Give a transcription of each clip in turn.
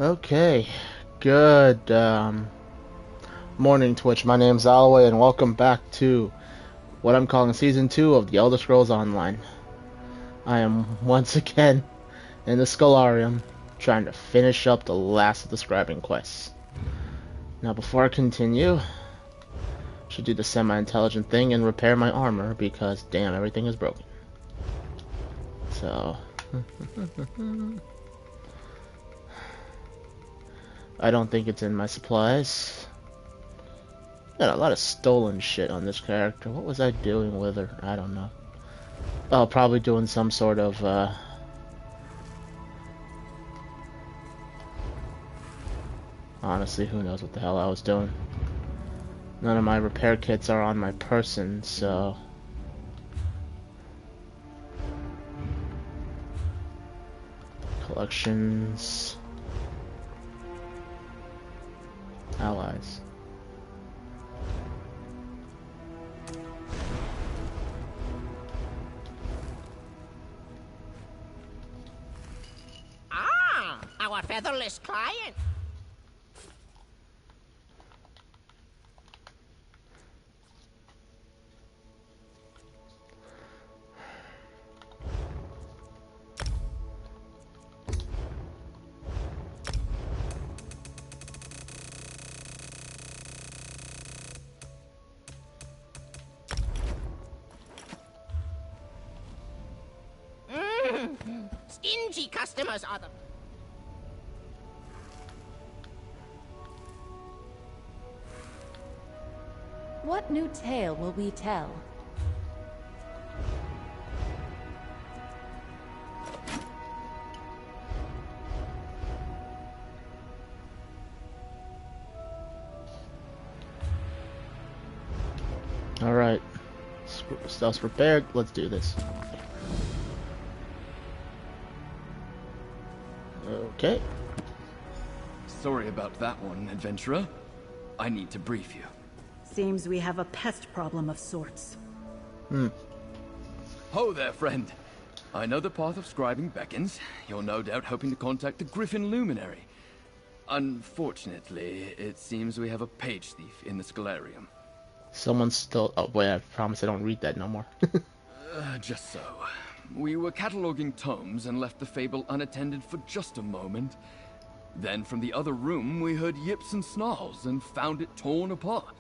Okay, good morning, Twitch. My name's Alway, and welcome back to what I'm calling Season 2 of The Elder Scrolls Online. I am once again in the Scholarium, trying to finish up the last of the Scribing quests. Now, before I continue, I should do the semi-intelligent thing and repair my armor, because, damn, everything is broken. So... I don't think it's in my supplies. Got a lot of stolen shit on this character. What was I doing with her? I don't know. Oh, probably doing some sort of, honestly, who knows what the hell I was doing. None of my repair kits are on my person, so... Collections... Allies. Ah, our featherless client. Stingy customers are the... What new tale will we tell? Alright. Stuff's prepared. Let's do this. Okay. Sorry about that one, adventurer. I need to brief you. Seems we have a pest problem of sorts. Ho there, friend. I know the path of scribing beckons. You're no doubt hoping to contact the Griffin Luminary. Unfortunately, it seems we have a page thief in the Scholarium. Someone stole... Oh, wait, I promise I don't read that no more. Just so. We were cataloging tomes and left the fable unattended for just a moment. Then from the other room, we heard yips and snarls and found it torn apart.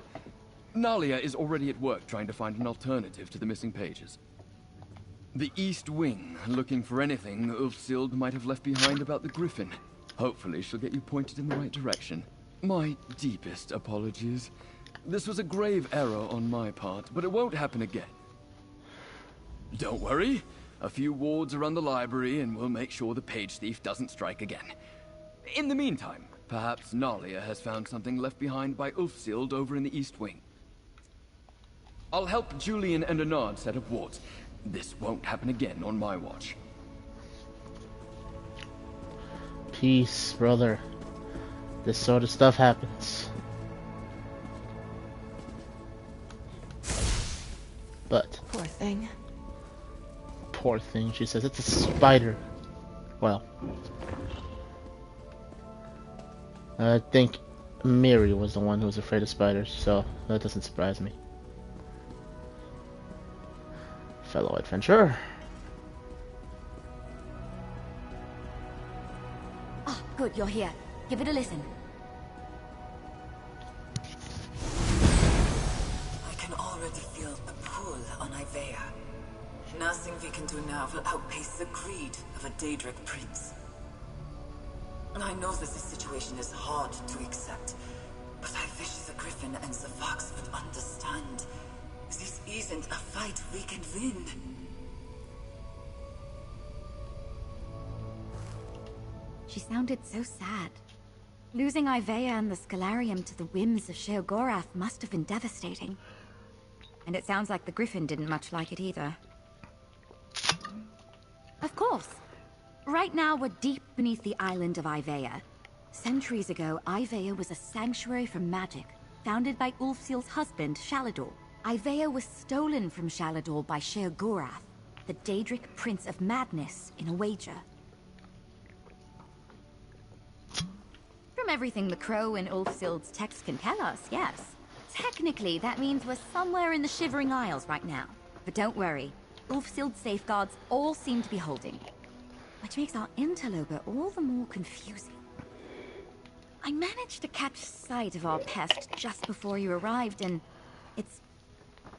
Nalia is already at work trying to find an alternative to the missing pages. The East Wing, looking for anything Ulfsild might have left behind about the Griffin. Hopefully she'll get you pointed in the right direction. My deepest apologies. This was a grave error on my part, but it won't happen again. Don't worry. A few wards around the library and we'll make sure the page thief doesn't strike again. In the meantime, perhaps Nalia has found something left behind by Ulfsild over in the East Wing. I'll help Julian and Anard set up wards. This won't happen again on my watch. Peace, brother. This sort of stuff happens. But... Poor thing. Poor thing, she says. It's a spider. Well... I think Miri was the one who was afraid of spiders, so that doesn't surprise me. Fellow adventurer. Ah, good, you're here. Give it a listen. I can already feel the pull on Ivea. Nothing we can do now will outpace the greed of a Daedric prince. I know that this situation is hard to accept, but I wish the Griffin and the Fox would understand. This isn't a fight we can win. She sounded so sad. Losing Ivea and the Scholarium to the whims of Sheogorath must have been devastating. And it sounds like the Griffin didn't much like it either. Of course. Right now, we're deep beneath the island of Ivea. Centuries ago, Ivea was a sanctuary for magic, founded by Ulfsild's husband, Shalador. Ivea was stolen from Shalador by Sheogorath, the Daedric Prince of Madness, in a wager. everything the Crow and Ulfsild's text can tell us, yes. Technically, that means we're somewhere in the Shivering Isles right now. But don't worry, Ulfsild's safeguards all seem to be holding. Which makes our interloper all the more confusing. I managed to catch sight of our pest just before you arrived, and it's...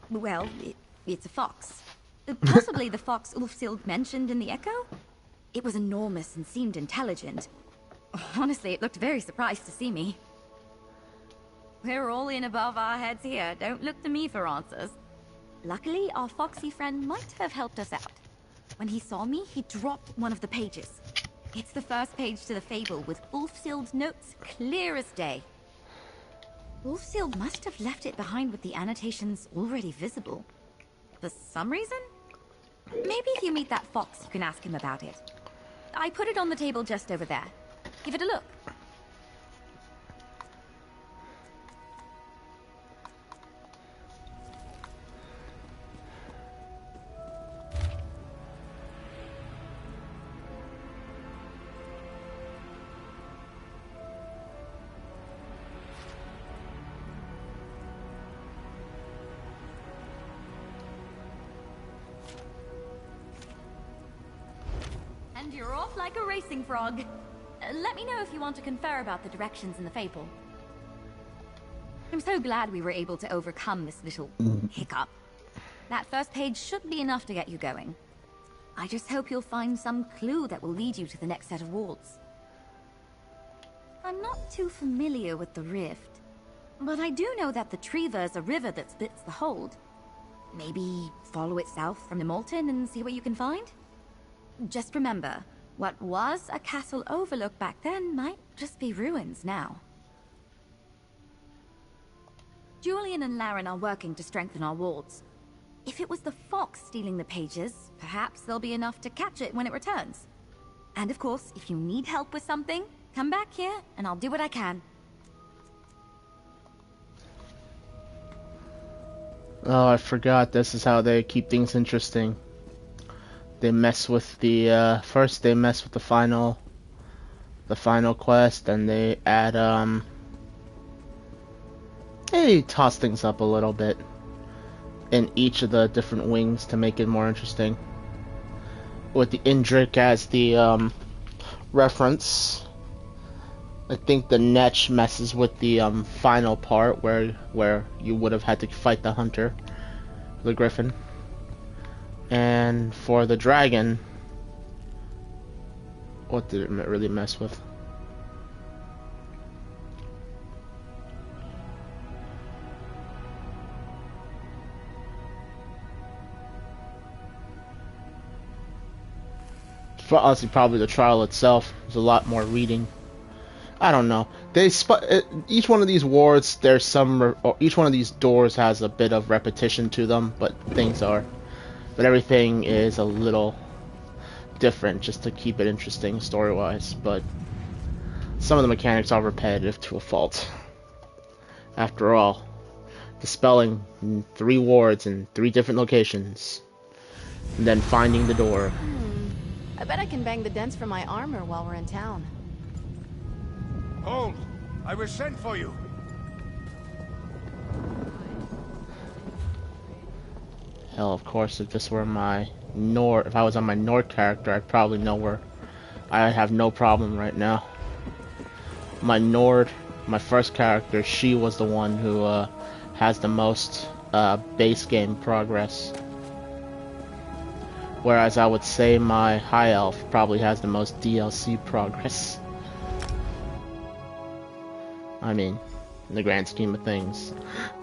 well, it's a fox. Possibly the fox Ulfsild mentioned in the Echo? It was enormous and seemed intelligent. Honestly, it looked very surprised to see me. We're all in above our heads here. Don't look to me for answers. Luckily, our foxy friend might have helped us out. When he saw me, he dropped one of the pages. It's the first page to the fable with Ulfsild's notes clear as day. Ulfsild must have left it behind with the annotations already visible. For some reason? Maybe if you meet that fox, you can ask him about it. I put it on the table just over there. Give it a look. And you're off like a racing frog. Let me know if you want to confer about the directions in the fable. I'm so glad we were able to overcome this little hiccup. That first page should be enough to get you going. I just hope you'll find some clue that will lead you to the next set of wards. I'm not too familiar with the rift, but I do know that the Treva is a river that splits the hold. Maybe follow it south from the Molten and see what you can find? Just remember, what was a castle overlook back then might just be ruins now. Julian and Laren are working to strengthen our wards. If it was the fox stealing the pages, perhaps there'll be enough to catch it when it returns. And of course, if you need help with something, come back here and I'll do what I can. Oh, I forgot. This is how they keep things interesting. They mess with the first. They mess with the final quest, and they add they toss things up a little bit in each of the different wings to make it more interesting. With the Indrik as the reference, I think the Netch messes with the final part where you would have had to fight the hunter, the griffin. And for the dragon, what did it really mess with? For honestly, probably the trial itself is a lot more reading. I don't know. Each one of these wards, there's some, or each one of these doors has a bit of repetition to them, but everything is a little different just to keep it interesting story-wise. But some of the mechanics are repetitive to a fault. After all, dispelling 3 wards in 3 different locations, and then finding the door. I bet I can bang the dents from my armor while we're in town. Hold! I was sent for you! Hell, of course, if this were my Nord, if I was on my Nord character, I'd probably know where. I have no problem right now. My Nord, my first character, she was the one who has the most base game progress. Whereas I would say my High Elf probably has the most DLC progress. I mean, in the grand scheme of things.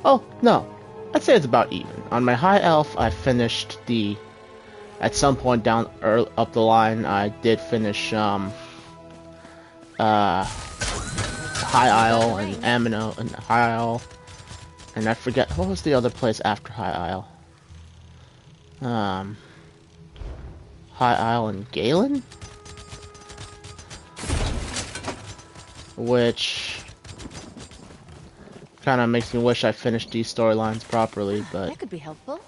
Oh, no. I'd say it's about even. On my High Elf, I finished at some point down up the line, I did finish High Isle and Amino and High Isle, and I forget what was the other place after High Isle. High Isle and Galen, which kind of makes me wish I finished these storylines properly, but that could be helpful.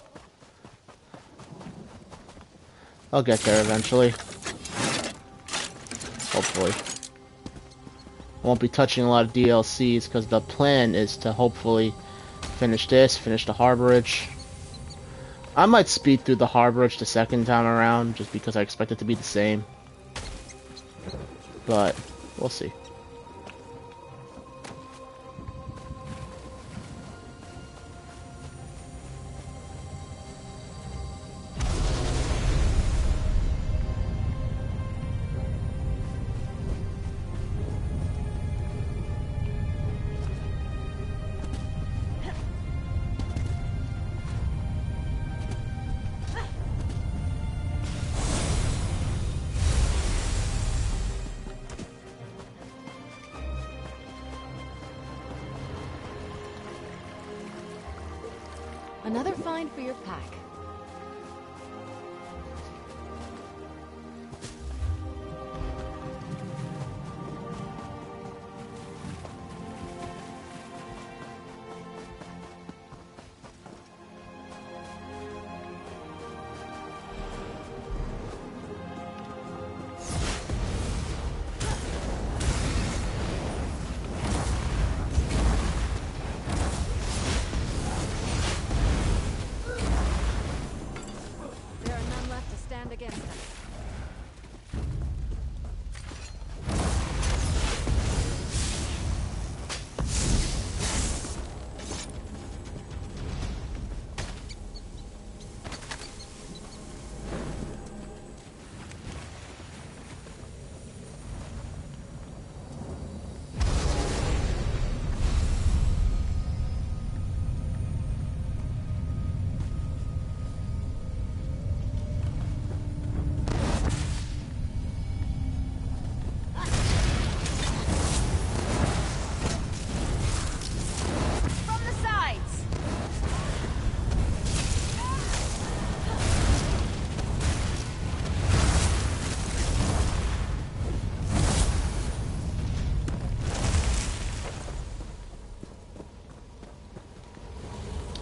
I'll get there eventually. Hopefully. won't be touching a lot of DLCs because the plan is to hopefully finish this, finish the Harborage. I might speed through the Harborage the second time around just because I expect it to be the same. But we'll see. Another find for your pack. Against us.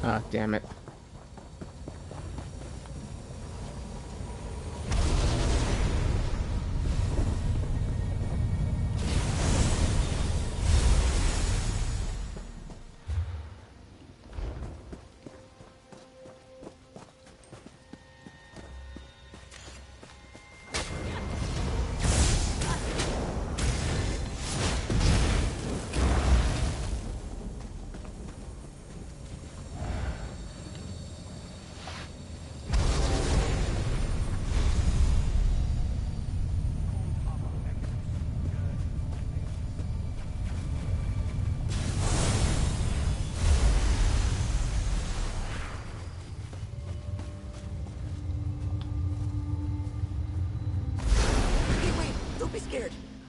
Ah, damn it.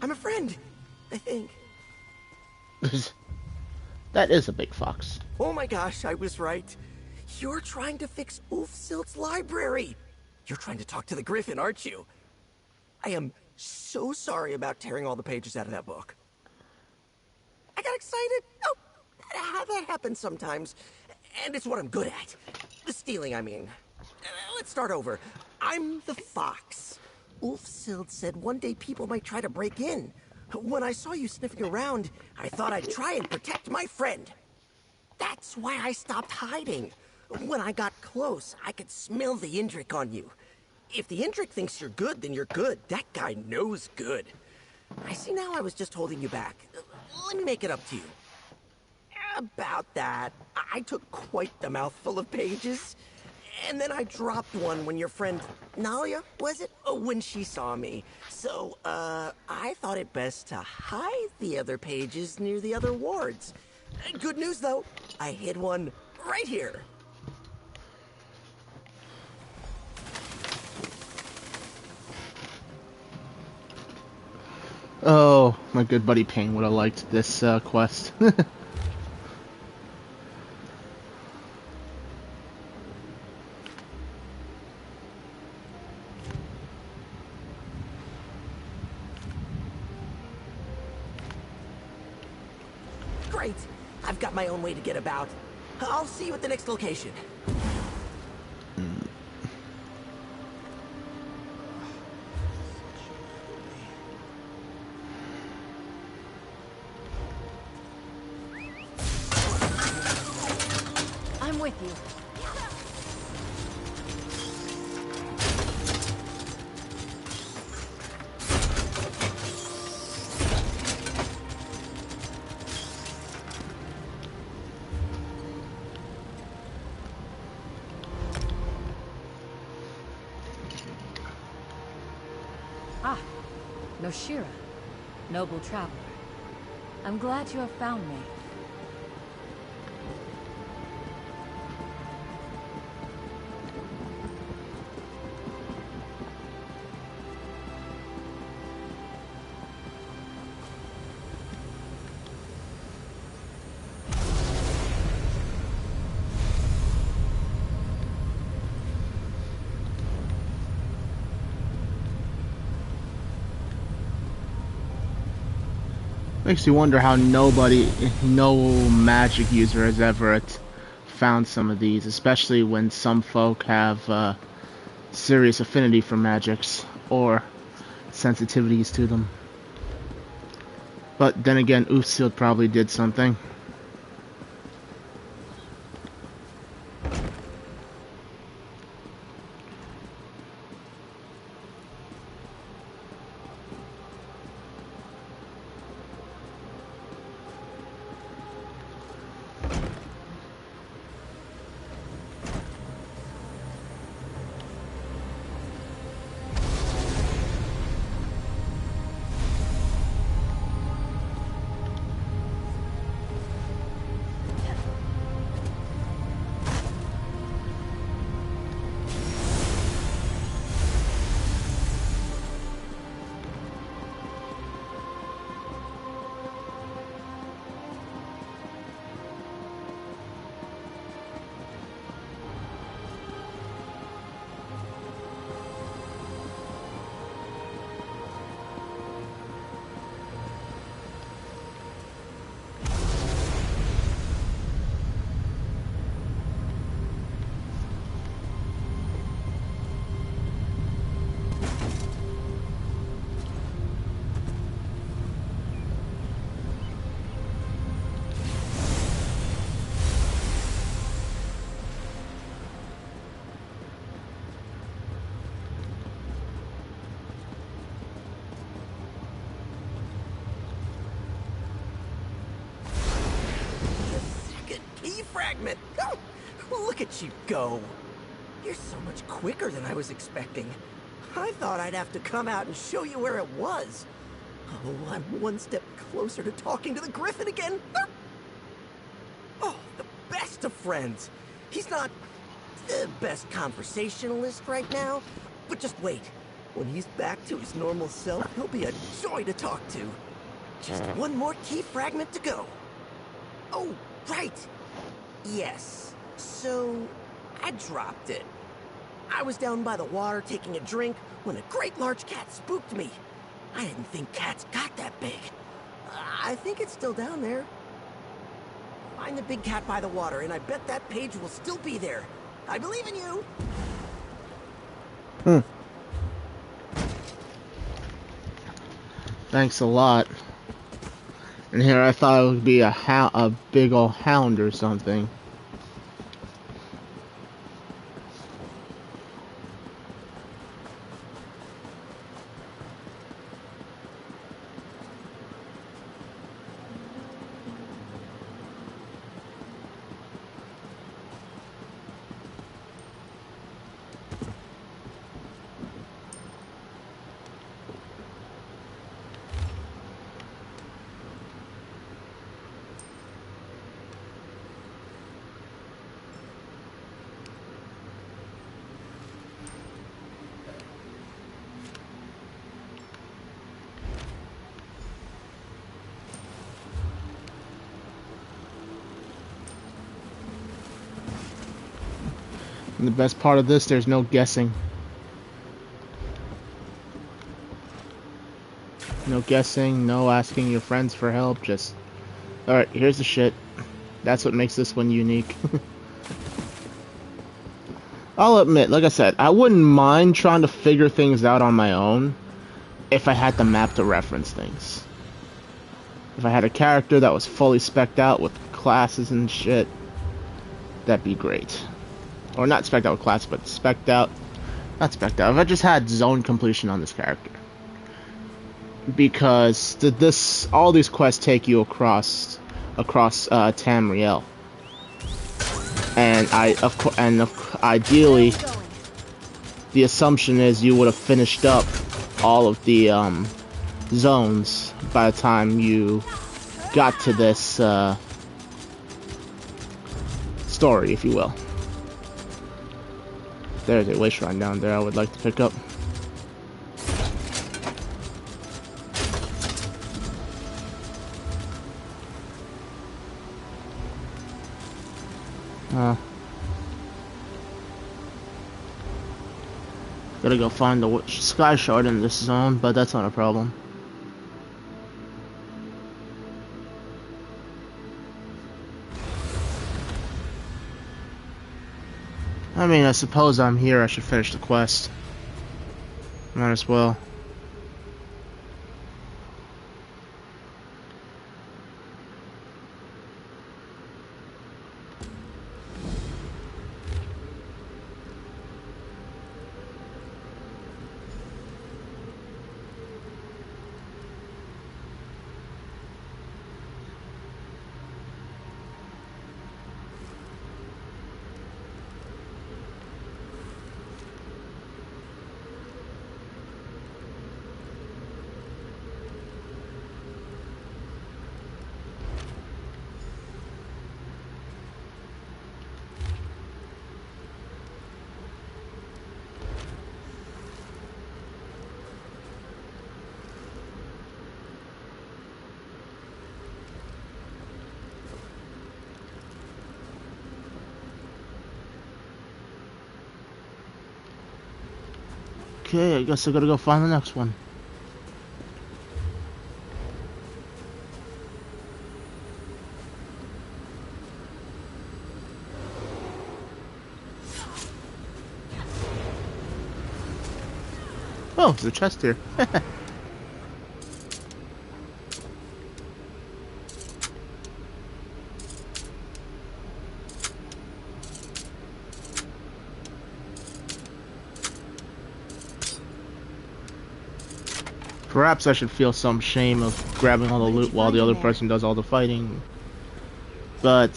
I'm a friend, I think. That is a big fox. Oh my gosh, I was right. You're trying to fix Ulfsild's library. You're trying to talk to the Griffin, aren't you? I am so sorry about tearing all the pages out of that book. I got excited. Oh, that happens sometimes. And it's what I'm good at. The stealing, I mean. Let's start over. I'm the fox. Ulfsild said one day people might try to break in. When I saw you sniffing around, I thought I'd try and protect my friend. That's why I stopped hiding. When I got close, I could smell the Indrik on you. If the Indrik thinks you're good, then you're good. That guy knows good. I see now I was just holding you back. Let me make it up to you. About that, I took quite the mouthful of pages. And then I dropped one when your friend, Nalia, was it? When she saw me. So, I thought it best to hide the other pages near the other wards. Good news, though. I hid one right here. Oh, my good buddy Ping would have liked this quest. Great. I've got my own way to get about. I'll see you at the next location. with you. Ah, Noshira, noble traveler. I'm glad you have found me. Makes you wonder how no magic user has ever found some of these, especially when some folk have serious affinity for magics or sensitivities to them. But then again, Oofsealed probably did something. Fragment. Oh, look at you go. You're so much quicker than I was expecting. I thought I'd have to come out and show you where it was. Oh, I'm one step closer to talking to the Griffin again. Oh, the best of friends. He's not the best conversationalist right now, but just wait. When he's back to his normal self, he'll be a joy to talk to. Just one more key fragment to go. Oh, right. Yes. So, I dropped it. I was down by the water taking a drink when a great large cat spooked me. I didn't think cats got that big. I think it's still down there. Find the big cat by the water, and I bet that page will still be there. I believe in you. Thanks a lot. And here I thought it would be a big ol' hound or something. And the best part of this, there's no guessing. No guessing, no asking your friends for help, just... Alright, here's the shit. That's what makes this one unique. I'll admit, like I said, I wouldn't mind trying to figure things out on my own if I had the map to reference things. If I had a character that was fully spec'd out with classes and shit. that'd be great. Or not spec'd out class, but spec'd out. Not spec'd out. If I just had zone completion on this character, because all these quests take you across Tamriel, and ideally, the assumption is you would have finished up all of the zones by the time you got to this story, if you will. There's a way shrine down there I would like to pick up. Gotta go find the sky shard in this zone, but that's not a problem. I mean, I suppose I'm here, I should finish the quest. Might as well. Okay, I guess I gotta go find the next one. Oh, there's a chest here. Perhaps I should feel some shame of grabbing all the loot while the other person does all the fighting. But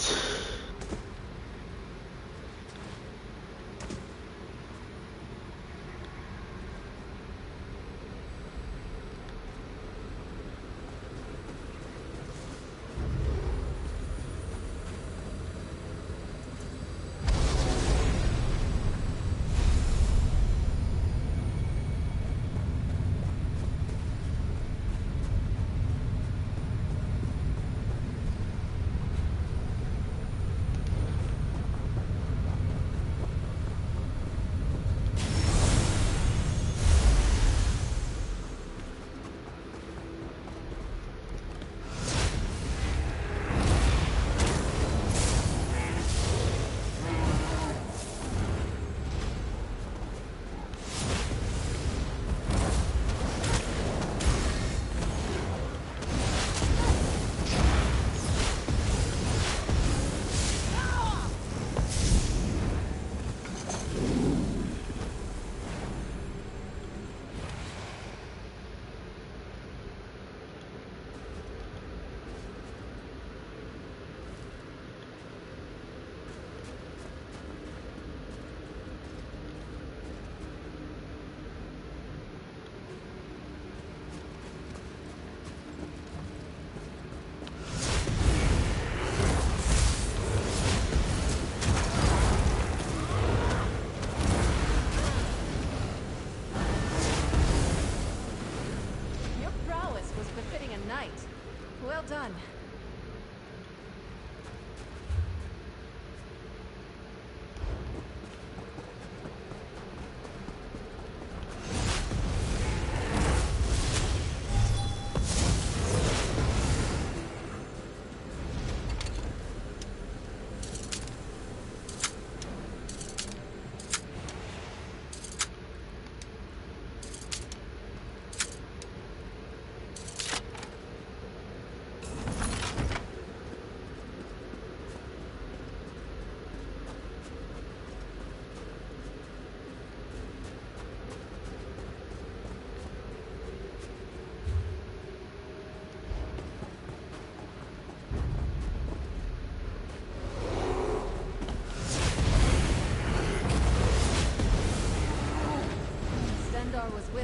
Well done.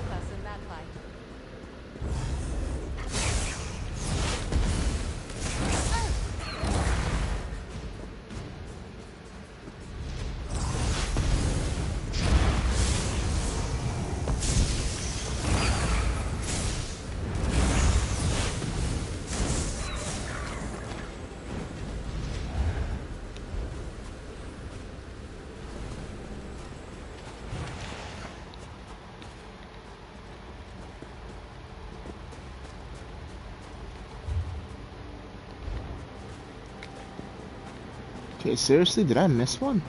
with us in that fight. Okay, seriously, did I miss one?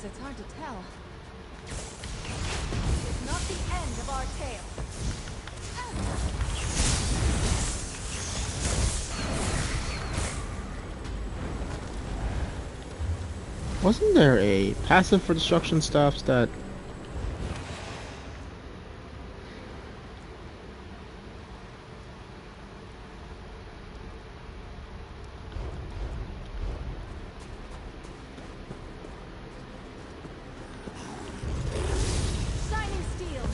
It's hard to tell. It's not the end of our tale. Wasn't there a passive for destruction stuff that... Shining steel.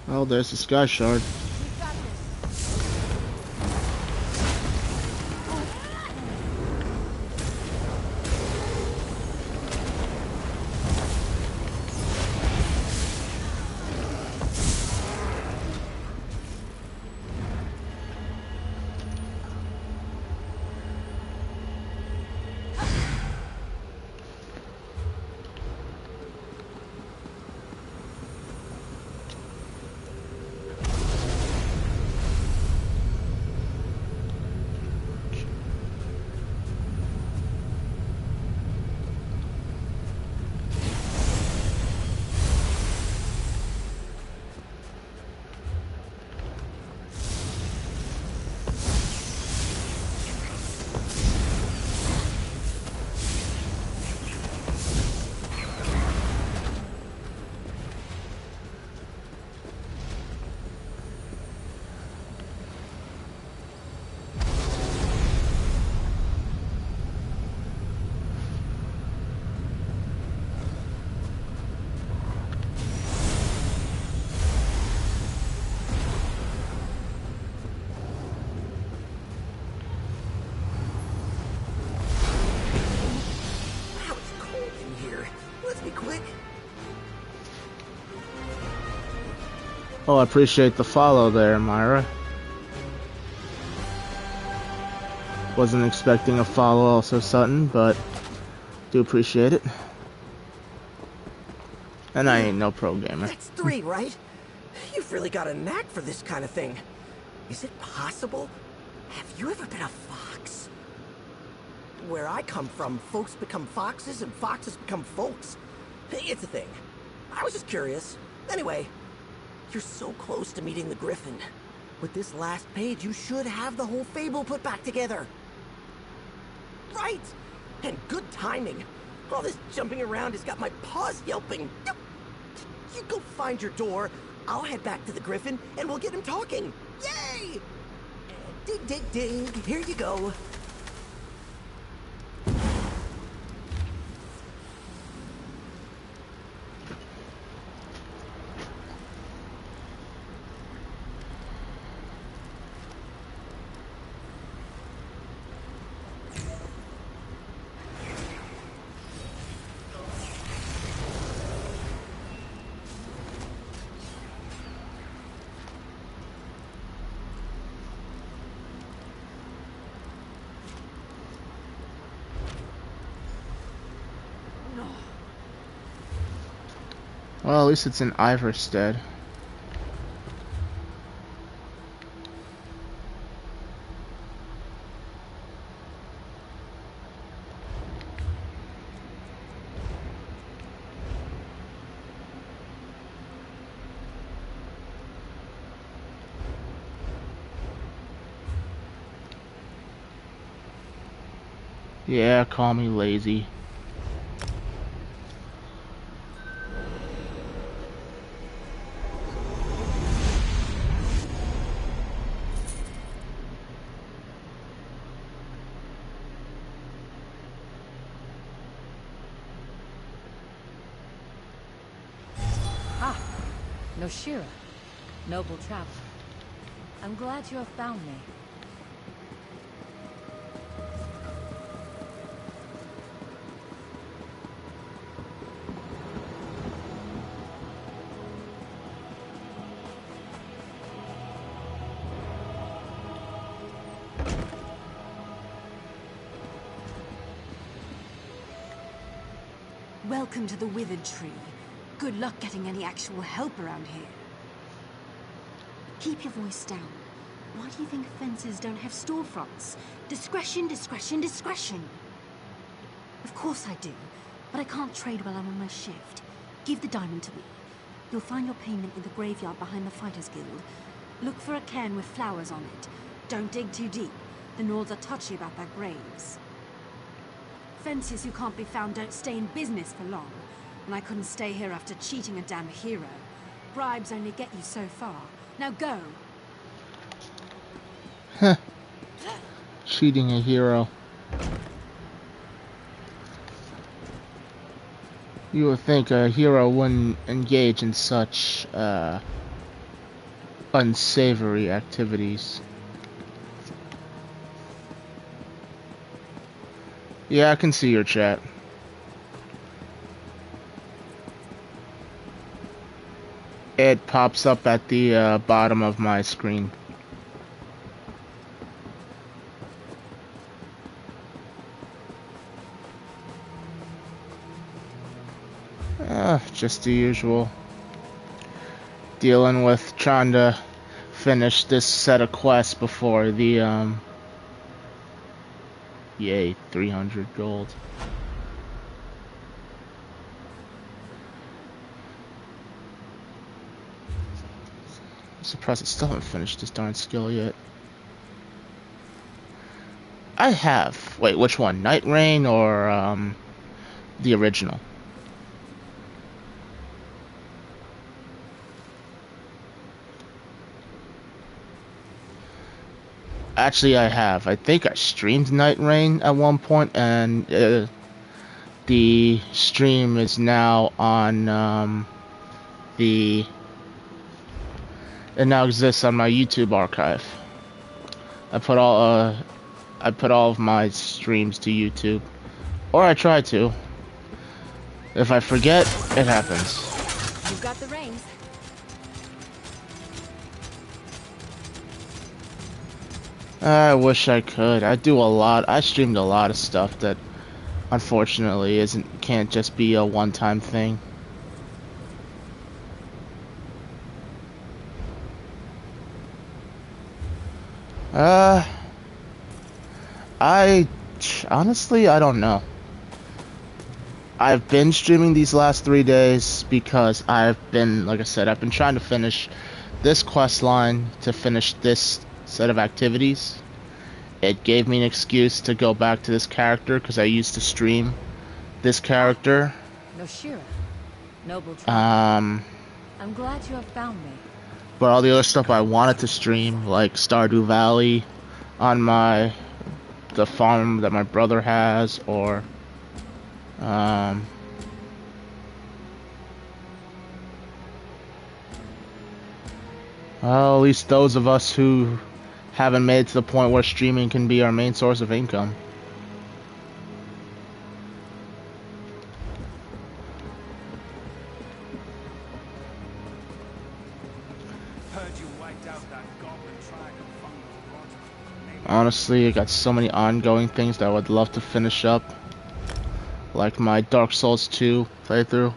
Oh, there's the Sky Shard. We've got this. Oh, I appreciate the follow there, Myra. Wasn't expecting a follow also, Sutton, but do appreciate it. And I ain't no pro gamer. That's 3, right? You've really got a knack for this kind of thing. Is it possible? Have you ever been a fox? Where I come from, folks become foxes and foxes become folks. It's a thing. I was just curious. Anyway, you're so close to meeting the Griffin. With this last page, you should have the whole fable put back together. Right! And good timing. All this jumping around has got my paws yelping. You go find your door, I'll head back to the Griffin, and we'll get him talking. Yay! Dig, dig, dig. Here you go. Well, at least it's in Iverstead. Yeah, call me lazy. Noshira, noble traveler. I'm glad you have found me. Welcome to the Withered Tree. Good luck getting any actual help around here. Keep your voice down. Why do you think fences don't have storefronts? Discretion, discretion, discretion. Of course I do, but I can't trade while I'm on my shift. Give the diamond to me. You'll find your payment in the graveyard behind the Fighters Guild. Look for a cairn with flowers on it. Don't dig too deep. The Nords are touchy about their graves. Fences who can't be found don't stay in business for long. And I couldn't stay here after cheating a damn hero. Bribes only get you so far. Now go! Huh. Cheating a hero. You would think a hero wouldn't engage in such, unsavory activities. Yeah, I can see your chat. It pops up at the bottom of my screen. Just the usual. Dealing with trying to finish this set of quests before the, yay, 300 gold. I'm surprised I still haven't finished this darn skill yet. I have. Wait, which one? Night Rain or, the original? Actually, I have. I think I streamed Night Rain at one point, and the stream is now on it now exists on my YouTube archive. I put all of my streams to YouTube, or I try to. If I forget, it happens. You've got the reins. I wish I could. I do a lot. I streamed a lot of stuff that unfortunately can't just be a one-time thing. I honestly, I don't know. I've been streaming these last 3 days because I've been, like I said, I've been trying to finish this quest line to finish this set of activities. It gave me an excuse to go back to this character because I used to stream this character. Noshira, noble traveler. I'm glad you have found me. But all the other stuff I wanted to stream, like Stardew Valley on the farm that my brother has, or well, at least those of us who haven't made it to the point where streaming can be our main source of income. Honestly, I got so many ongoing things that I would love to finish up, like my Dark Souls 2 playthrough.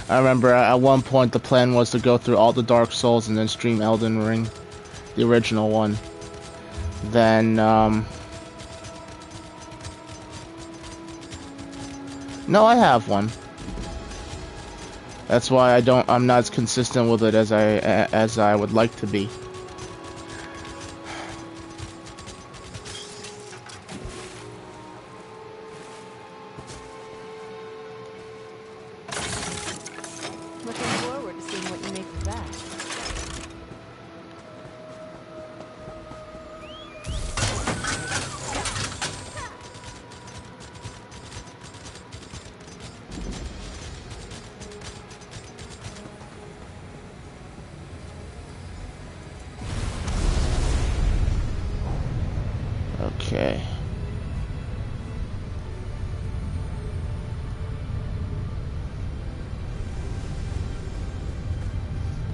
I remember at one point the plan was to go through all the Dark Souls and then stream Elden Ring, the original one. Then, no, I have one. That's why I'm not as consistent with it as I would like to be. Looking forward to seeing what you make of that. Okay.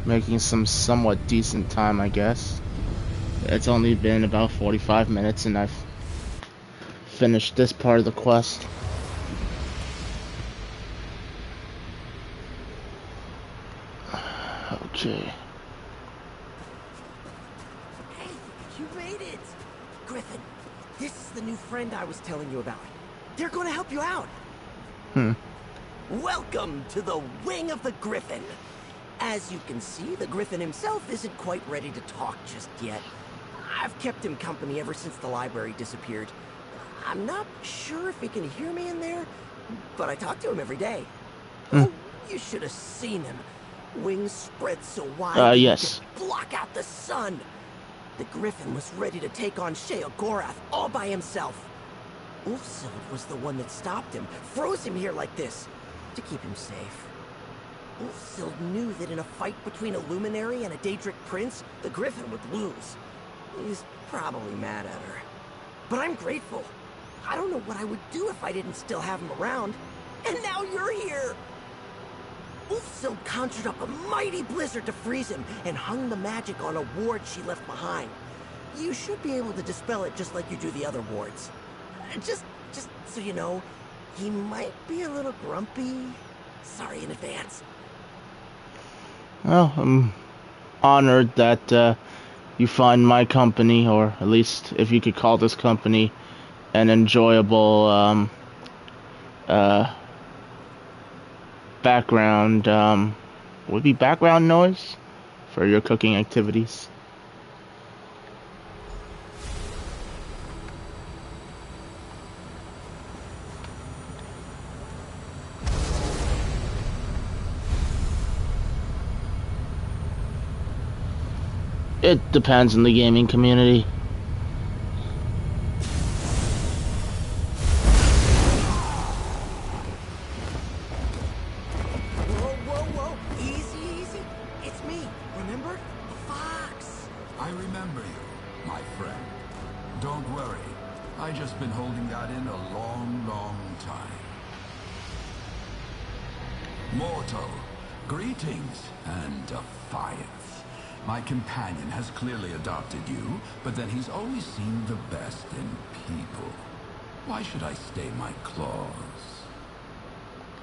Making some somewhat decent time, I guess. It's only been about 45 minutes and I've finished this part of the quest. Okay. Hey, you made it! Griffin, this is the new friend I was telling you about. They're going to help you out. Welcome to the Wing of the Griffin. As you can see, the Griffin himself isn't quite ready to talk just yet. I've kept him company ever since the library disappeared. I'm not sure if he can hear me in there, but I talk to him every day. Oh, you should have seen him. Wings spread so wide yes. he could block out the sun. The Griffin was ready to take on Sheogorath all by himself. Ulfsild was the one that stopped him, froze him here like this, to keep him safe. Ulfsild knew that in a fight between a luminary and a Daedric prince, the Griffin would lose. He's probably mad at her. But I'm grateful. I don't know what I would do if I didn't still have him around. And now you're here! Ulfsild conjured up a mighty blizzard to freeze him and hung the magic on a ward she left behind. You should be able to dispel it just like you do the other wards. Just so you know, he might be a little grumpy. Sorry in advance. Well, I'm honored that you find my company, or at least if you could call this company, an enjoyable background, would be background noise for your cooking activities. It depends on the gaming community. Whoa. Easy. It's me, remember? The fox. I remember you, my friend. Don't worry. I just been holding that in a long time. Mortal, greetings and defiance. My companion has clearly adopted you, but then he's always seen the best in people. Why should I stay my claws?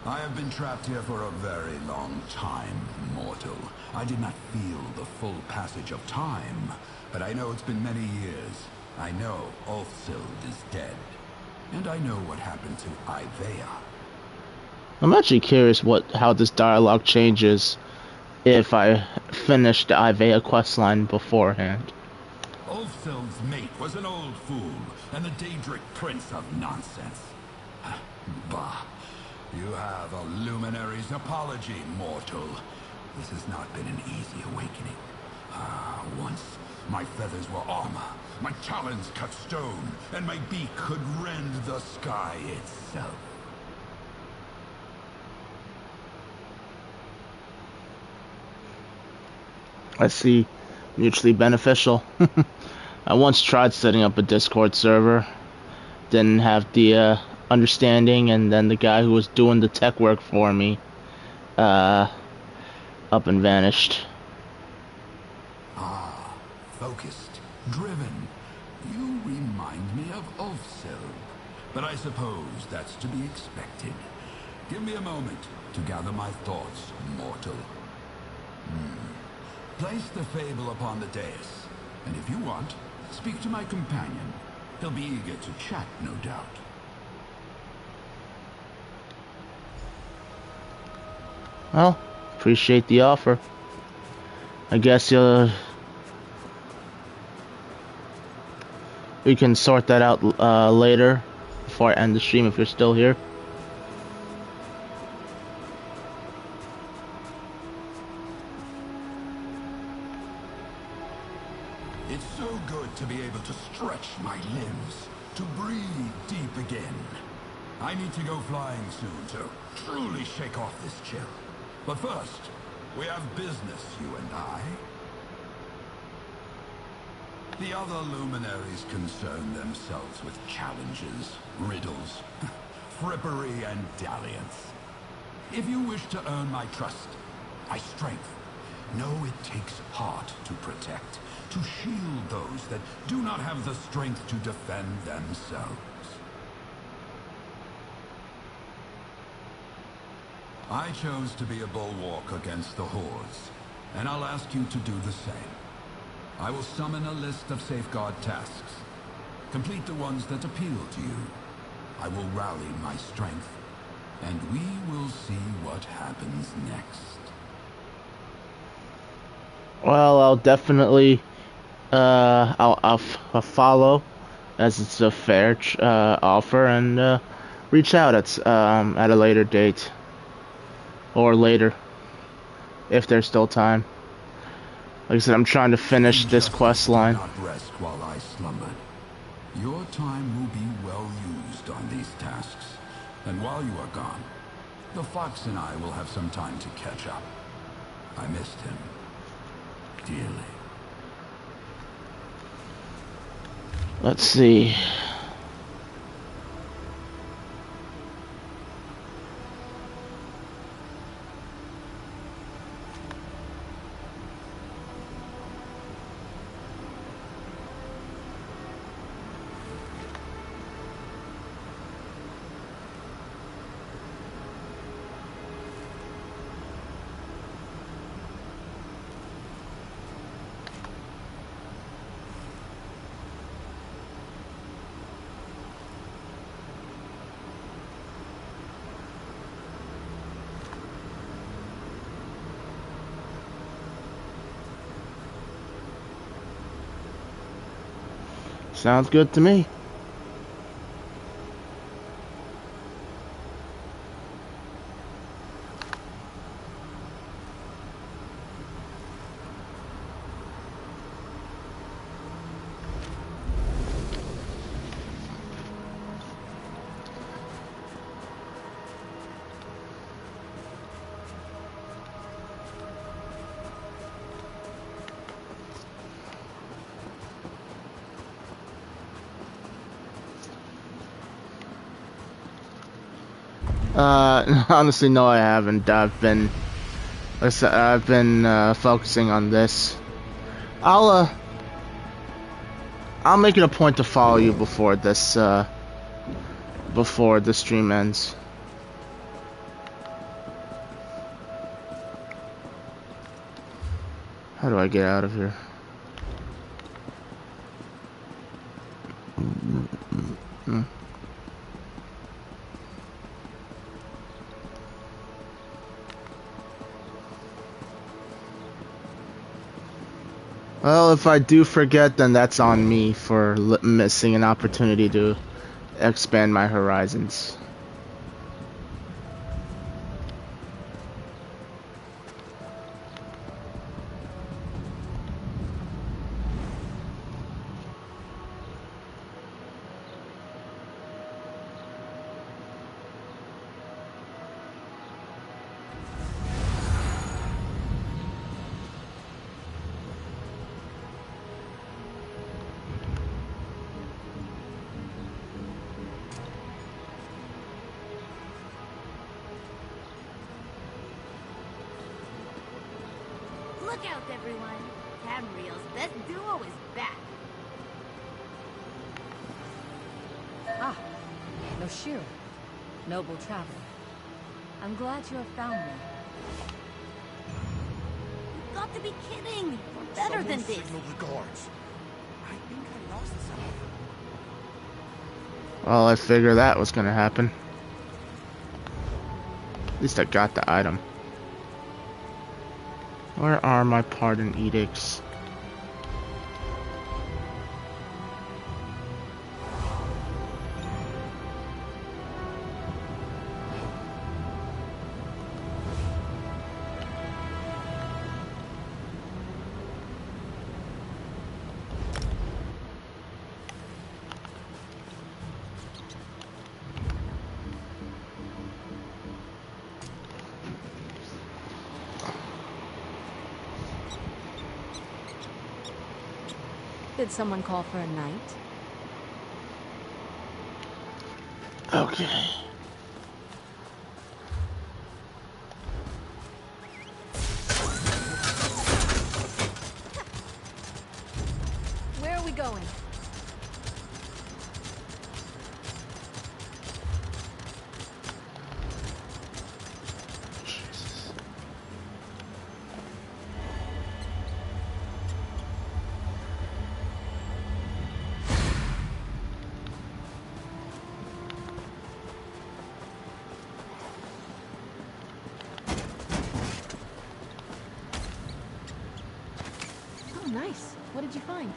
I have been trapped here for a very long time, mortal. I did not feel the full passage of time, but I know it's been many years. I know Ulfsild is dead, and I know what happened to Ivea. I'm actually curious how this dialogue changes if I finish the Ivea questline beforehand. Ulfsild's mate was an old fool, and the Daedric prince of nonsense. Bah. You have a luminary's apology, mortal. This has not been an easy awakening. Once, my feathers were armor, my talons cut stone, and my beak could rend the sky itself. I see. Mutually beneficial. I once tried setting up a Discord server. Didn't have the understanding, and then the guy who was doing the tech work for me up and vanished. Ah, focused, driven. You remind me of Ulfsild, but I suppose that's to be expected. Give me a moment to gather my thoughts, mortal. Place the fable upon the dais, and if you want, speak to my companion. He'll be eager to chat, no doubt. Well, appreciate the offer. I guess we can sort that out later before I end the stream if you're still here. It's so good to be able to stretch my limbs, to breathe deep again. I need to go flying soon to truly shake off this chill. But first, we have business, you and I. The other luminaries concern themselves with challenges, riddles, frippery, and dalliance. If you wish to earn my trust, my strength, know it takes heart to protect, to shield those that do not have the strength to defend themselves. I chose to be a bulwark against the hordes, and I'll ask you to do the same. I will summon a list of safeguard tasks. Complete the ones that appeal to you. I will rally my strength, and we will see what happens next. Well, I'll definitely I'll follow, as it's a fair offer, and reach out at a later date. Or later, if there's still time. Like I said, I'm trying to finish this quest line. Not rest while I slumbered. Your time will be well used on these tasks. And while you are gone, the fox and I will have some time to catch up. I missed him dearly. Let's see. Sounds good to me. Honestly, no, I haven't. I've been focusing on this. I'll make it a point to follow you before the stream ends. How do I get out of here? Well, if I do forget, then that's on me for missing an opportunity to expand my horizons. Look out, everyone! Tamriel's best duo is back! Ah, Noshiro, noble traveler. I'm glad you have found me. You've got to be kidding! We're better than this! Signal the guards. I think I lost something. Well, I figured that was gonna happen. At least I got the item. Where are my pardon edicts? Did someone call for a night? Okay. Where are we going? Oh, nice. What did you find?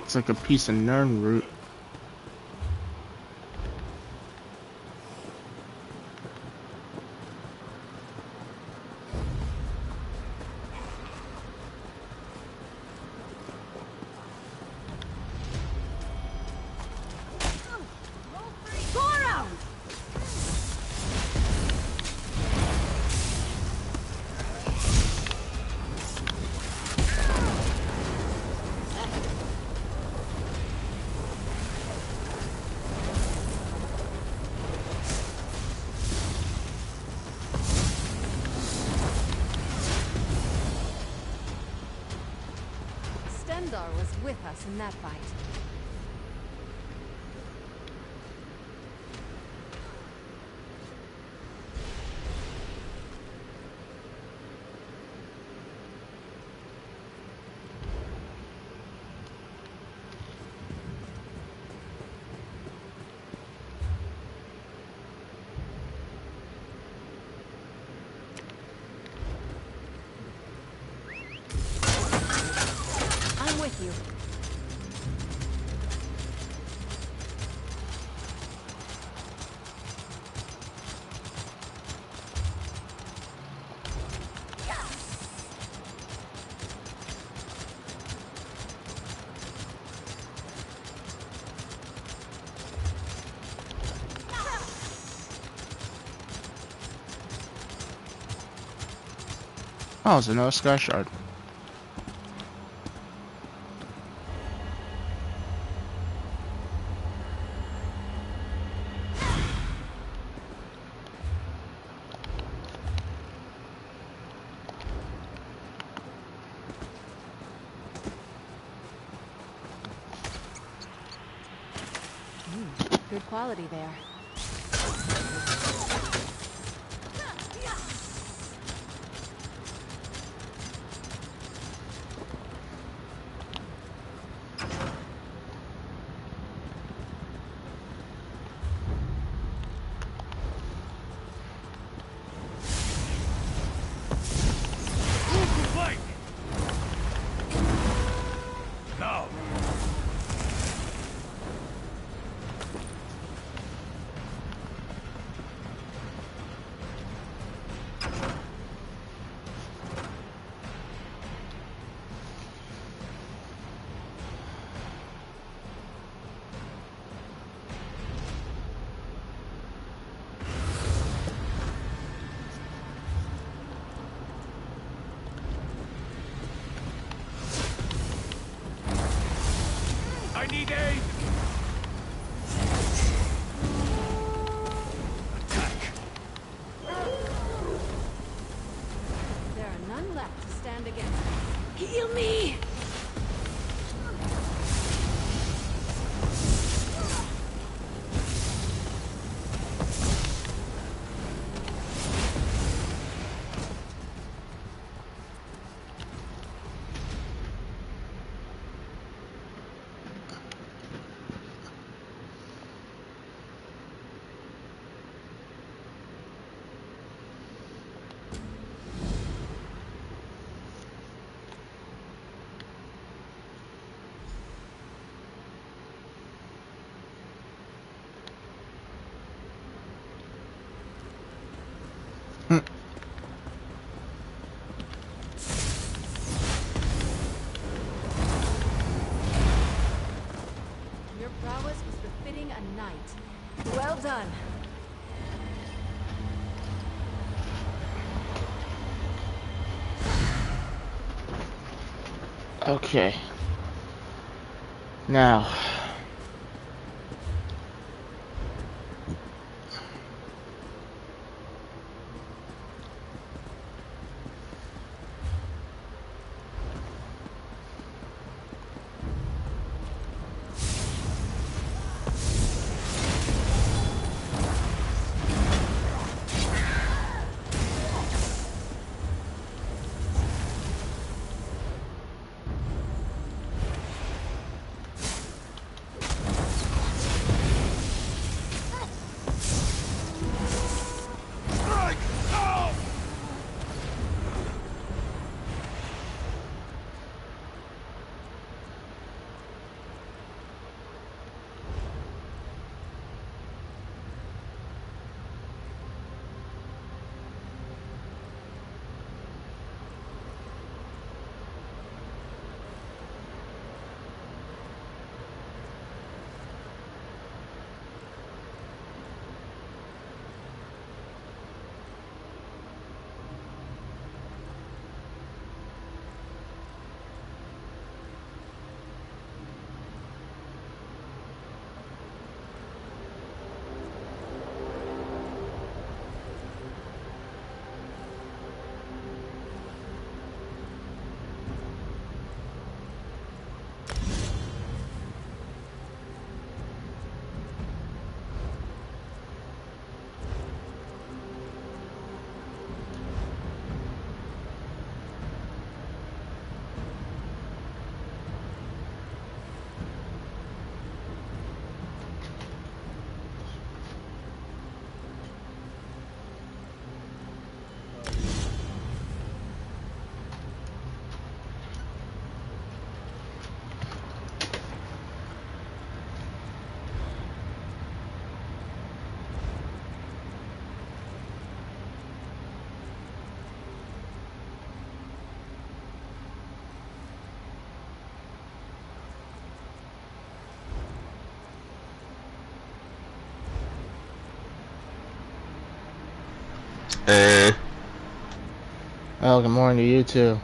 It's like a piece of Nern root. Stendar was with us in that fight. you. Oh, it's another sky shard. Good quality there. I need aid! There are none left to stand against. Heal me! Your prowess was befitting a knight. Well done. Okay. Now. Oh, good morning to you too.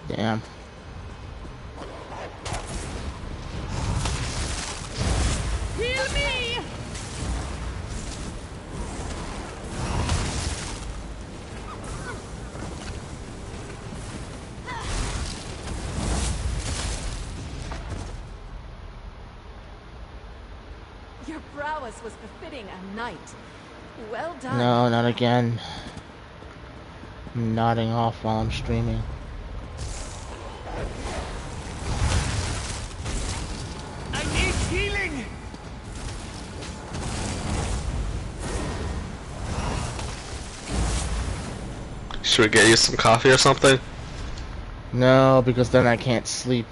Damn. Heal me! Your prowess was befitting a knight. Well done. No, not again. I'm nodding off while I'm streaming. I need healing! Should we get you some coffee or something? No, because then I can't sleep.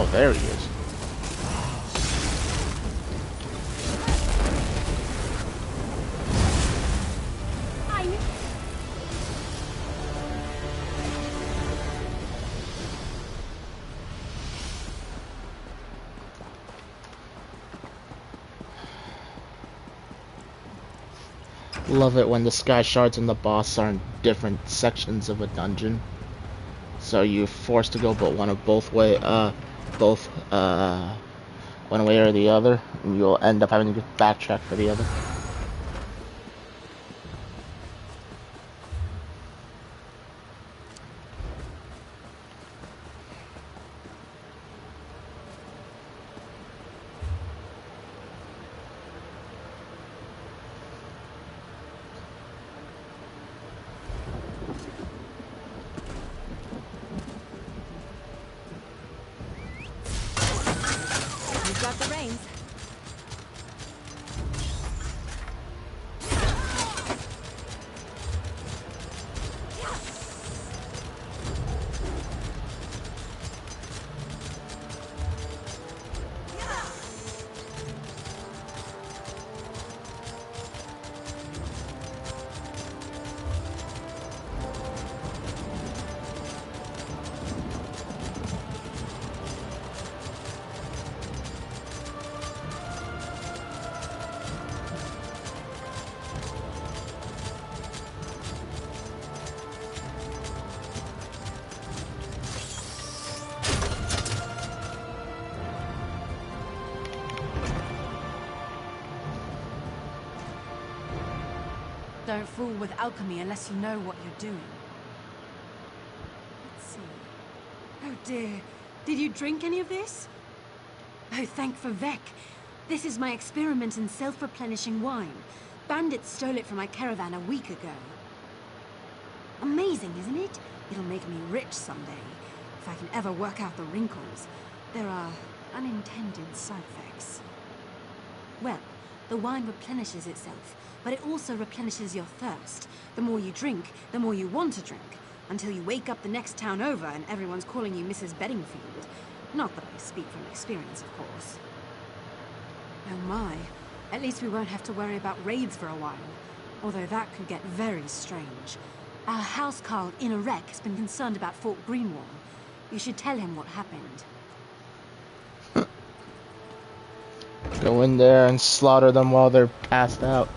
Oh, there he is. Love it when the sky shards and the boss are in different sections of a dungeon, so you're forced to go but one way or the other, and you'll end up having to backtrack for the other. Got the reins. Don't fool with alchemy unless you know what you're doing. Let's see. Oh dear. Did you drink any of this? Oh, thank for Vec. This is my experiment in self-replenishing wine. Bandits stole it from my caravan a week ago. Amazing, isn't it? It'll make me rich someday. If I can ever work out the wrinkles. There are unintended side effects. Well, the wine replenishes itself, but it also replenishes your thirst. The more you drink, the more you want to drink, until you wake up the next town over and everyone's calling you Mrs. Bedingfield. Not that I speak from experience, of course. Oh my. At least we won't have to worry about raids for a while. Although that could get very strange. Our housecarl, Inarek, has been concerned about Fort Greenwall. You should tell him what happened. Go in there and slaughter them while they're passed out.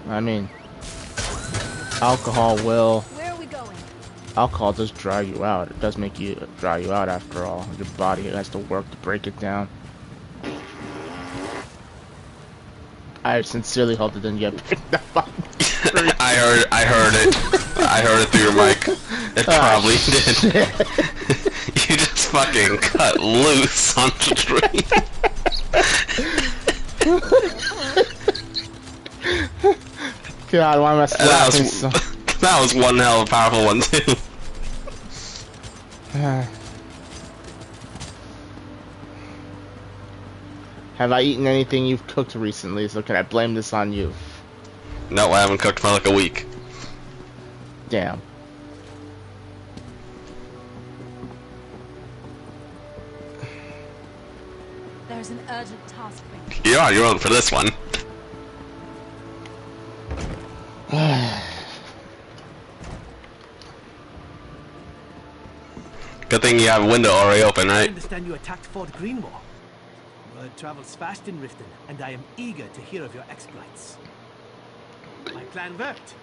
I mean, alcohol will... Where are we going? Alcohol does dry you out. It does make you dry you out after all. Your body has to work to break it down. I sincerely hope it didn't get picked up on screen. I heard it. I heard it through your mic. It probably did. You just fucking cut loose on the stream. God, why am I laughing so? That was one hell of a powerful one too. Have I eaten anything you've cooked recently? So can I blame this on you? No, I haven't cooked for like a week. Damn. There's an urgent task for you. You're on your own for this one. Good thing you have a window already open, I right? understand you attacked Fort Greenwall. Word travels fast in Riften, and I am eager to hear of your exploits. My plan worked.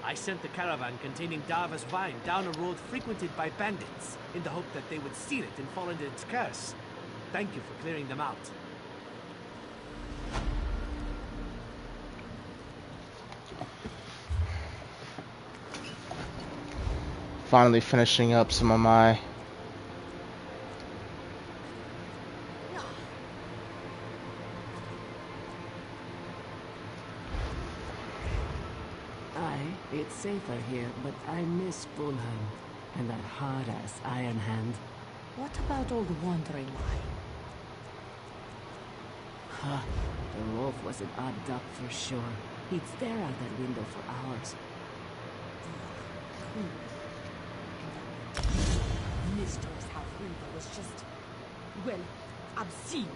I sent the caravan containing Darva's wine down a road frequented by bandits, in the hope that they would steal it and fall under its curse. Thank you for clearing them out. Finally finishing up some of my... It's safer here, but I miss Fulham and that hard-ass Iron Hand. What about old Wandering Eye? Huh. The wolf was an odd duck for sure. He'd stare out that window for hours. mistress Halfrida was just, well, obscene.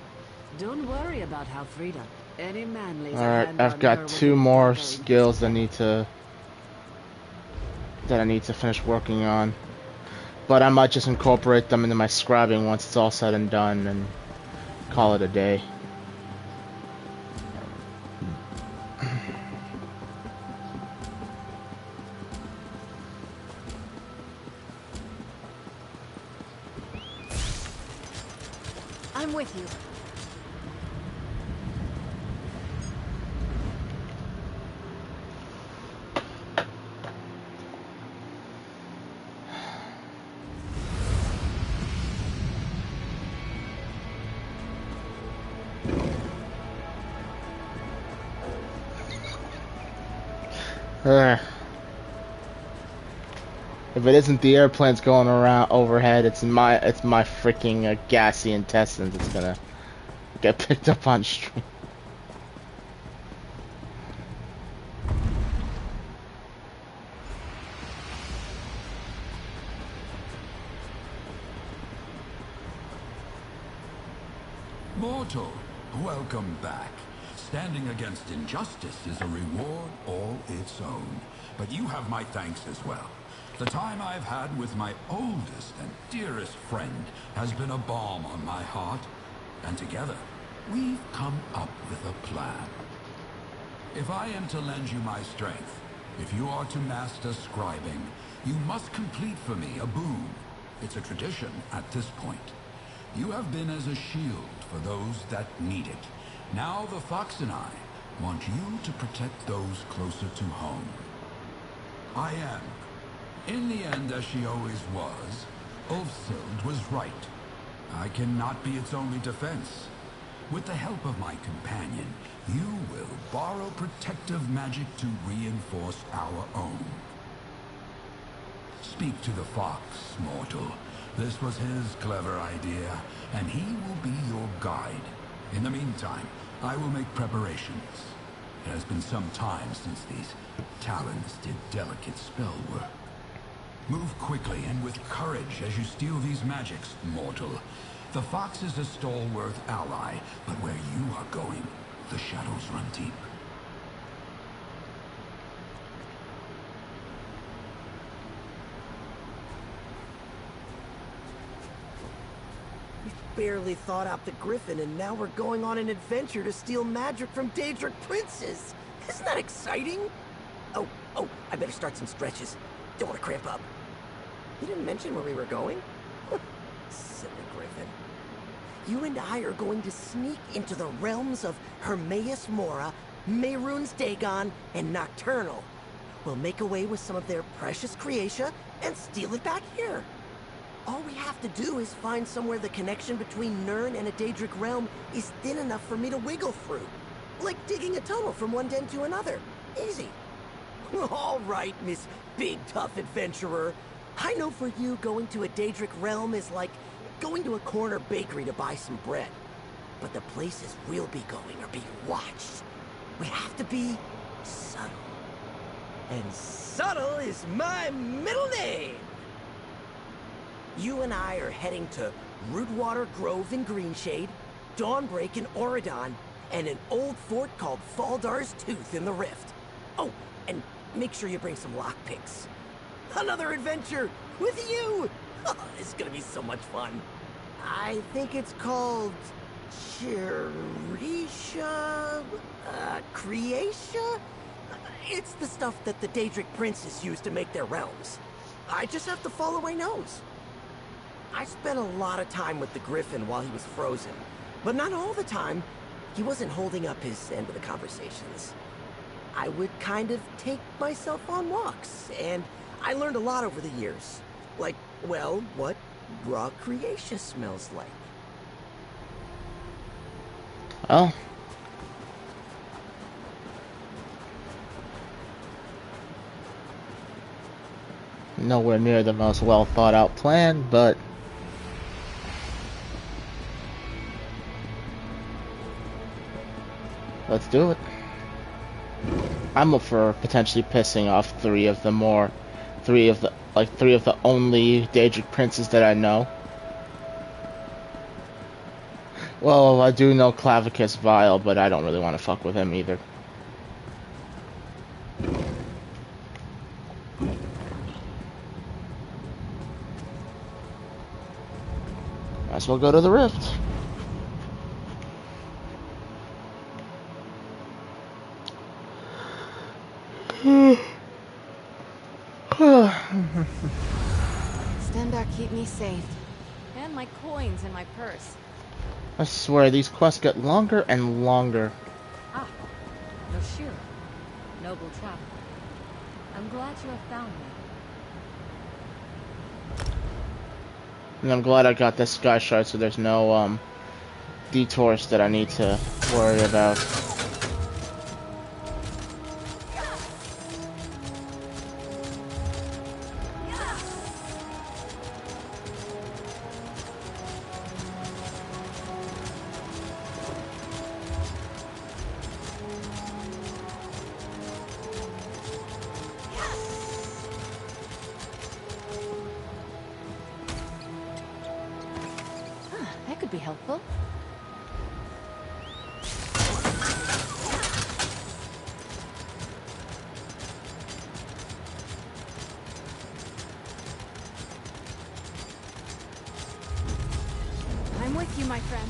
Don't worry about Halfrida. Any man lays a Alright, hand I've on got her with 2 a more dagger in his skills I hand. need to finish working on. But I might just incorporate them into my scribing once it's all said and done and call it a day. I'm with you. If it isn't the airplanes going around overhead, it's my freaking gassy intestines that's gonna get picked up on stream. Mortal, welcome back. Standing against injustice is a reward all its own. But you have my thanks as well. The time I've had with my oldest and dearest friend has been a balm on my heart. And together, we've come up with a plan. If I am to lend you my strength, if you are to master scribing, you must complete for me a boon. It's a tradition at this point. You have been as a shield for those that need it. Now the Fox and I want you to protect those closer to home. I am. In the end, as she always was, Ulfsild was right. I cannot be its only defense. With the help of my companion, you will borrow protective magic to reinforce our own. Speak to the Fox, mortal. This was his clever idea, and he will be your guide. In the meantime, I will make preparations. It has been some time since these talons did delicate spell work. Move quickly and with courage as you steal these magics, mortal. The Fox is a stalwart ally, but where you are going, the shadows run deep. Barely thought out the Griffin, and now we're going on an adventure to steal magic from Daedric princes. Isn't that exciting? Oh, I better start some stretches. Don't want to cramp up. You didn't mention where we were going? Silly Griffin. You and I are going to sneak into the realms of Hermaeus Mora, Mehrunes Dagon, and Nocturnal. We'll make away with some of their precious creatia and steal it back here. All we have to do is find somewhere the connection between Nirn and a Daedric realm is thin enough for me to wiggle through. Like digging a tunnel from one den to another. Easy. All right, Miss Big Tough Adventurer. I know for you, going to a Daedric realm is like going to a corner bakery to buy some bread. But the places we'll be going are being watched. We have to be subtle. And subtle is my middle name! You and I are heading to Rootwater Grove in Greenshade, Dawnbreak in Auradon, and an old fort called Faldar's Tooth in the Rift. Oh, and make sure you bring some lockpicks. Another adventure with you! Oh, this is gonna be so much fun. I think it's called Chirisha? Creatia? It's the stuff that the Daedric princes use to make their realms. I just have to follow my nose. I spent a lot of time with the Griffin while he was frozen, but not all the time. He wasn't holding up his end of the conversations. I would kind of take myself on walks, and I learned a lot over the years. Like, well, what raw creation smells like. Well, nowhere near the most well thought out plan, but let's do it. I'm up for potentially pissing off three of the like 3 of the only Daedric princes that I know. Well, I do know Clavicus Vile, but I don't really want to fuck with him either. Might as well go to the Rift. Stand back, keep me safe. And my coins in my purse. I swear, these quests get longer and longer. Ah, Yoshiro, noble traveler. I'm glad you have found me. And I'm glad I got this Sky Shard, so there's no, detours that I need to worry about. That could be helpful. I'm with you, my friend.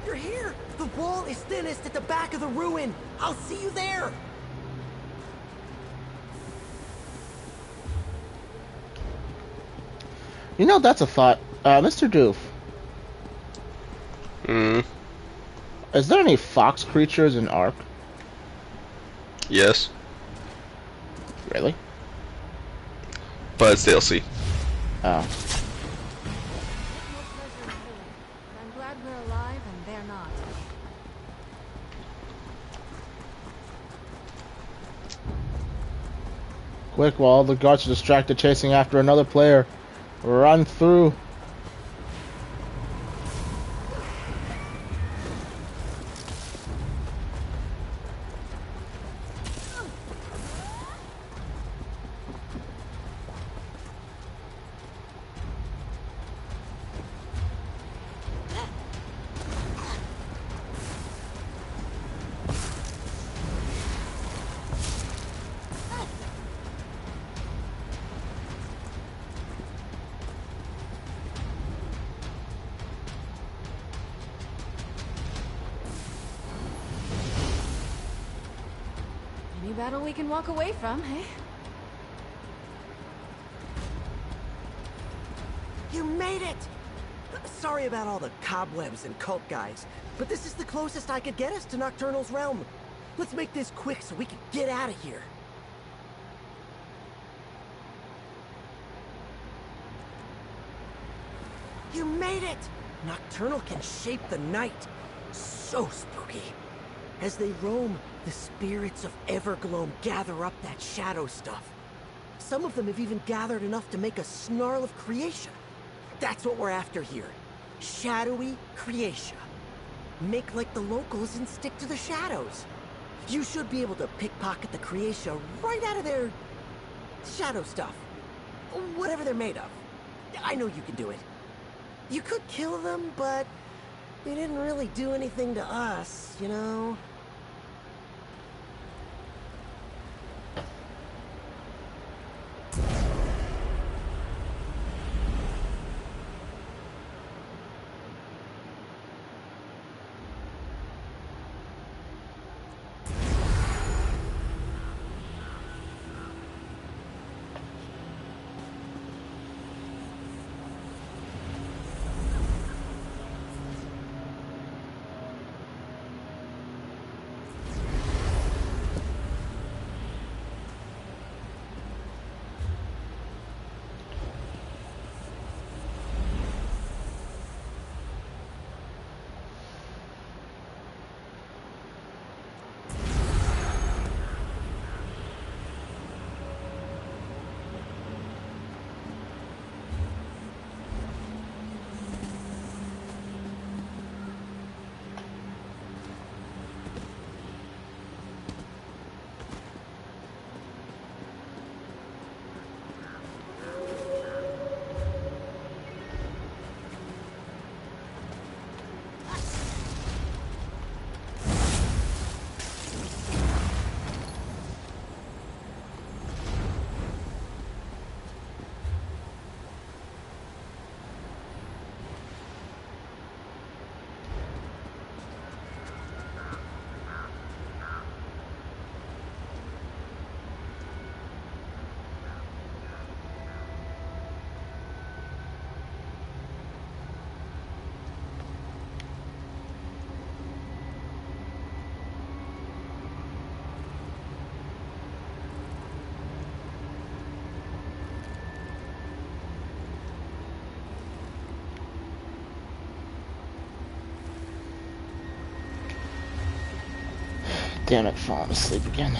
You're here! The wall is thinnest at the back of the ruin! I'll see you there! You know, that's a thought. Mr. Doof. Is there any fox creatures in Ark? Yes. Really? But it's DLC. Oh. I'm glad we're alive and they're not. Quick, while all the guards are distracted chasing after another player. Run through. Any battle we can walk away from, eh? You made it! Sorry about all the cobwebs and cult guys, but this is the closest I could get us to Nocturnal's realm. Let's make this quick so we can get out of here. You made it! Nocturnal can shape the night. So spooky. As they roam, the spirits of Evergloam gather up that shadow stuff. Some of them have even gathered enough to make a snarl of creation. That's what we're after here. Shadowy creation. Make like the locals and stick to the shadows. You should be able to pickpocket the creation right out of their shadow stuff. Whatever they're made of. I know you can do it. You could kill them, but they didn't really do anything to us, you know? Damn it, falling asleep again.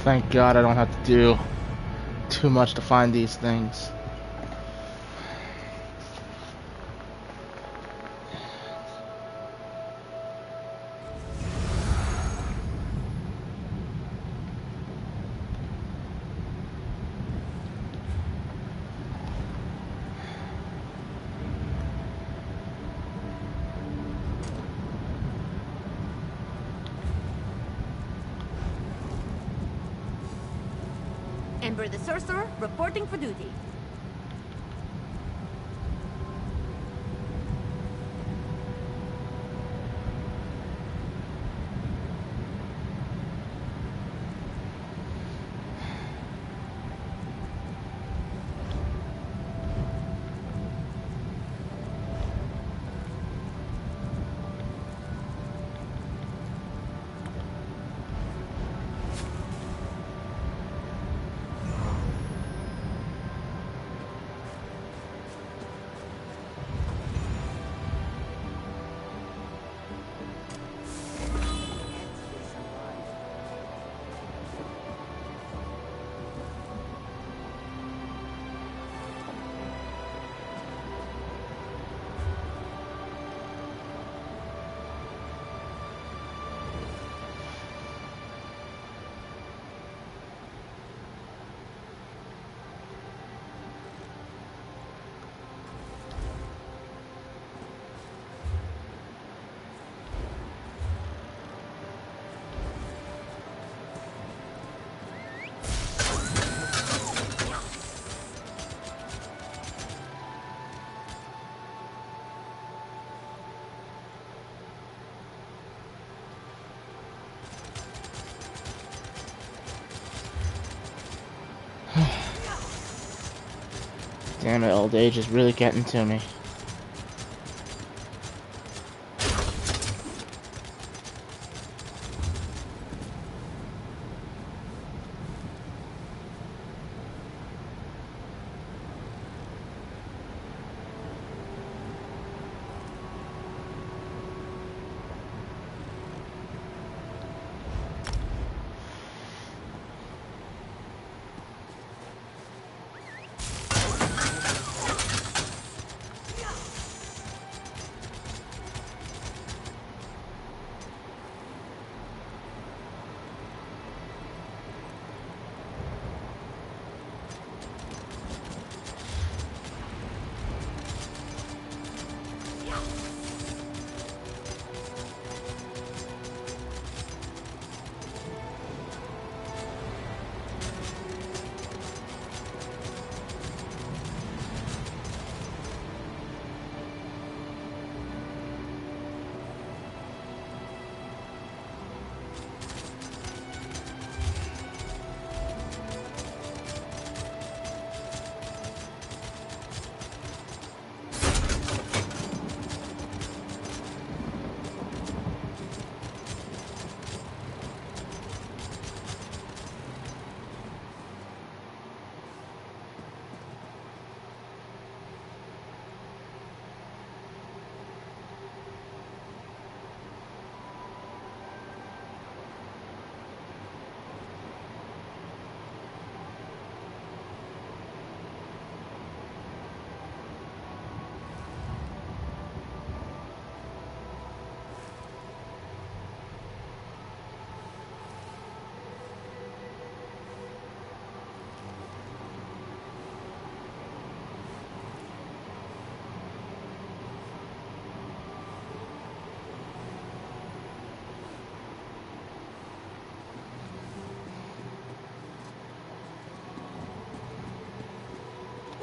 Thank God I don't have to do too much to find these things. Ember the Sorcerer, reporting for duty. Damn it, old age is really getting to me.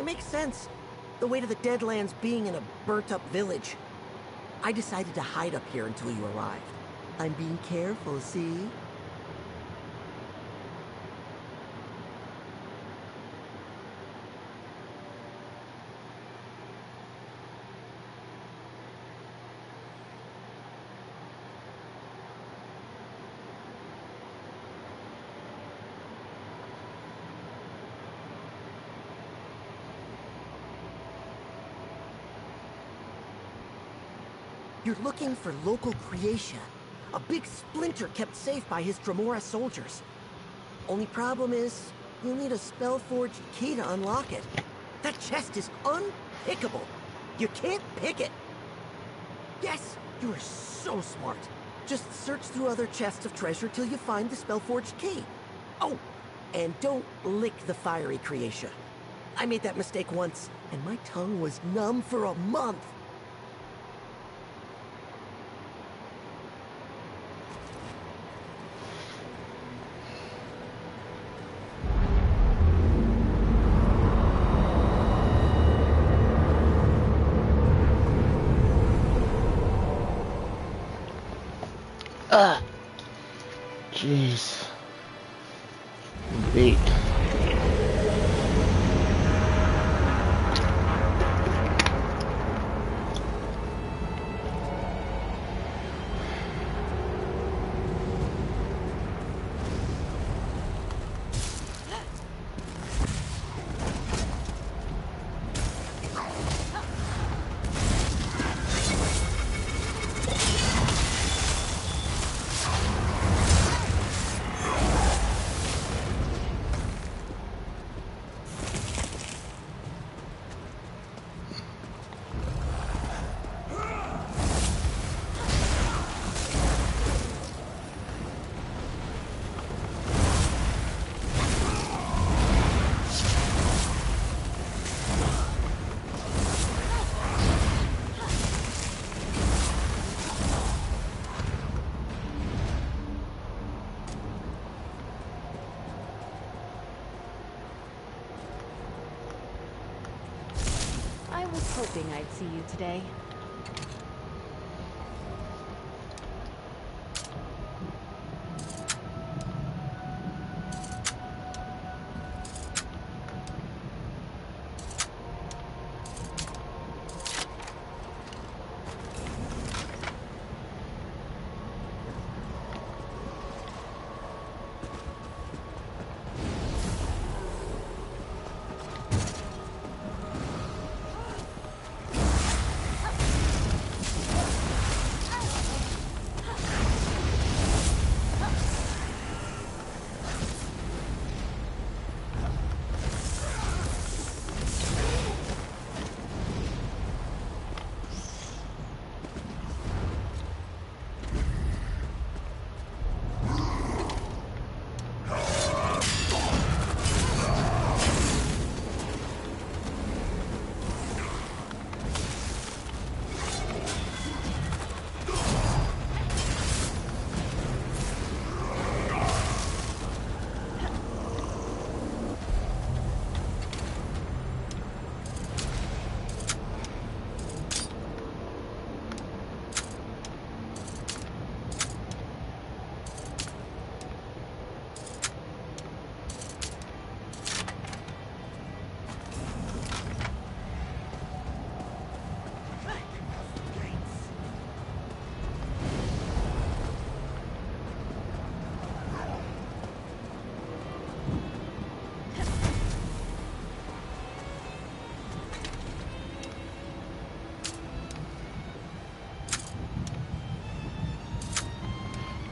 It makes sense. The weight of the Deadlands being in a burnt-up village. I decided to hide up here until you arrived. I'm being careful, see? You're looking for local creation. A big splinter kept safe by his Dremora soldiers. Only problem is, you'll need a Spellforged key to unlock it. That chest is unpickable. You can't pick it. Yes, you are so smart. Just search through other chests of treasure till you find the Spellforged key. Oh, and don't lick the fiery creation. I made that mistake once, and my tongue was numb for a month. Jeez. Beat. I was hoping I'd see you today.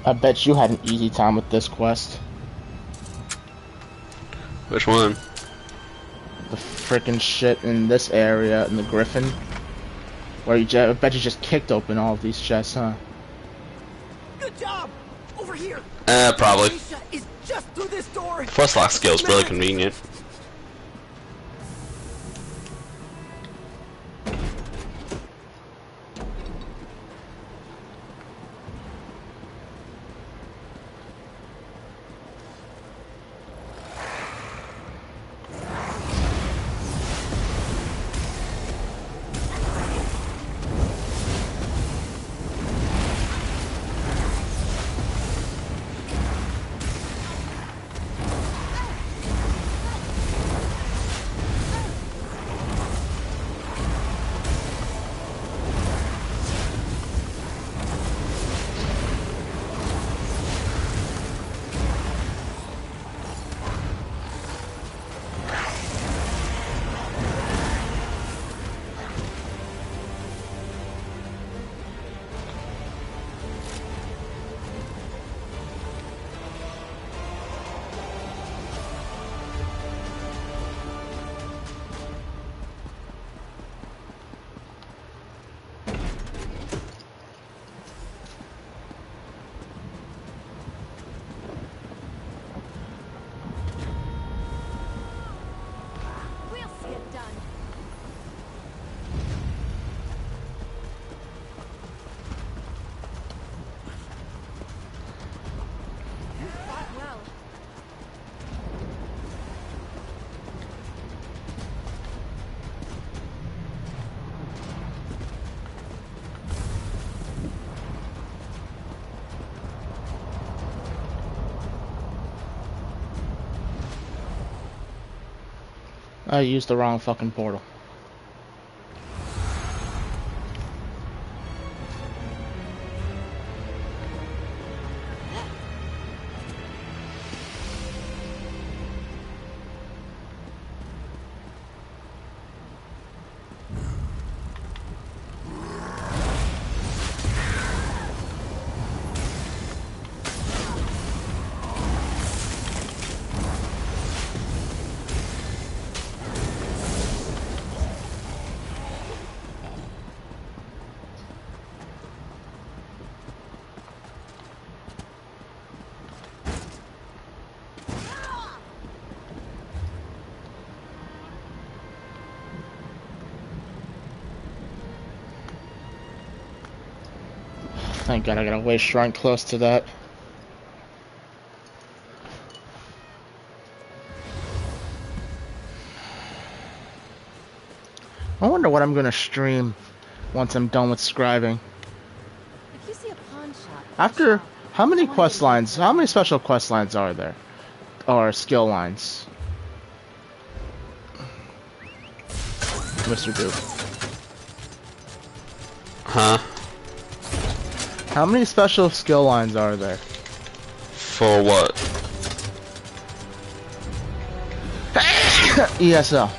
I bet you had an easy time with this quest. Which one? The frickin' shit in this area in the Griffin. Where I bet you just kicked open all of these chests, huh? Good job! Over here! Probably. Alicia is just through this door! Plus lock skill's really convenient. I used the wrong fucking portal. Thank God I got a way shrine close to that. I wonder what I'm gonna stream once I'm done with scribing. If you see a pawn shop, After how many quest lines? How many special quest lines are there, or skill lines? Mr. Goop. Huh? How many special skill lines are there? For what? ESL.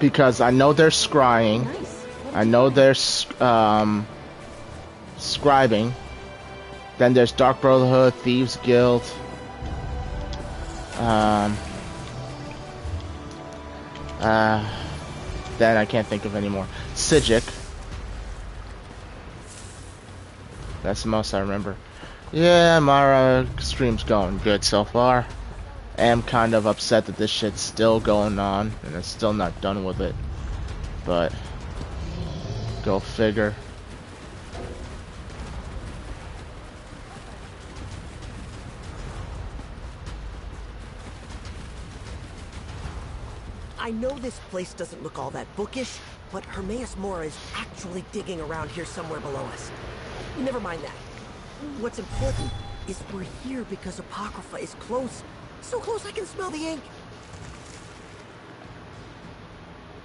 Because I know there's scrying. I know there's scribing. Then there's Dark Brotherhood, Thieves Guild. Then I can't think of any more. Sijic. That's the most I remember. Yeah, my stream's going good so far. I am kind of upset that this shit's still going on and it's still not done with it. But go figure. I know this place doesn't look all that bookish, but Hermaeus Mora is actually digging around here somewhere below us. Never mind that. What's important is we're here because Apocrypha is close. So close I can smell the ink.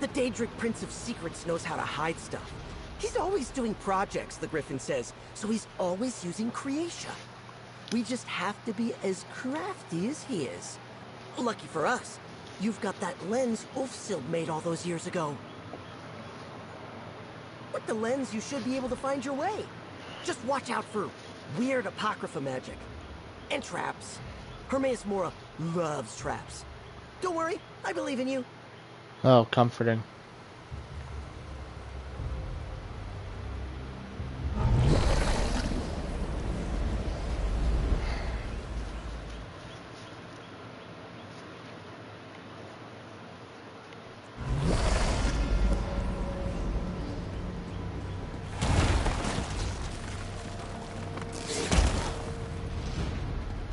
The Daedric Prince of Secrets knows how to hide stuff. He's always doing projects, the Griffin says, so he's always using Creatia. We just have to be as crafty as he is. Lucky for us, you've got that lens Ulfsild made all those years ago. With the lens, you should be able to find your way. Just watch out for weird Apocrypha magic. And traps. Hermaeus Mora loves traps. Don't worry, I believe in you. Oh, comforting.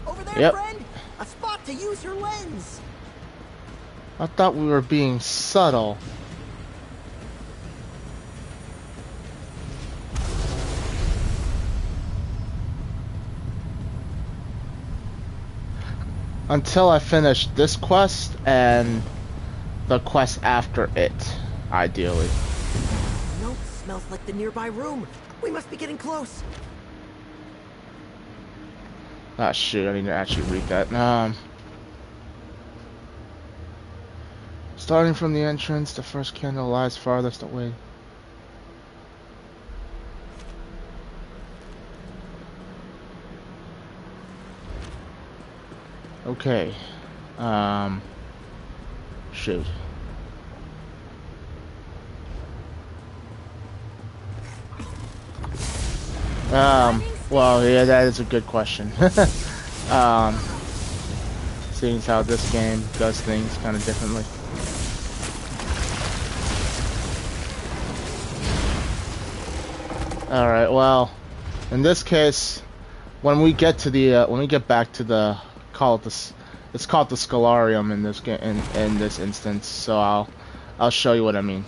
Over there, Yep. friend! A spot to use your lens! I thought we were being subtle. Until I finish this quest and the quest after it, ideally. Nope, smells like the nearby room. We must be getting close. Ah, shoot, I need to actually read that. Starting from the entrance, the first candle lies farthest away. Okay. Shoot. Well, yeah, that is a good question. Seeing as how this game does things kind of differently. Alright, well, in this case, when we get to the, when we get back to the, it's called the Scholarium in this game, in this instance, so I'll show you what I mean.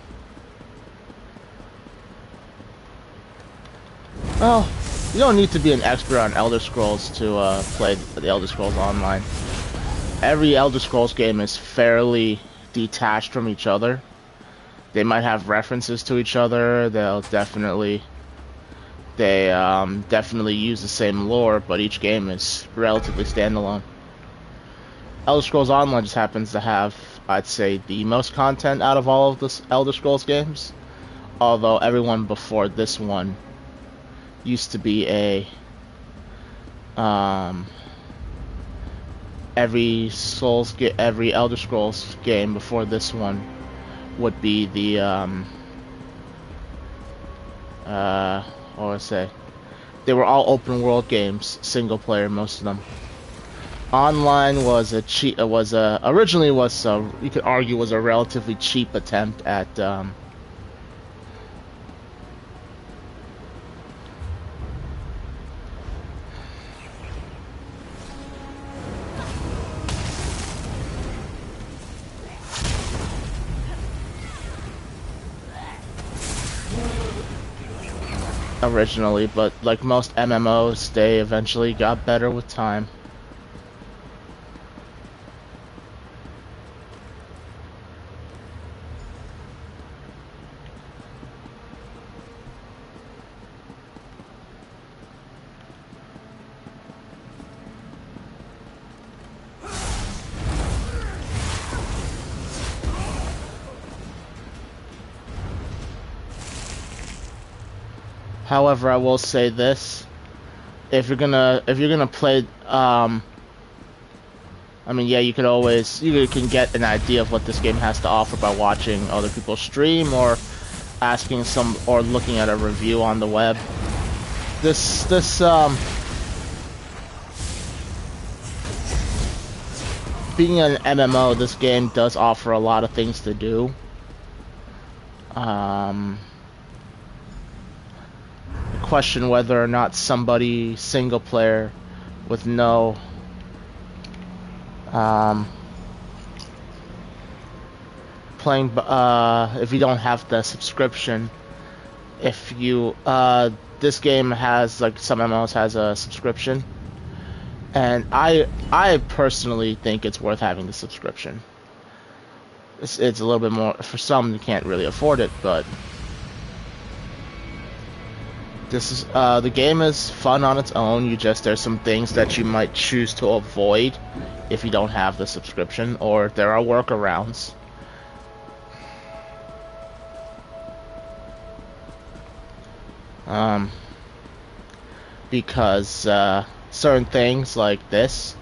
Well, you don't need to be an expert on Elder Scrolls to play the Elder Scrolls Online. every Elder Scrolls game is fairly detached from each other. They might have references to each other. They definitely use the same lore, but each game is relatively standalone. Elder Scrolls Online just happens to have, I'd say, the most content out of all of the Elder Scrolls games. Although everyone before this one used to be every Elder Scrolls game before this one would be the what would I say? They were all open world games, single player, most of them. Online was originally you could argue was a relatively cheap attempt at originally, but like most MMOs, they eventually got better with time. However, I will say this: if you're gonna play, I mean, yeah, you can get an idea of what this game has to offer by watching other people stream or or looking at a review on the web. Being an MMO, this game does offer a lot of things to do. Question whether or not somebody single player with no playing if you don't have the subscription, if you this game has, like some MMOs, has a subscription, and I personally think it's worth having the subscription. It's a little bit more for some. You can't really afford it, but this is the game is fun on its own. There's some things that you might choose to avoid if you don't have the subscription, or there are workarounds. Because certain things like this,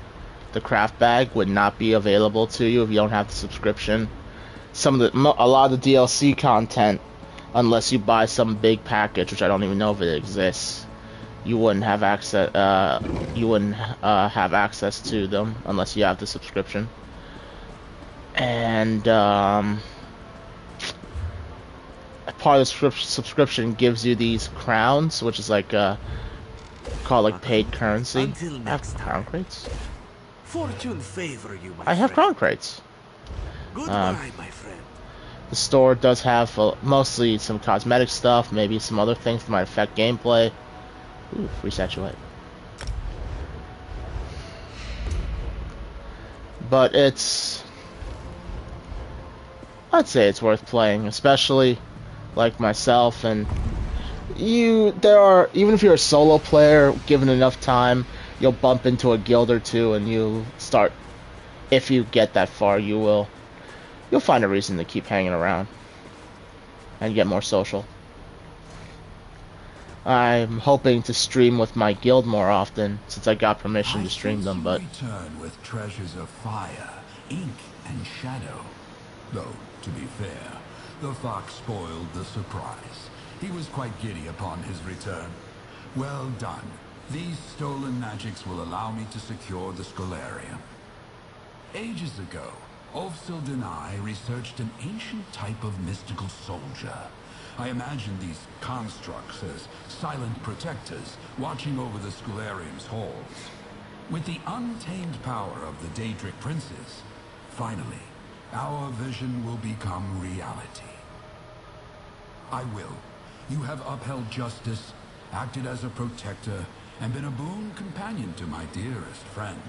the craft bag, would not be available to you if you don't have the subscription. A lot of the DLC content, unless you buy some big package, which I don't even know if it exists, you wouldn't have access. Have access to them unless you have the subscription. And part of the subscription gives you these crowns, which is like called like paid currency. I have crown crates. Fortune favor you, my I have crown crates. Goodbye, my friend. The store does have mostly some cosmetic stuff, maybe some other things that might affect gameplay. Ooh, free statuette. But I'd say it's worth playing, especially like myself, and even if you're a solo player, given enough time, you'll bump into a guild or two, and if you get that far, you'll find a reason to keep hanging around and get more social. I'm hoping to stream with my guild more often, since I got permission to stream them, but return with treasures of fire, ink, and shadow. Though, to be fair, the fox spoiled the surprise. He was quite giddy upon his return. Well done. These stolen magics will allow me to secure the Scholarium. Ages ago, Ulfsild and I researched an ancient type of mystical soldier. I imagine these constructs as silent protectors watching over the Scholarium's halls. With the untamed power of the Daedric princes, finally, our vision will become reality. I will. You have upheld justice, acted as a protector, and been a boon companion to my dearest friend.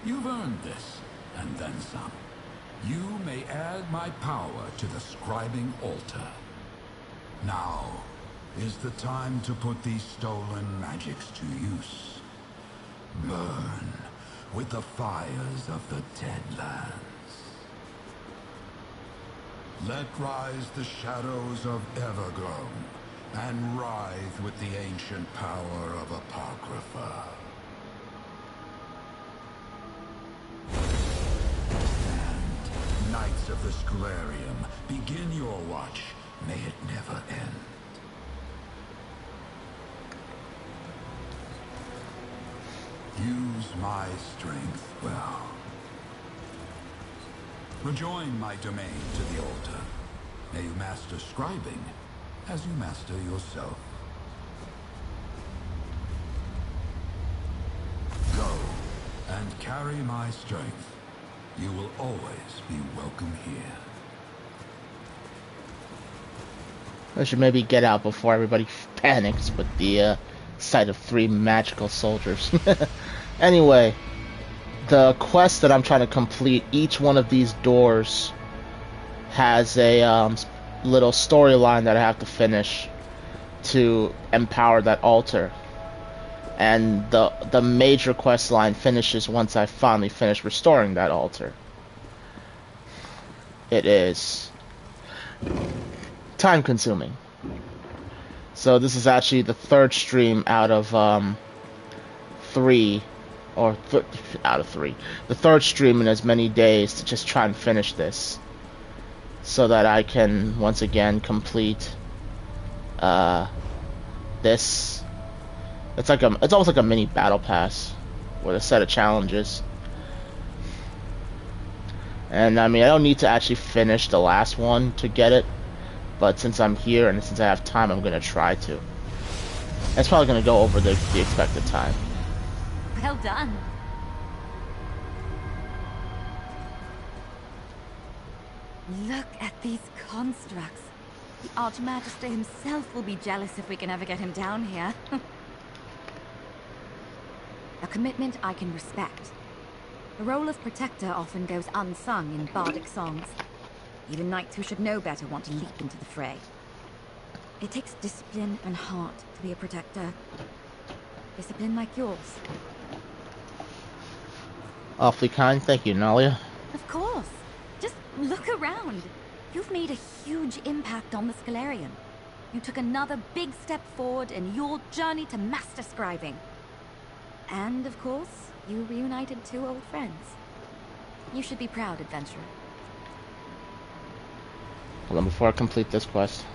You've earned this. and then some. You may add my power to the Scribing altar. Now is the time to put these stolen magics to use. Burn with the fires of the Deadlands. Let rise the shadows of Everglow, and writhe with the ancient power of Apocrypha. And, Knights of the Scribing, begin your watch. May it never end. Use my strength well. Rejoin my domain to the altar. May you master Scribing as you master yourself. Go and carry my strength. You will always be welcome here. I should maybe get out before everybody panics with the sight of 3 magical soldiers. Anyway, the quest that I'm trying to complete, each one of these doors has a little storyline that I have to finish to empower that altar. And the major quest line finishes once I finally finish restoring that altar. It is time consuming. So this is actually the 3rd stream out of 3, or out of 3. The 3rd stream in as many days to just try and finish this, so that I can once again complete this. It's almost like a mini battle pass with a set of challenges. And I mean, I don't need to actually finish the last one to get it, but since I'm here and since I have time, I'm gonna try to. It's probably gonna go over the expected time. Well done. Look at these constructs. The Archmagister himself will be jealous if we can ever get him down here. A commitment I can respect. The role of protector often goes unsung in bardic songs. Even knights who should know better want to leap into the fray. It takes discipline and heart to be a protector. Discipline like yours. Awfully kind, thank you, Nalia. Of course. Just look around. You've made a huge impact on the Scalarian. You took another big step forward in your journey to master scribing. And, of course, you reunited 2 old friends. You should be proud, adventurer. Hold on, before I complete this quest.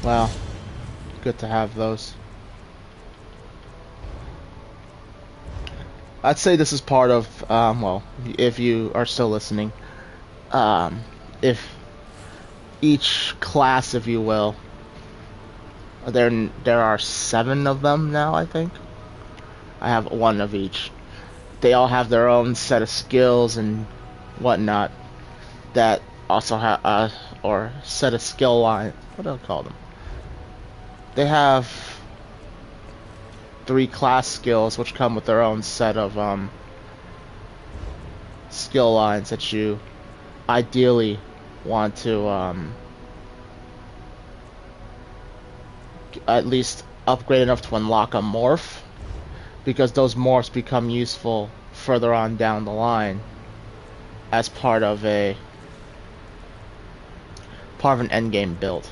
Wow. Good to have those. I'd say this is part of, well, if you are still listening, if each class, if you will, there are 7 of them now, I think. I have 1 of each. They all have their own set of skills and whatnot that also have, or set of skill line. What do I call them? They have 3 class skills which come with their own set of skill lines that you ideally want to at least upgrade enough to unlock a morph, because those morphs become useful further on down the line as part of an endgame build.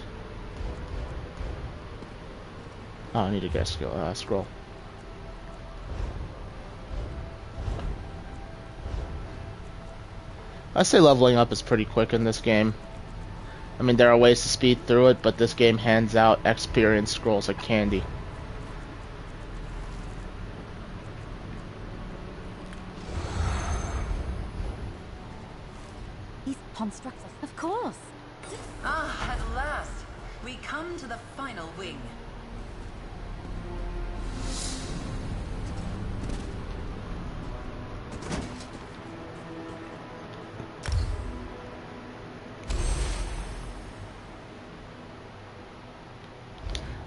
Oh, I need to get a scroll. I say leveling up is pretty quick in this game. I mean, there are ways to speed through it, but this game hands out experience scrolls like candy. These constructs, of course. Ah, at last. We come to the final wing.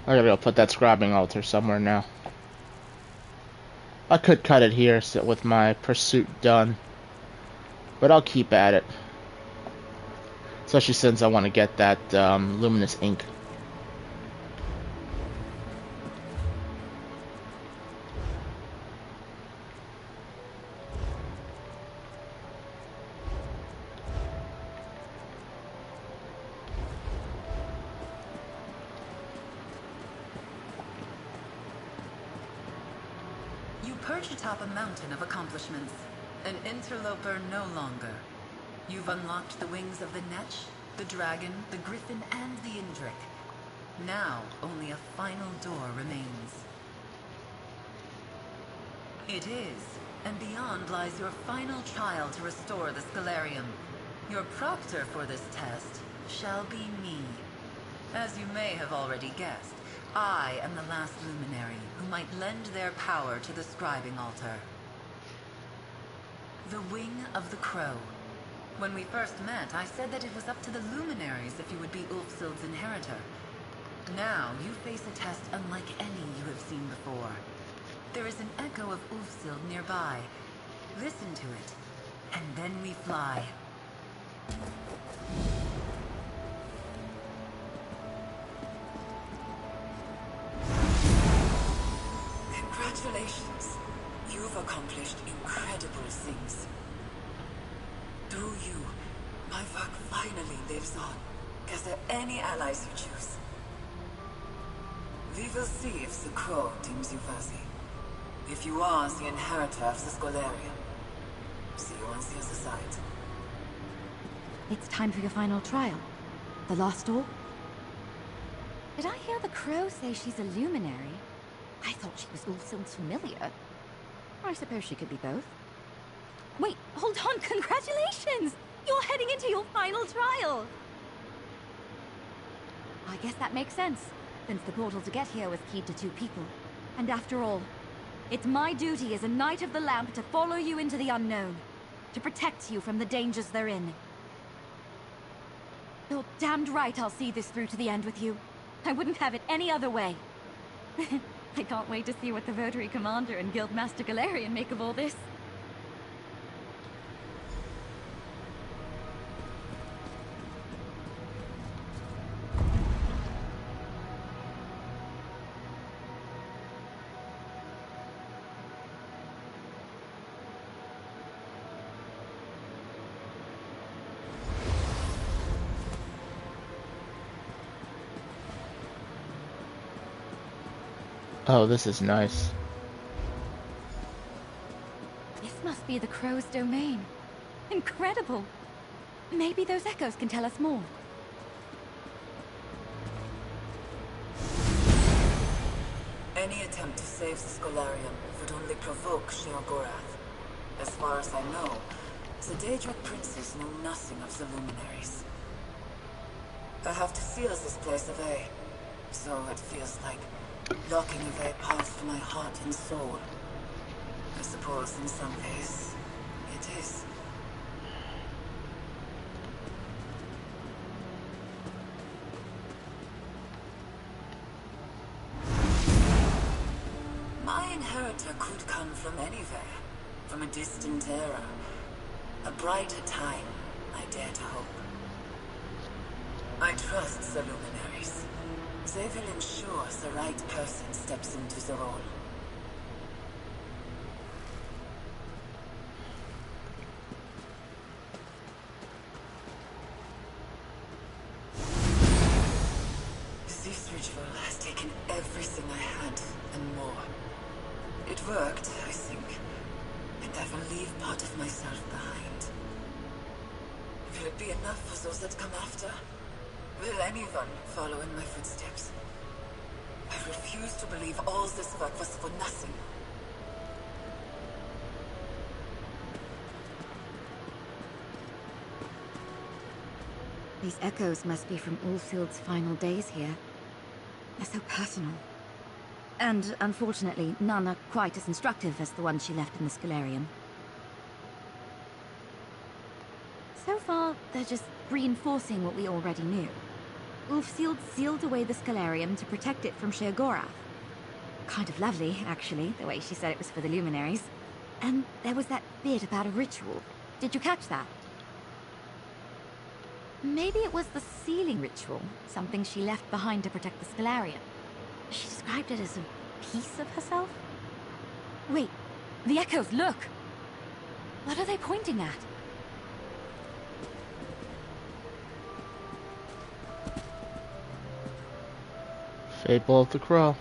I gotta go put that scribing altar somewhere now. I could cut it here with my pursuit done, but I'll keep at it. Especially since I want to get that luminous ink. You perch atop a mountain of accomplishments. An interloper no longer. You've unlocked the wings of the Netch, the Dragon, the Griffin, and the Indrik. Now, only a final door remains. It is, and beyond lies your final trial to restore the Scalarium. Your proctor for this test shall be me. As you may have already guessed, I am the last luminary who might lend their power to the scribing altar. The Wing of the Crow. When we first met, I said that it was up to the luminaries if you would be Ulfsild's inheritor. Now, you face a test unlike any you have seen before. There is an echo of Ulfsild nearby. Listen to it, and then we fly. Congratulations. You've accomplished incredible things. Through you, my work finally lives on. Is there any allies you choose? We will see if the Crow deems you worthy. If you are the inheritor of the Scholarium, see you on the other side. It's time for your final trial. The last door? Did I hear the Crow say she's a luminary? I thought she was Ulfsild's familiar. I suppose she could be both. Wait, hold on, congratulations! You're heading into your final trial! I guess that makes sense, since the portal to get here was keyed to 2 people. And after all, it's my duty as a Knight of the Lamp to follow you into the unknown, to protect you from the dangers they're in. You're damned right I'll see this through to the end with you. I wouldn't have it any other way. I can't wait to see what the Votary Commander and Guildmaster Galarian make of all this. Oh, this is nice. This must be the Crow's domain. Incredible! Maybe those echoes can tell us more. Any attempt to save the Scholarium would only provoke Sheogorath. As far as I know, the Daedric princes know nothing of the luminaries. I have to seal this place away, so it feels like locking away parts of my heart and soul. I suppose in some ways, it is. My inheritor could come from anywhere, from a distant era. A brighter time, I dare to hope. I trust the luminaries. They will ensure the right person steps into the role. This ritual has taken everything I had and more. It worked, I think, and I will leave part of myself behind. Will it be enough for those that come after? Will anyone follow in my footsteps? I refuse to believe all this work was for nothing. These echoes must be from Ulfhild's final days here. They're so personal. And, unfortunately, none are quite as instructive as the ones she left in the Scalarium. So far, they're just reinforcing what we already knew. Ulfsild sealed away the Scalarium to protect it from Sheogorath. Kind of lovely, actually, the way she said it was for the luminaries. And there was that bit about a ritual. Did you catch that? Maybe it was the sealing ritual, something she left behind to protect the Scalarium. She described it as a piece of herself? Wait, the echoes, look! What are they pointing at? Fable of the Crow.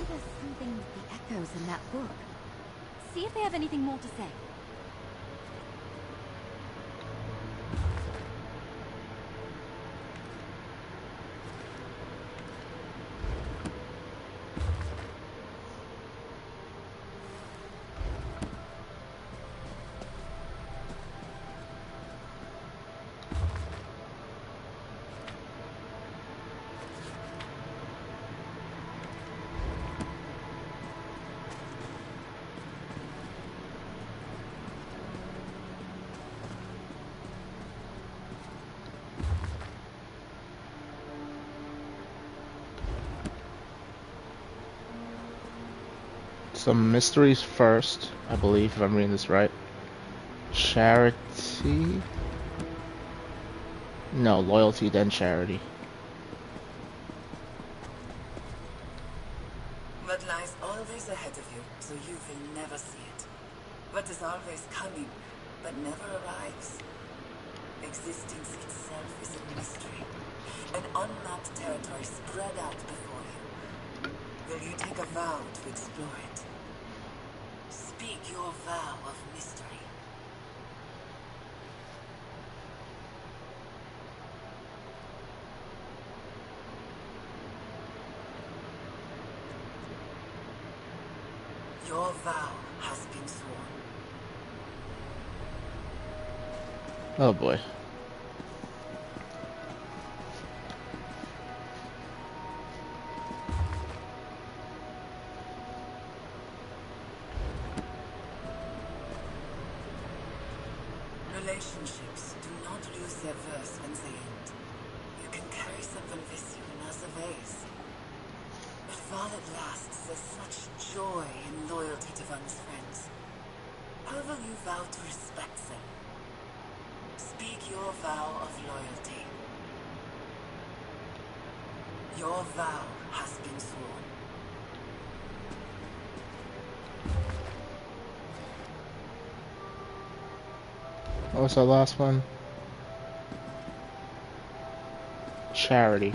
There's something with the echoes in that book. See if they have anything more to say. Some mysteries first, I believe, if I'm reading this right. Charity? No, loyalty, then charity. What lies always ahead of you, so you will never see it. What is always coming, but never arrives. Existence itself is a mystery. An unmapped territory spread out before you. Will you take a vow to explore it? Speak your vow of mystery. Your vow has been sworn. Oh boy. Relationships do not lose their verse when they end. You can carry someone with you in other ways. But while it lasts, there's such joy and loyalty to one's friends. How will you vow to respect them? Speak your vow of loyalty. Your vow has been sworn. What was the last one? Charity.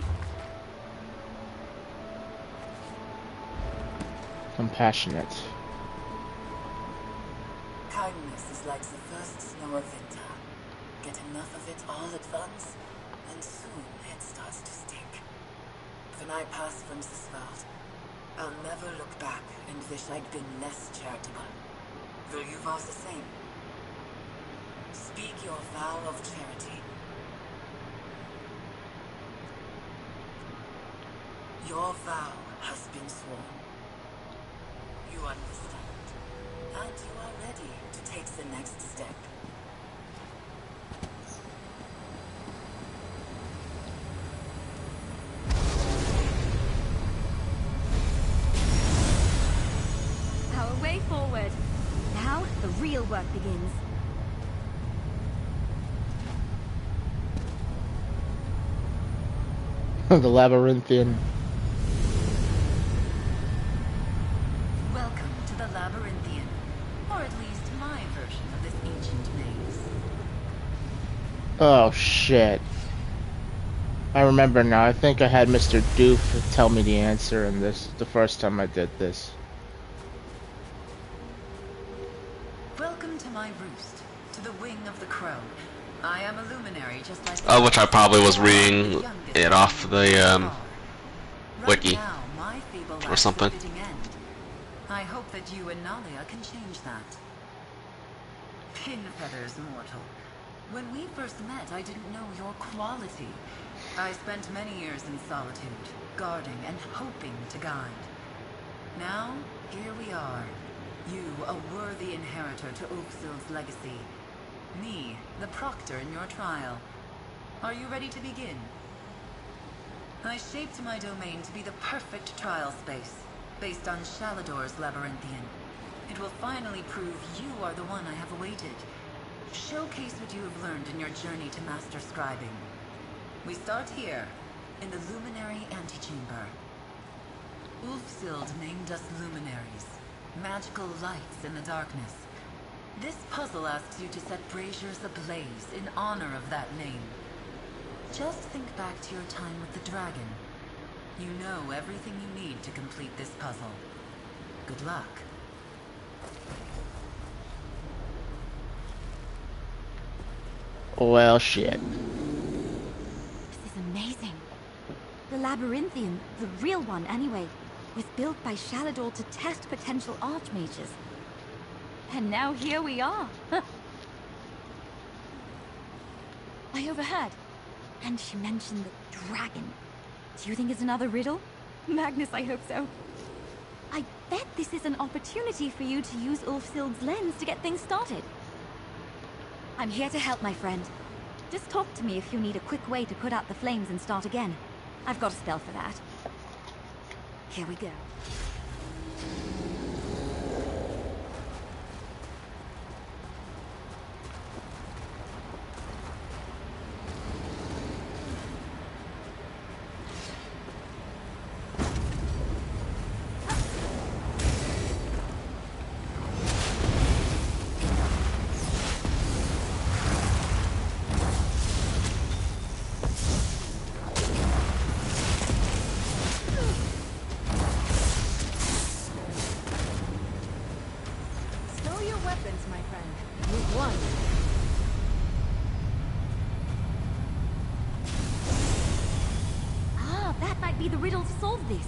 Compassionate. Kindness is like the first snow of winter. Get enough of it all at once, and soon it starts to stink. When I pass from this world, I'll never look back and wish I'd been less charitable. Will you vow the same? Speak your vow of charity. Your vow has been sworn. You understand, and you are ready to take the next step. Our way forward. Now, the real work begins. The labyrinthian. Welcome to the Labyrinthian, or at least my version of this ancient maze. Oh shit. I remember now. I think I had Mr. Doof tell me the answer in this the first time I did this. Welcome to my roost, to the wing of the crow. I am a luminary just like Oh, which I probably was reading it off the wiki now, my feeble or life something. is fitting end. I hope that you and Nalia can change that. Pin feathers, mortal. When we first met, I didn't know your quality. I spent many years in solitude, guarding and hoping to guide. Now, here we are. You, a worthy inheritor to Ulfsild's legacy. Me, the proctor in your trial. Are you ready to begin? I shaped my domain to be the perfect trial space, based on Shalador's Labyrinthian. It will finally prove you are the one I have awaited. Showcase what you have learned in your journey to master scribing. We start here, in the Luminary Antechamber. Ulfsild named us Luminaries, magical lights in the darkness. This puzzle asks you to set braziers ablaze in honor of that name. Just think back to your time with the dragon. You know everything you need to complete this puzzle. Good luck. Well, shit. This is amazing. The Labyrinthian, the real one anyway, was built by Shalador to test potential archmages. And now here we are. I overheard. And she mentioned the dragon. Do you think it's another riddle? Magnus, I hope so. I bet this is an opportunity for you to use Ulfsild's lens to get things started. I'm here to help, my friend. Just talk to me if you need a quick way to put out the flames and start again. I've got a spell for that. Here we go. Be the riddle to solve this.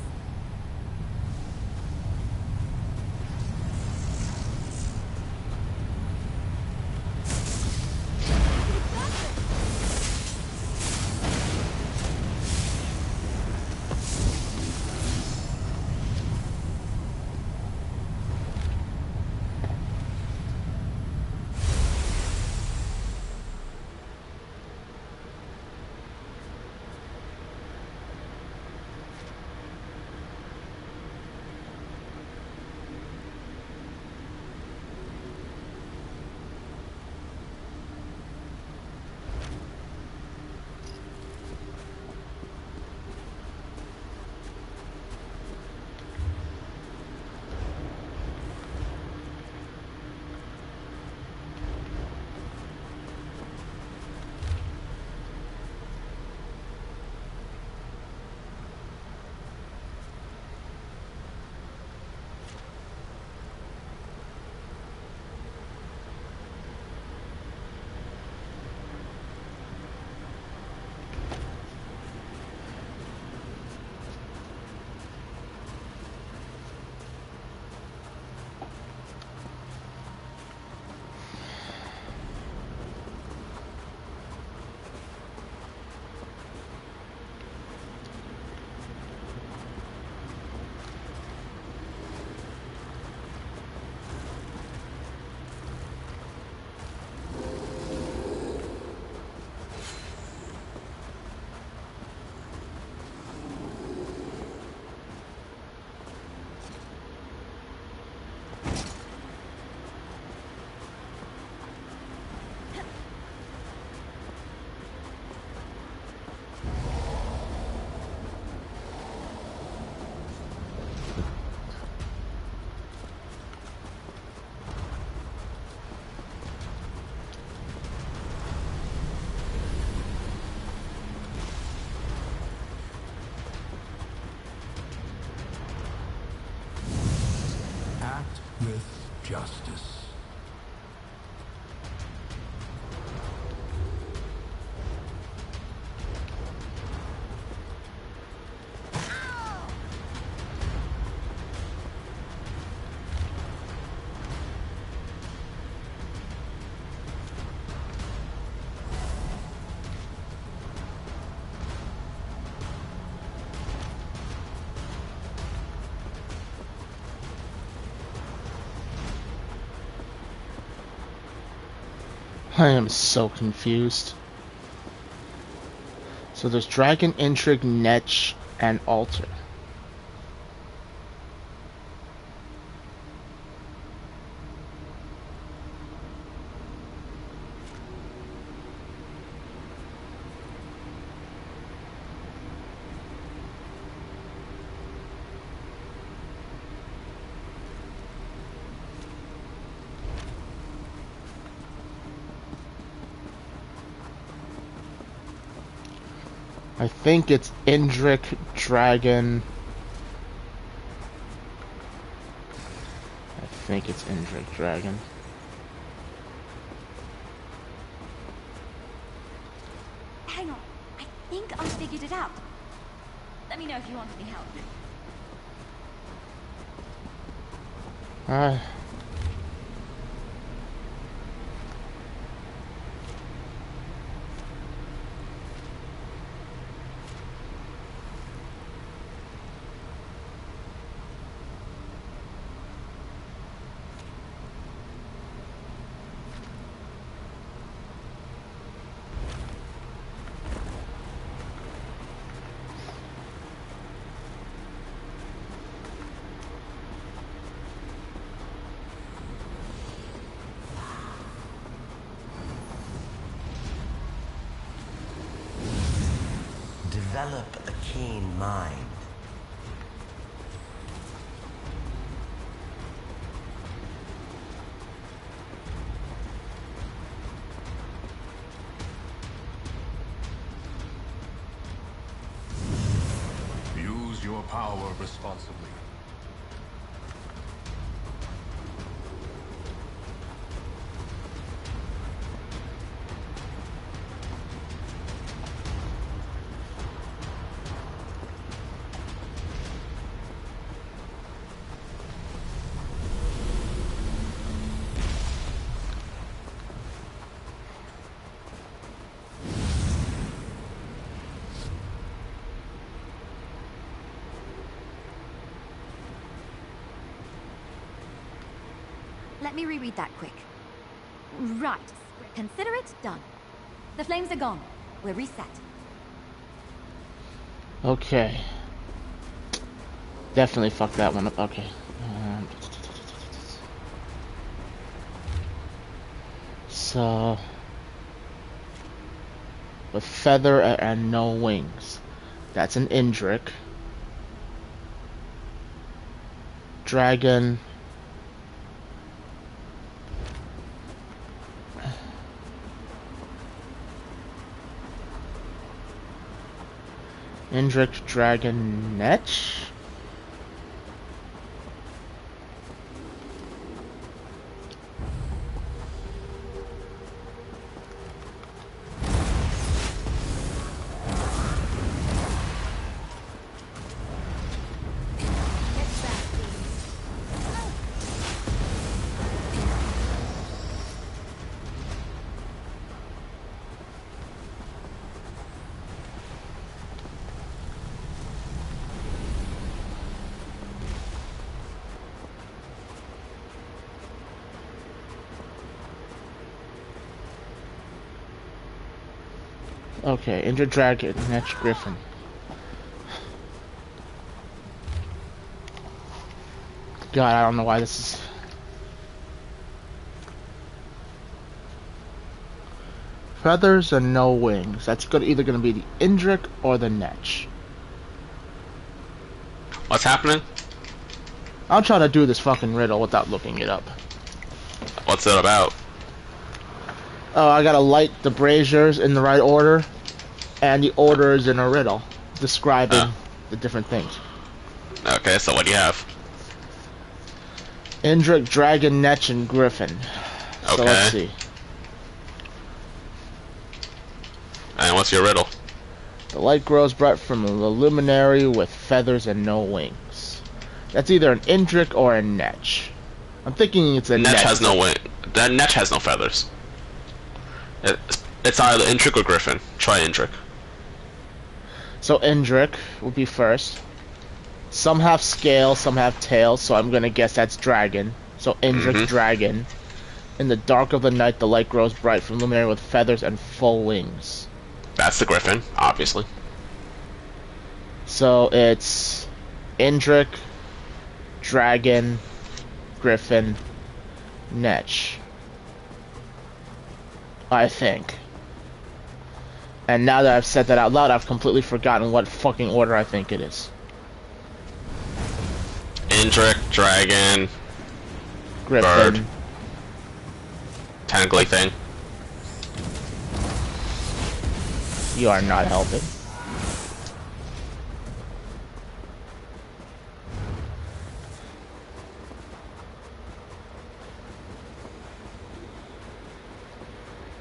I am so confused. So there's Dragon, Intrigue, Netch, and Alter. I think it's Indrik, Dragon. I think it's Indrik, Dragon. Hang on. I think I figured it out. Let me know if you want any help. Develop a keen mind. Use your power responsibly. Let me reread that quick. Right. Consider it done. The flames are gone. We're reset. Okay. Definitely fucked that one up. Okay. So... with feather and no wings. That's an Indrik. Dragon... Indrik, Dragon, Netch? Okay, Indra Dragon, Netch Griffin. God, I don't know why this is... feathers and no wings. That's either gonna be the Indrik or the Netch. What's happening? I'm trying to do this fucking riddle without looking it up. What's it about? Oh, I gotta light the braziers in the right order, and the order is in a riddle, describing the different things. Okay, so what do you have? Indrik, Dragon, Netch, and Griffin. Okay. So let's see. And what's your riddle? The light grows bright from the luminary with feathers and no wings. That's either an Indrik or a Netch. I'm thinking it's a Netch. Netch has no wing. That Netch has no feathers. It's either Indrik or Griffin. Try Indrik. So Indrik would be first. Some have scales, some have tails, so I'm gonna guess that's dragon. So Indrik, Dragon. In the dark of the night, the light grows bright from luminary with feathers and full wings. That's the Griffin, obviously. So it's Indrik, Dragon, Griffin, Netch. I think. And now that I've said that out loud, I've completely forgotten what fucking order I think it is. Indrik, Dragon, Griffin. Bird. Tentacly thing. You are not helping.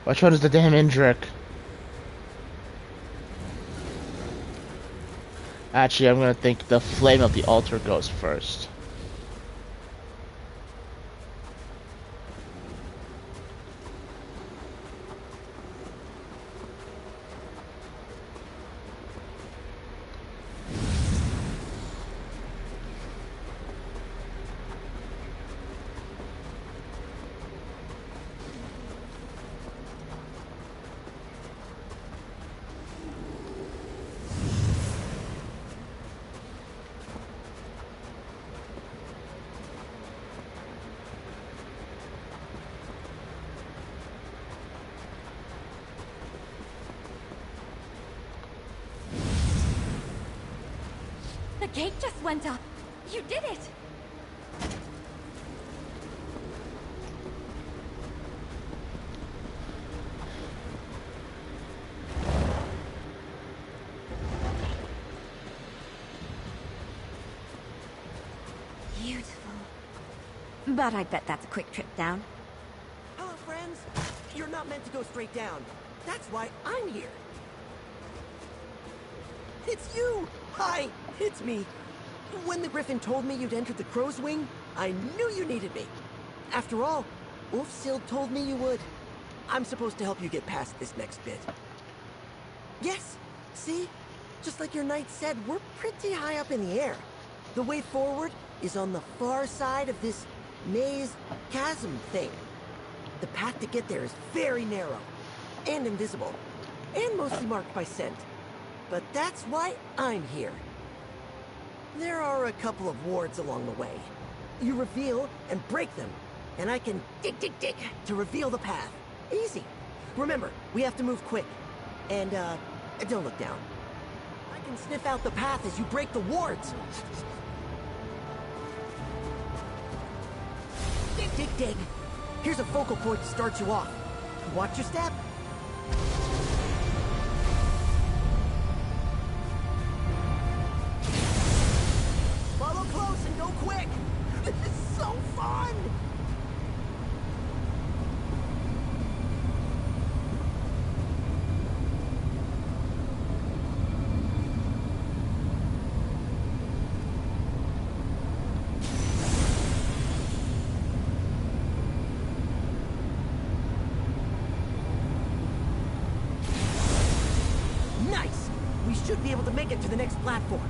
Which one is the damn Indrik? Actually, I'm gonna think the flame of the altar goes first. The gate just went up. You did it! Beautiful. But I bet that's a quick trip down. Hello, friends. You're not meant to go straight down. That's why I'm here. It's you! Hi, it's me. When the Griffin told me you'd entered the Crow's Wing, I knew you needed me. After all, Ulfsild told me you would. I'm supposed to help you get past this next bit. Yes, see? Just like your knight said, we're pretty high up in the air. The way forward is on the far side of this maze chasm thing. The path to get there is very narrow, and invisible, and mostly marked by scent. But that's why I'm here. There are a couple of wards along the way. You reveal and break them, and I can dig to reveal the path. Easy. Remember, we have to move quick. And, don't look down. I can sniff out the path as you break the wards. Dig. Here's a focal point to start you off. Watch your step. Follow close and go quick. This is so fun. Nice. We should be able to make it to the next platform.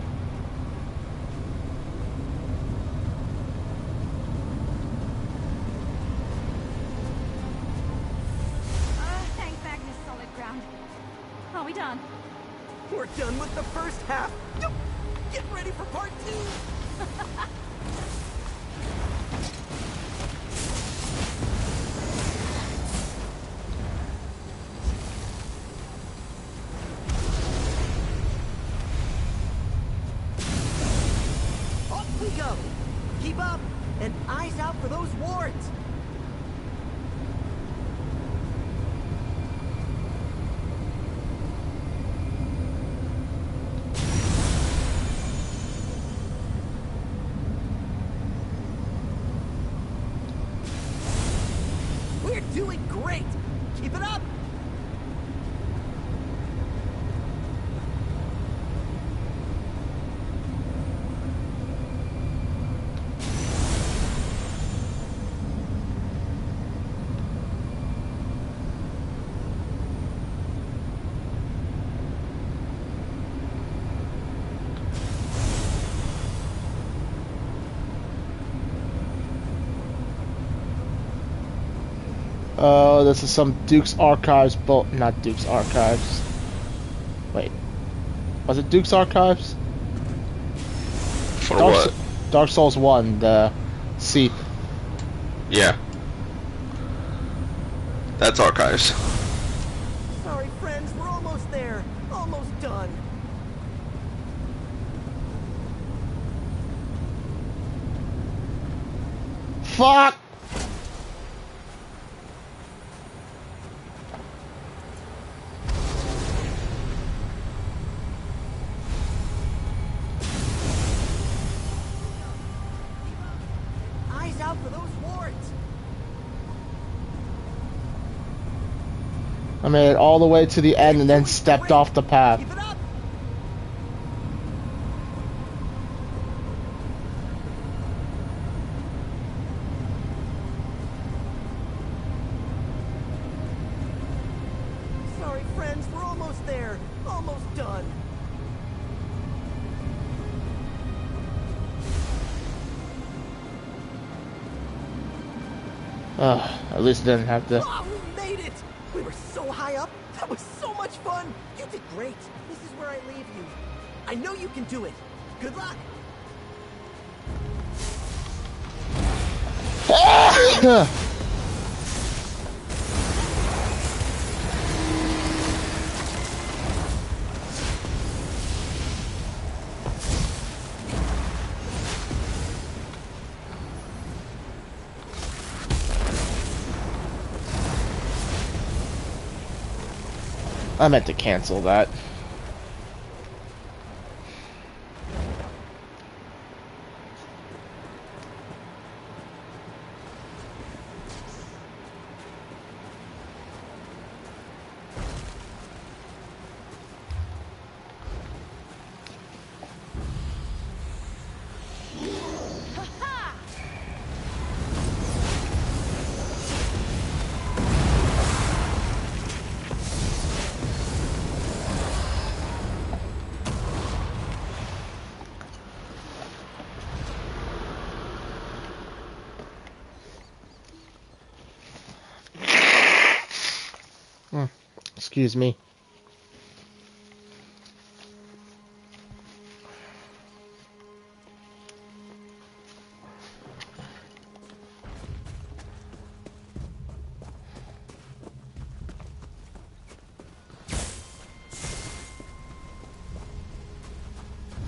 Thank Magnus, solid ground. Are we done? We're done with the first half. Get ready for part 2. Off we go. Keep up, and eyes out for those wards. We're doing great. Keep it up. Oh, this is some Duke's Archives not Duke's Archives. Wait. Was it Duke's Archives? For what? Dark Souls 1, the Seep. Yeah. That's Archives. Sorry, friends, we're almost there. Almost done. Fuck! Eyes out for those wards. I made it all the way to the end and then stepped off the path. Keep it up. Sorry, friends, we're almost there. Almost done. At least I didn't have to. Oh, we made it! We were so high up. That was so much fun. You did great. This is where I leave you. I know you can do it. Good luck. I meant to cancel that. Excuse me.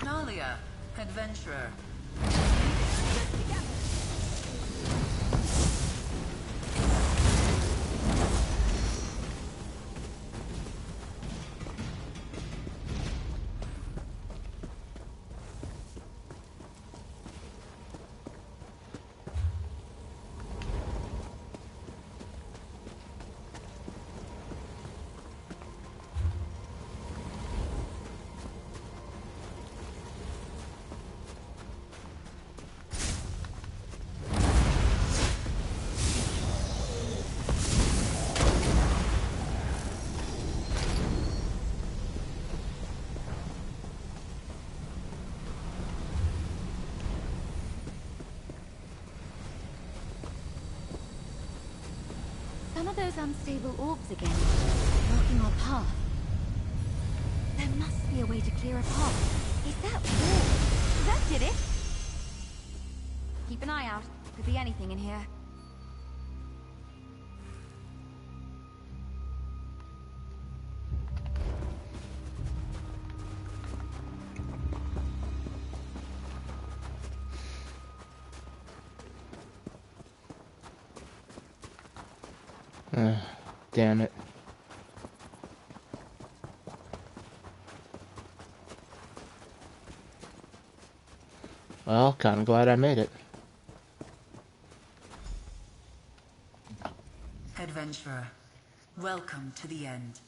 Nalia, adventurer. Some of those unstable orbs again, blocking our path. There must be a way to clear a path. Is that all? That did it? Keep an eye out. Could be anything in here. Damn it. Well, kinda glad I made it. Adventurer, welcome to the end.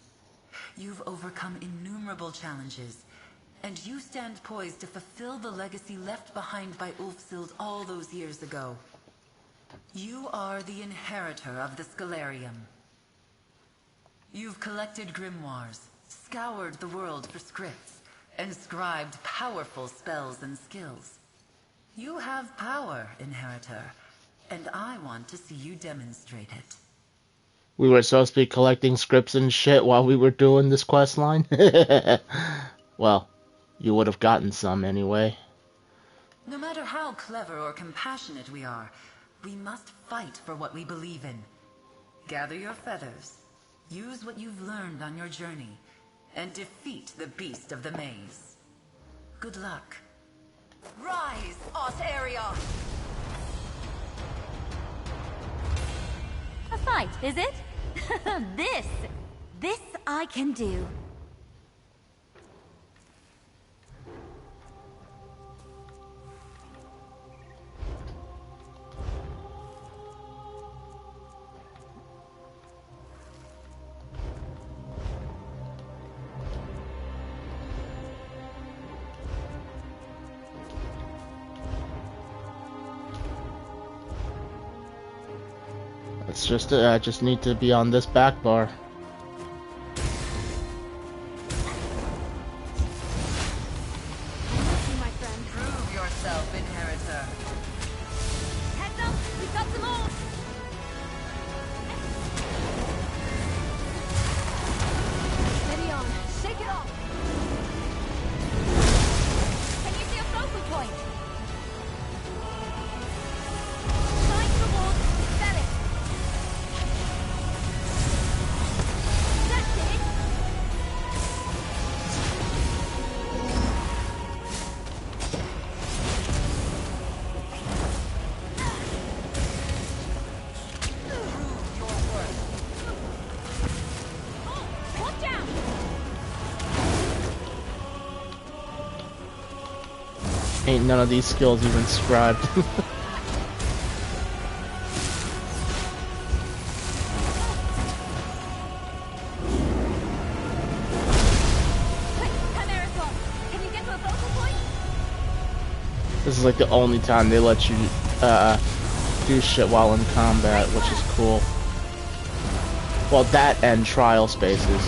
You've overcome innumerable challenges, and you stand poised to fulfill the legacy left behind by Ulfsild all those years ago. You are the inheritor of the Scalarium. You've collected grimoires, scoured the world for scripts, and scribed powerful spells and skills. You have power, Inheritor, and I want to see you demonstrate it. We were supposed to be collecting scripts and shit while we were doing this quest line. Well, you would have gotten some anyway. No matter how clever or compassionate we are, we must fight for what we believe in. Gather your feathers, use what you've learned on your journey, and defeat the beast of the maze. Good luck. Rise, Ot-Arion! A fight, is it? This I can do. It's just I just need to be on this back bar. My friend, prove yourself, Inheritor. Heads up, we've got them all. Steady on. Shake it off. Can you see a focal point? Find the wall, spell it. That's it. Watch out! Ain't none of these skills even scribed. Can you get to a focal point? This is like the only time they let you do shit while in combat, which is cool. Well, that and trial spaces.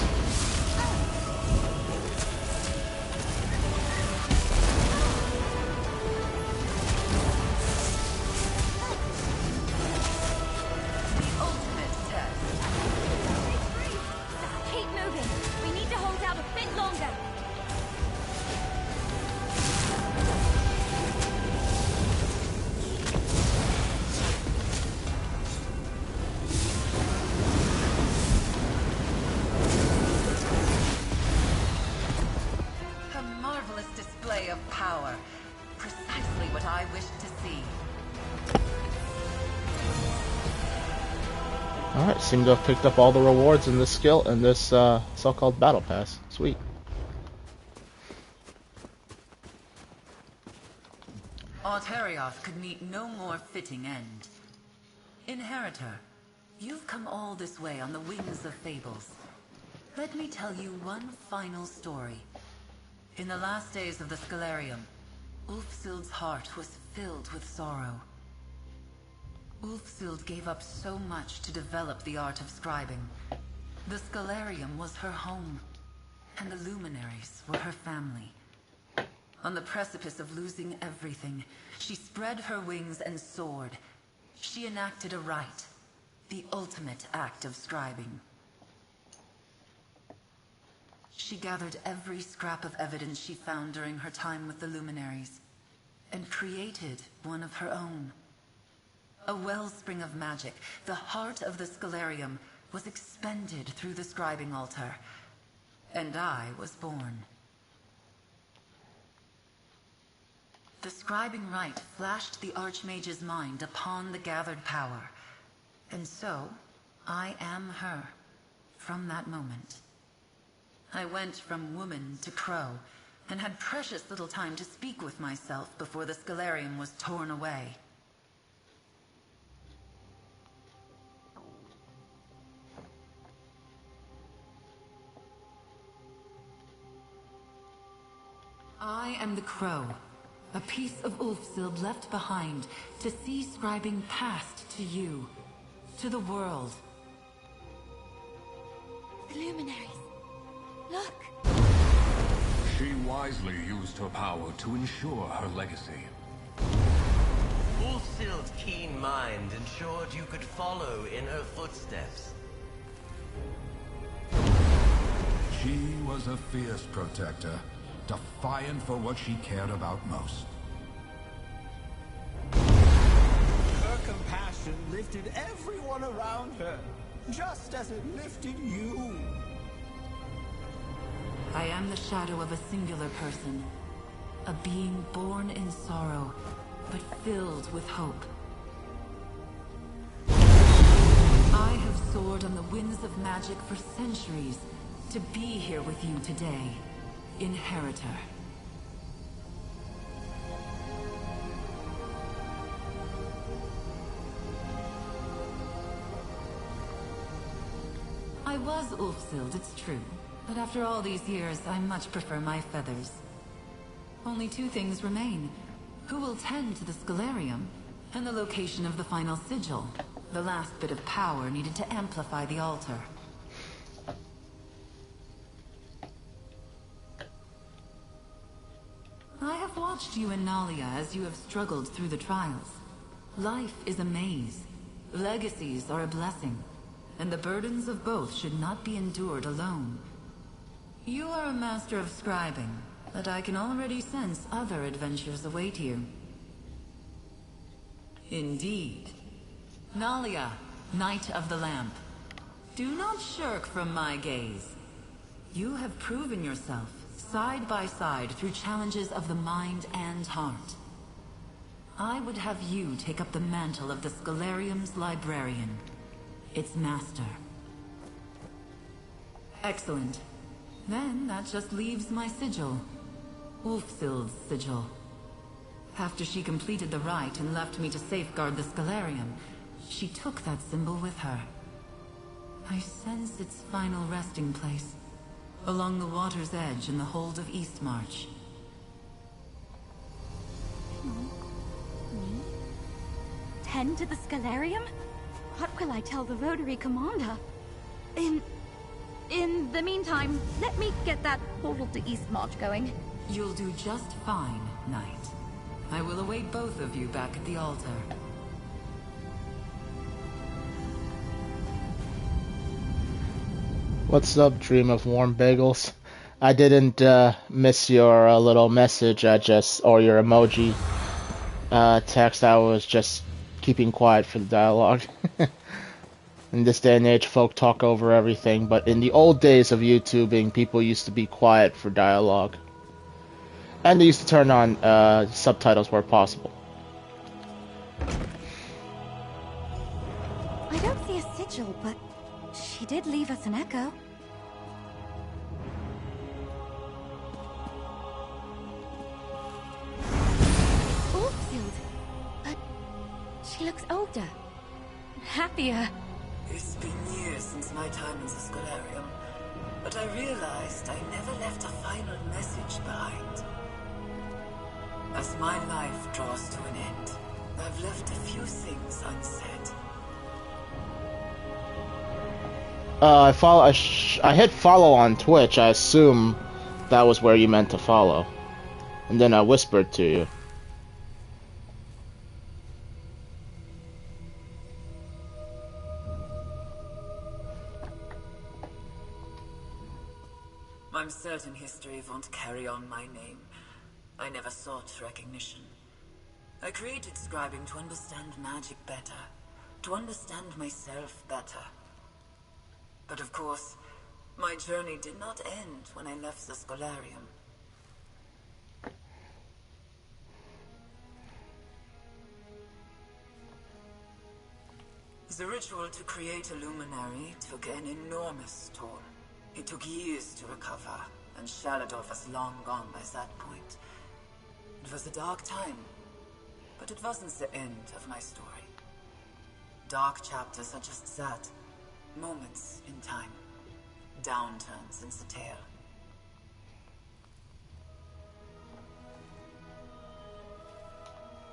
Keep moving. We need to hold out a bit longer. A marvelous display of power. Precisely what I wished to see. Alright, seem to have picked up all the rewards in this skill in this so-called battle pass. Sweet. Ot-Arioth could meet no more fitting end. Inheritor, you've come all this way on the wings of fables. Let me tell you one final story. In the last days of the Scalarium, Ulfsild's heart was filled with sorrow. Ulfsild gave up so much to develop the art of scribing. The Scalarium was her home, and the Luminaries were her family. On the precipice of losing everything, she spread her wings and soared. She enacted a rite, the ultimate act of scribing. She gathered every scrap of evidence she found during her time with the Luminaries, and created one of her own. A wellspring of magic, the heart of the Scalarium, was expended through the scribing altar, and I was born. The scribing rite flashed the Archmage's mind upon the gathered power, and so I am her from that moment. I went from woman to crow, and had precious little time to speak with myself before the Scalarium was torn away. I am the crow, a piece of Ulfsild left behind to see scribing passed to you, to the world. The Luminaries. Look. She wisely used her power to ensure her legacy. Ulfsild's keen mind ensured you could follow in her footsteps. She was a fierce protector, defiant for what she cared about most. Her compassion lifted everyone around her, just as it lifted you. I am the shadow of a singular person, a being born in sorrow, but filled with hope. I have soared on the winds of magic for centuries to be here with you today, Inheritor. I was Ulfsild, it's true. But after all these years, I much prefer my feathers. Only two things remain. Who will tend to the Scalarium, and the location of the final sigil, the last bit of power needed to amplify the altar. I have watched you and Nalia as you have struggled through the trials. Life is a maze. Legacies are a blessing, and the burdens of both should not be endured alone. You are a master of scribing, but I can already sense other adventures await you. Indeed. Nalia, Knight of the Lamp. Do not shirk from my gaze. You have proven yourself, side by side, through challenges of the mind and heart. I would have you take up the mantle of the Scalarium's librarian, its master. Excellent. Then that just leaves my sigil. Ulfsild's sigil. After she completed the rite and left me to safeguard the Scalarium, she took that symbol with her. I sense its final resting place, along the water's edge in the hold of Eastmarch. Me? Tend to the Scalarium? What will I tell the Rotary Commander? In the meantime, let me get that portal to Eastmarch going. You'll do just fine, Knight. I will await both of you back at the altar. What's up, Dream of Warm Bagels? I didn't miss your little message, or your emoji text. I was just keeping quiet for the dialogue. In this day and age, folk talk over everything, but in the old days of YouTubing, people used to be quiet for dialogue. And they used to turn on subtitles where possible. I don't see a sigil, but she did leave us an echo. Ulfsild, but she looks older, happier. It's been years since my time in the Scalarium, but I realized I never left a final message behind. As my life draws to an end, I've left a few things unsaid. I hit follow on Twitch. I assume that was where you meant to follow. And then I whispered to you. I'm certain history won't carry on my name. I never sought recognition. I created Scribing to understand magic better, to understand myself better. But of course, my journey did not end when I left the Scalarium. The ritual to create a luminary took an enormous toll. It took years to recover, and Shalador was long gone by that point. It was a dark time, but it wasn't the end of my story. Dark chapters are just that. Moments in time. Downturns in the tale.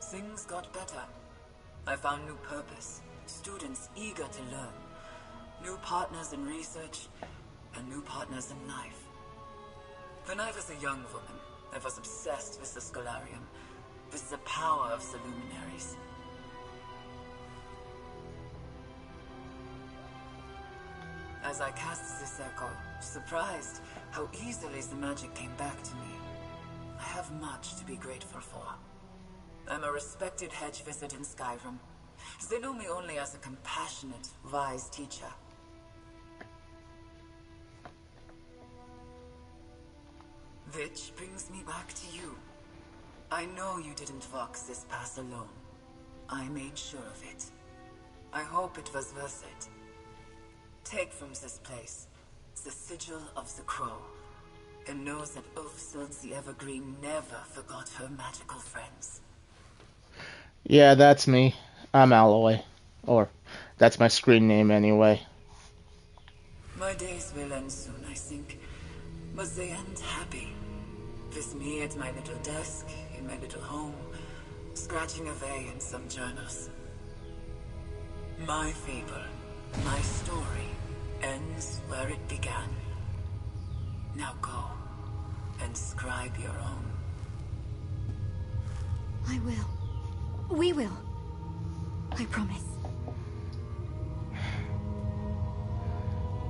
Things got better. I found new purpose. Students eager to learn. New partners in research, and new partners in life. When I was a young woman, I was obsessed with the Scalarium, with the power of the luminaries. As as I cast this echo, surprised how easily the magic came back to me. I have much to be grateful for. I'm a respected hedge wizard in Skyrim. They know me only as a compassionate, wise teacher. Which brings me back to you. I know you didn't walk this path alone. I made sure of it. I hope it was worth it. Take from this place the sigil of the crow, and know that Ulfsild the Evergreen never forgot her magical friends. Yeah, that's me. I'm Alloy. Or, that's my screen name anyway. My days will end soon, I think. But they end happy. With me at my little desk, in my little home, scratching away in some journals. My fable, my story, ends where it began. Now go, and scribe your own. I will. We will. I promise.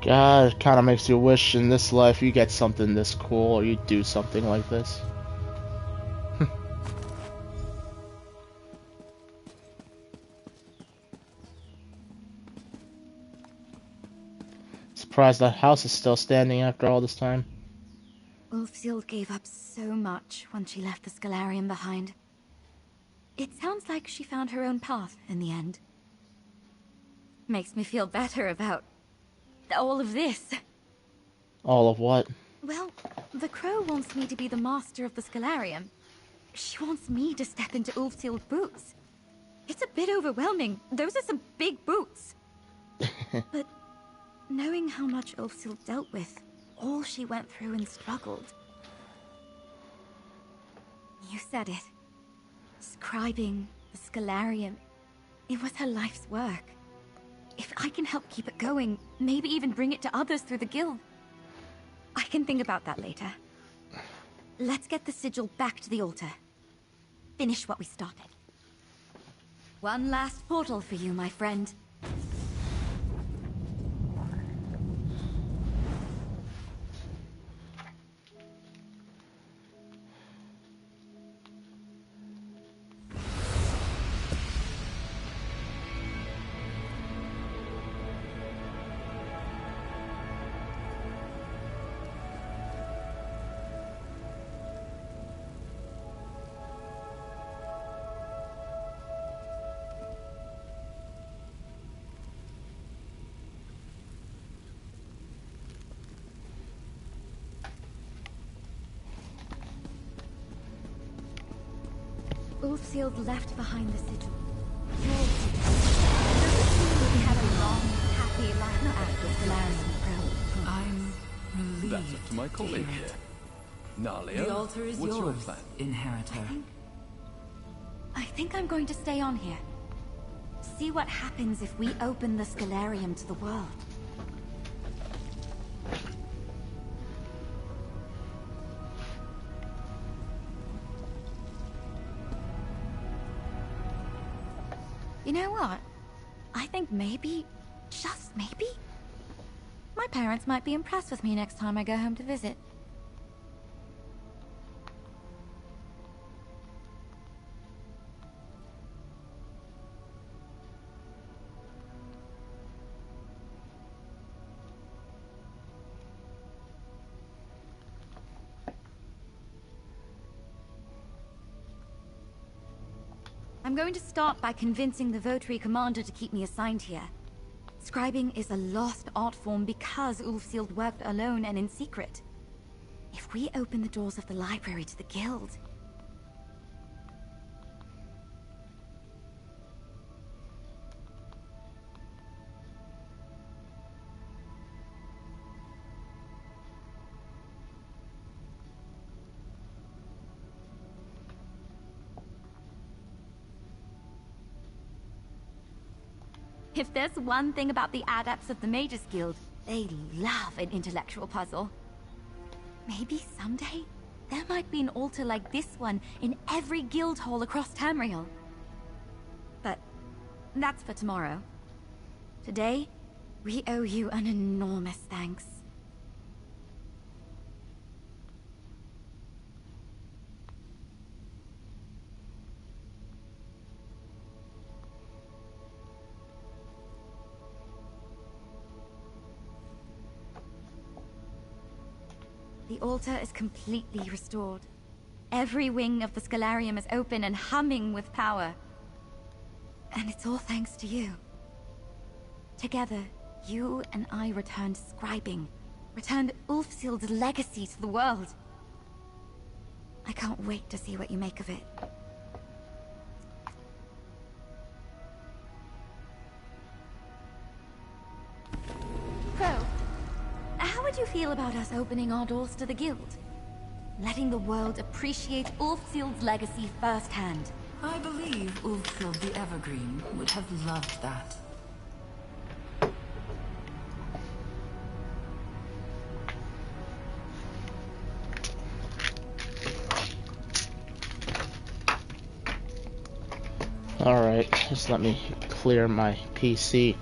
God, it kind of makes you wish in this life you get something this cool, or you do something like this. Surprised that house is still standing after all this time. Ulfsild gave up so much when she left the Scalarium behind. It sounds like she found her own path in the end. Makes me feel better about all of this. All of what? Well, the crow wants me to be the master of the Scalarium. She wants me to step into Ulfsild's boots. It's a bit overwhelming. Those are some big boots. But knowing how much Ulfsild dealt with, all she went through and struggled. You said it. Scribing, the Scalarium, it was her life's work. If I can help keep it going, maybe even bring it to others through the guild. I can think about that later. Let's get the sigil back to the altar. Finish what we started. One last portal for you, my friend. Ulfsild left behind the sigil. We had a long, happy life after Scalarium. I'm relieved. That's up to my colleague here. Nalia, The altar is what's your yours, plan? inheritor. I think I'm going to stay on here. See what happens if we open the Scalarium to the world. You know what? I think maybe, just maybe, my parents might be impressed with me next time I go home to visit. I'm going to start by convincing the Votary Commander to keep me assigned here. Scribing is a lost art form because Ulfsild worked alone and in secret. If we open the doors of the library to the guild... If there's one thing about the adepts of the Mages Guild, they love an intellectual puzzle. Maybe someday, there might be an altar like this one in every guild hall across Tamriel. But that's for tomorrow. Today, We owe you an enormous thanks. The altar is completely restored. Every wing of the Scholarium is open and humming with power. And it's all thanks to you. Together, you and I returned Scribing, returned Ulfsild's legacy to the world. I can't wait to see what you make of it. So, how would you feel about us opening our doors to the Guild? Letting the world appreciate Ulfsild's legacy firsthand. I believe Ulfsild the Evergreen would have loved that. Alright, just let me clear my PC.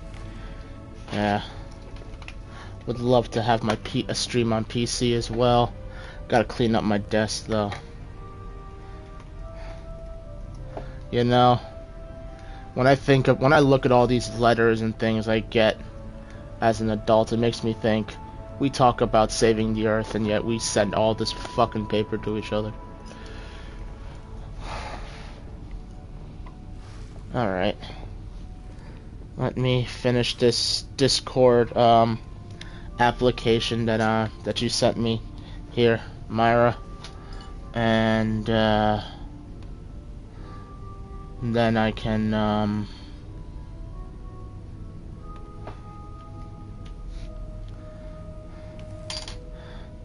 Yeah. Would love to have my a stream on PC as well. Gotta clean up my desk though. You know, when I look at all these letters and things I get as an adult, it makes me think we talk about saving the earth and yet we send all this fucking paper to each other. Alright. Let me finish this Discord application that you sent me here, Myra. And then I can then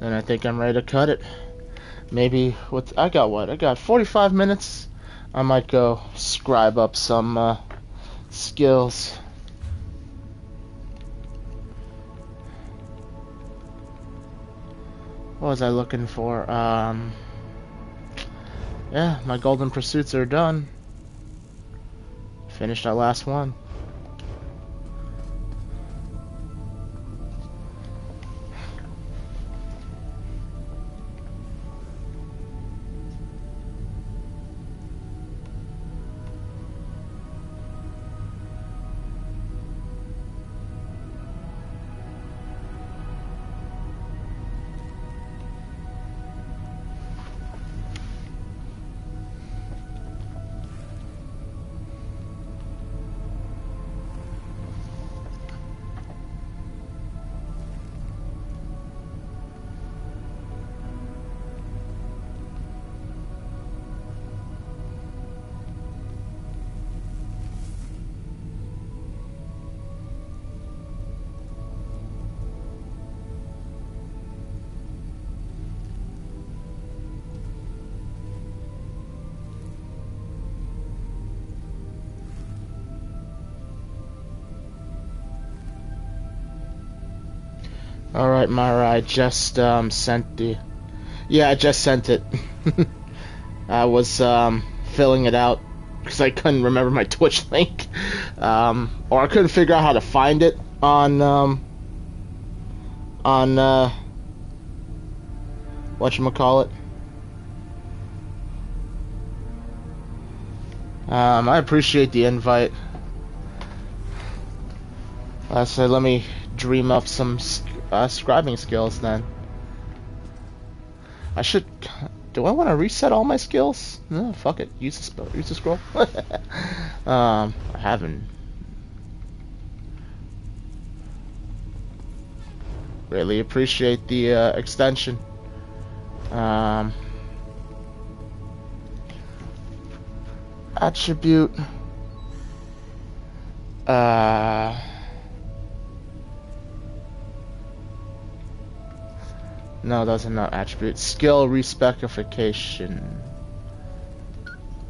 I think I'm ready to cut it. Maybe I got 45 minutes. I might go scribe up some skills. What was I looking for? Yeah, my golden pursuits are done. Finished our last one. Alright, Myra, I just sent the... Yeah, I just sent it. I was filling it out because I couldn't remember my Twitch link. Or I couldn't figure out how to find it on whatchamacallit. I appreciate the invite. So let me dream up some scribing skills then. I should... Do I want to reset all my skills? No, fuck it. Use the scroll. I haven't... Really appreciate the extension. Attribute. No, those are not attributes. Skill respecification.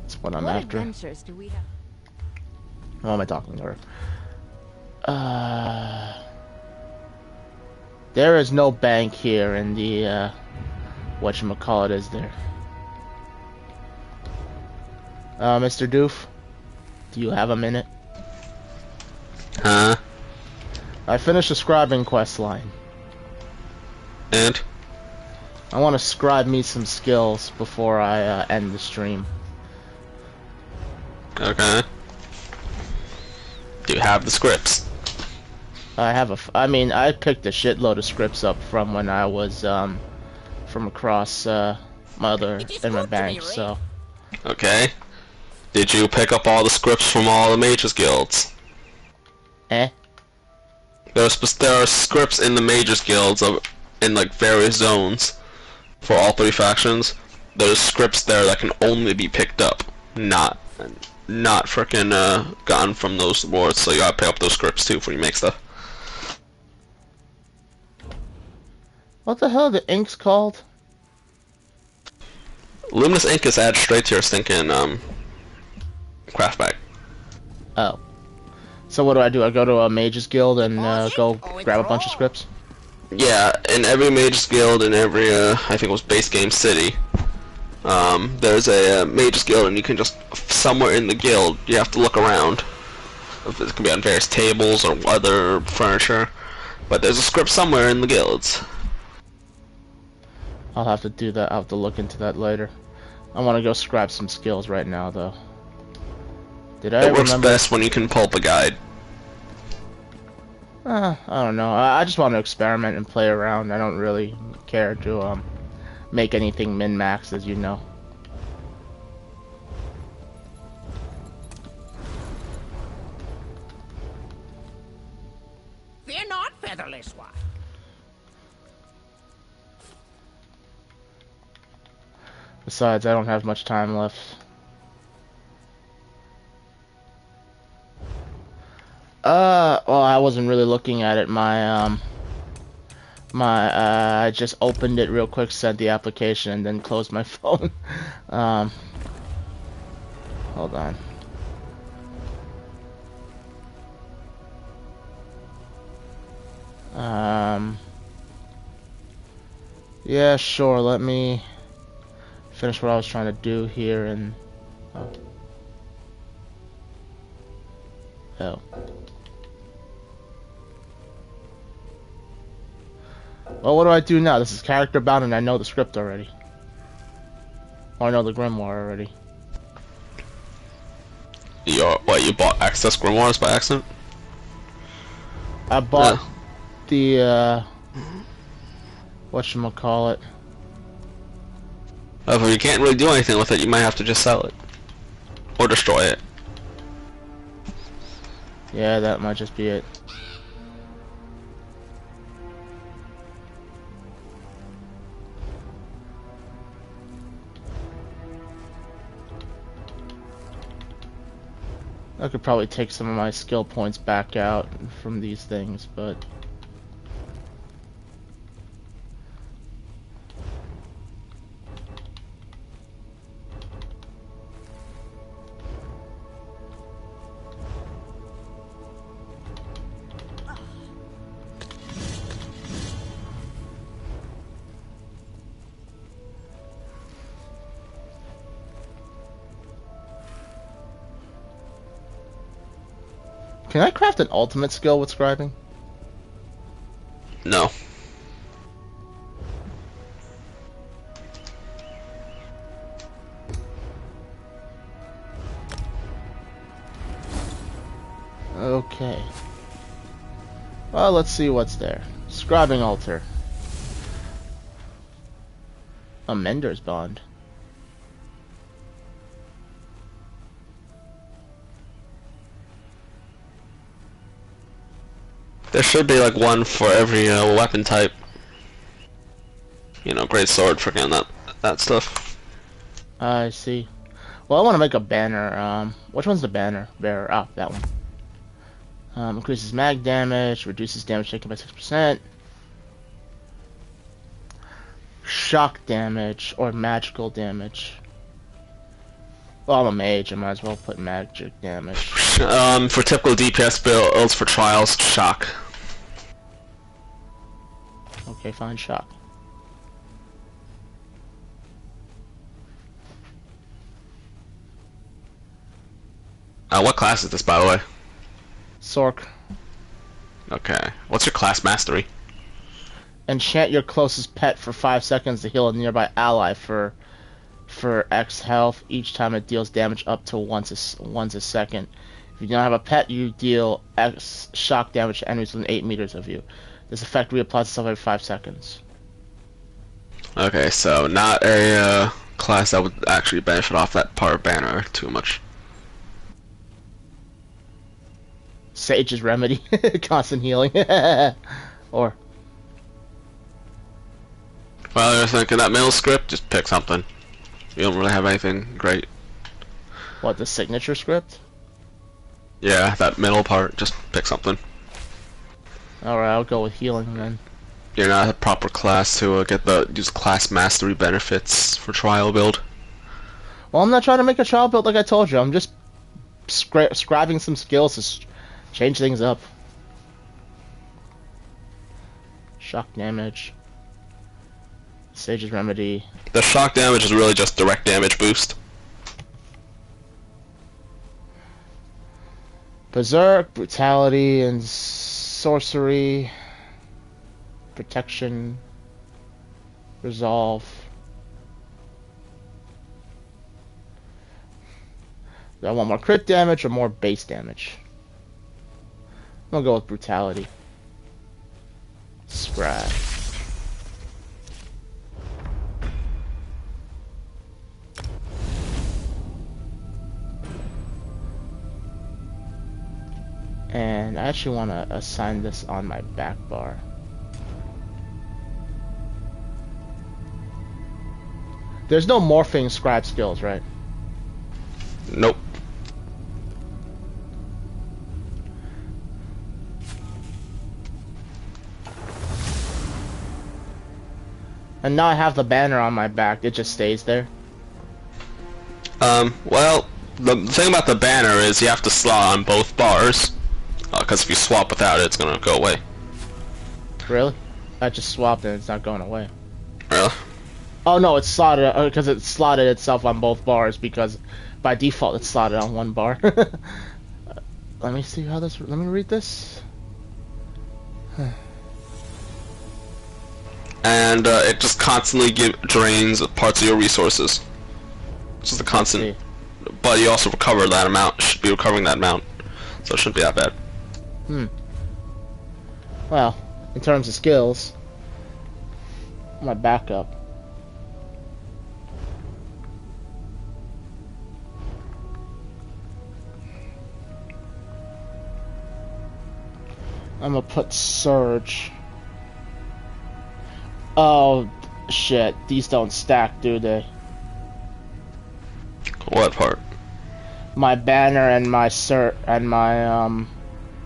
That's what I'm after. Adventures do we have? What am I talking to her? There is no bank here in the whatchamacallit, is there? Mr. Doof, do you have a minute? Huh? I finished the scribing quest line. And? I want to scribe me some skills before I end the stream. Okay. Do you have the scripts? I have I mean, I picked a shitload of scripts up from when I was from across my other in my bank. So. Okay. Did you pick up all the scripts from all the mages guilds? Eh? There are scripts in the mages guilds in like various zones for all 3 factions. There's scripts there that can only be picked up, not frickin' gotten from those wards. So you gotta pick up those scripts too before you make stuff. What the hell are the inks called? Luminous ink is added straight to your stinking craft bag. Oh. So what do? I go to a mages guild and go grab a bunch of scripts? Yeah, in every mages guild, in every I think it was base game city, there's a mages guild, and you can just somewhere in the guild you have to look around. It can be on various tables or other furniture, but there's a script somewhere in the guilds. I'll have to do that. I'll have to look into that later. I want to go scribe some skills right now, though. Did I It works remember? best when you can pulp a guide. I don't know. I just want to experiment and play around. I don't really care to make anything min-max, as you know. Fear not, featherless one. Besides, I don't have much time left. Well, I wasn't really looking at it. I just opened it real quick, sent the application, and then closed my phone. Hold on. Yeah, sure, let me finish what I was trying to do here and... Oh. Well, what do I do now? This is character bound and I know the script already. Or I know the grimoire already. You bought Access Grimoires by accident? I bought the, whatchamacallit. If you can't really do anything with it, you might have to just sell it. Or destroy it. Yeah, that might just be it. I could probably take some of my skill points back out from these things, but... Can I craft an ultimate skill with scribing? No. Okay. Well, let's see what's there. Scribing altar. A mender's bond. There should be like one for every weapon type. You know, great sword, freaking that stuff. I see. Well, I want to make a banner. Which one's the banner bearer? Ah, that one. Increases mag damage, reduces damage taken by 6%. Shock damage or magical damage. Well, I'm a mage. I might as well put magic damage. For typical DPS builds for trials, shock. Okay, fine, shock. What class is this, by the way? Sork. Okay. What's your class mastery? Enchant your closest pet for 5 seconds to heal a nearby ally for X health each time it deals damage up to once a second. If you don't have a pet, you deal X shock damage to enemies within 8 meters of you. This effect reapplies itself every 5 seconds. Okay, so not a class that would actually benefit off that part banner too much. Sage's Remedy. Constant healing. Or... Well, you're thinking that middle script? Just pick something. You don't really have anything great. What, the signature script? Yeah, that middle part. Just pick something. Alright, I'll go with healing then. You're not a proper class to use class mastery benefits for trial build. Well, I'm not trying to make a trial build like I told you. I'm just scribing some skills to change things up. Shock damage. Sage's Remedy. The shock damage is really just direct damage boost. Berserk, Brutality, and Sorcery. Protection. Resolve. Do I want more crit damage or more base damage? I'm gonna go with Brutality. Scribe. And I actually want to assign this on my back bar. There's no morphing scribe skills, right? Nope. And now I have the banner on my back. It just stays there. Well, the thing about the banner is you have to slot on both bars. Because if you swap without it, it's gonna go away. Really? I just swapped and it's not going away. Really? Oh no, it's slotted because it slotted itself on both bars because by default it's slotted on one bar. Let me see how this. Let me read this. And it just constantly drains parts of your resources. It's just a constant. But you also recover that amount. Should be recovering that amount, so it shouldn't be that bad. Well, in terms of skills, my backup. I'm gonna put Surge. Oh, shit. These don't stack, do they? What part? My banner and my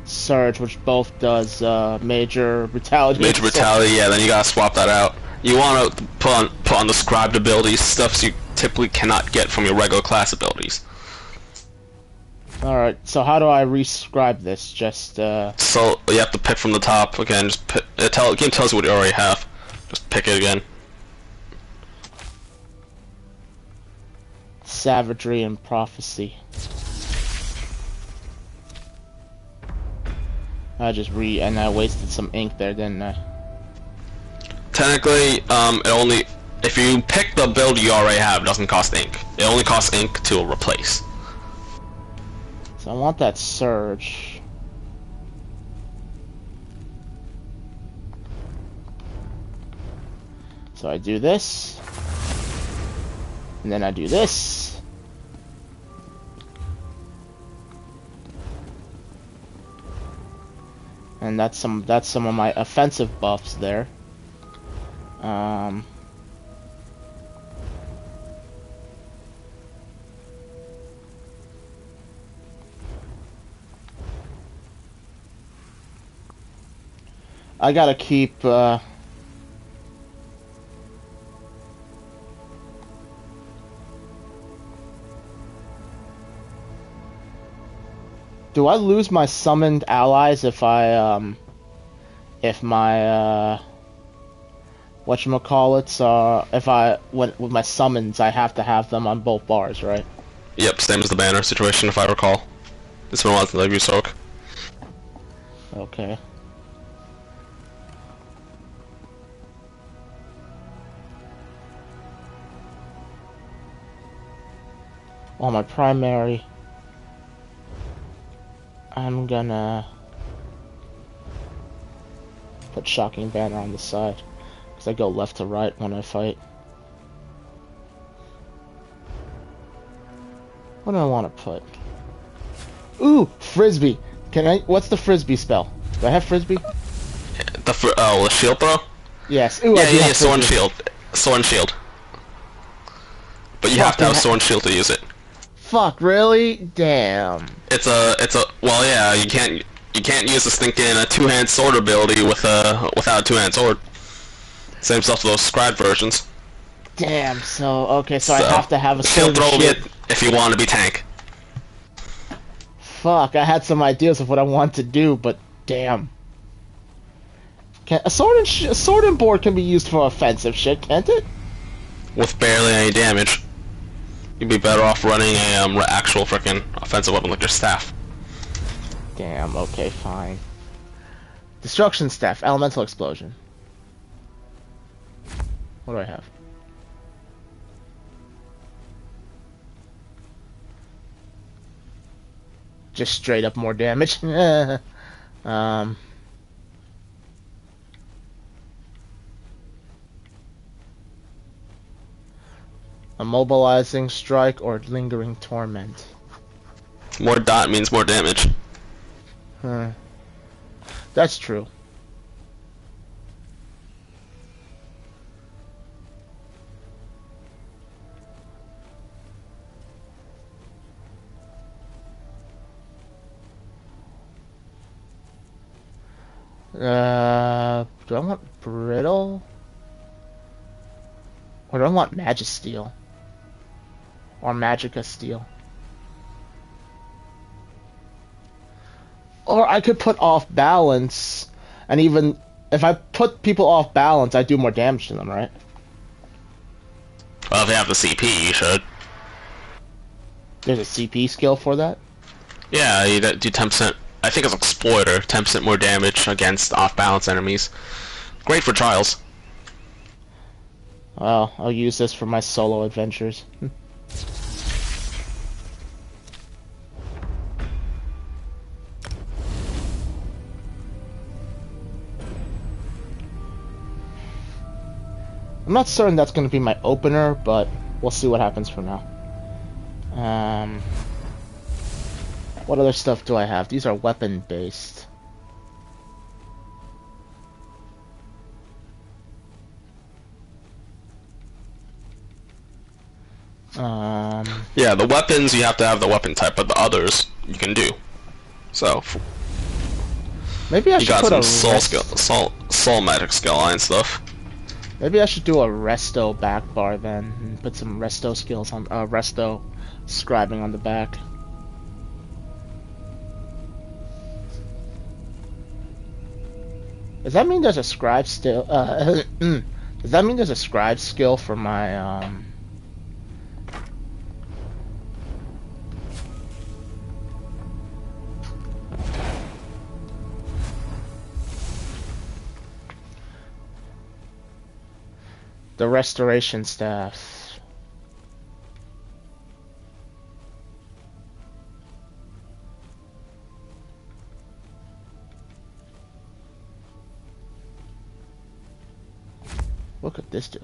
Surge, which both does major brutality. Major brutality, yeah. Then you gotta swap that out. You want to put on the scribed abilities, stuff you typically cannot get from your regular class abilities. Alright, so how do I rescribe this? Just So you have to pick from the top again. Just pick, the game tells you what you already have. Just pick it again. Savagery and Prophecy. I wasted some ink there, didn't I? Technically, it only if you pick the build you already have, it doesn't cost ink. It only costs ink to replace. So I want that Surge. So I do this, and then I do this. And that's some of my offensive buffs there. I gotta keep do I lose my summoned allies if my whatchamacallits if I went with my summons I have to have them on both bars, right? Yep, same as the banner situation if I recall. This one wasn't like you soak. Okay. on my primary, I'm gonna put Shocking Banner on the side, because I go left to right when I fight. What do I want to put? Ooh, Frisbee! Can I? What's the Frisbee spell? Do I have Frisbee? The shield throw? Yes. Ooh, Yeah, sword and Frisbee. shield. Sword and shield. But you have to have sword and shield to use it. Fuck, really? Damn. It's a well, yeah, you can't use this thing in a two-hand sword ability without a two-hand sword. Same stuff for those scribe versions. Damn, so okay, so I have to have a sword shield throw and shield. If you want to be tank. Fuck, I had some ideas of what I want to do, but damn. A sword and board can be used for offensive shit, can't it? With barely any damage. You'd be better off running a actual frickin' offensive weapon like your staff. Damn, okay, fine. Destruction Staff, Elemental Explosion. What do I have? Just straight up more damage. Immobilizing Strike or Lingering Torment. More dot means more damage. That's true. Do I want Brittle? Or do I want Magisteel? Or Magica Steel? Or I could put off balance, and even if I put people off balance, I do more damage to them, right? Well, if you have the CP, you should. There's a CP skill for that? Yeah, you do 10%. I think it's Exploiter, 10% more damage against off-balance enemies. Great for trials. Well, I'll use this for my solo adventures. I'm not certain that's going to be my opener, but we'll see what happens for now. What other stuff do I have? These are weapon-based. Yeah, the weapons, you have to have the weapon type, but the others, you can do. So... Maybe I should put a soul magic skill and stuff. Maybe I should do a resto back bar then, and put some resto skills on, resto scribing on the back. Does that mean there's a scribe still? Does that mean there's a scribe skill for my the restoration staff? What could this do?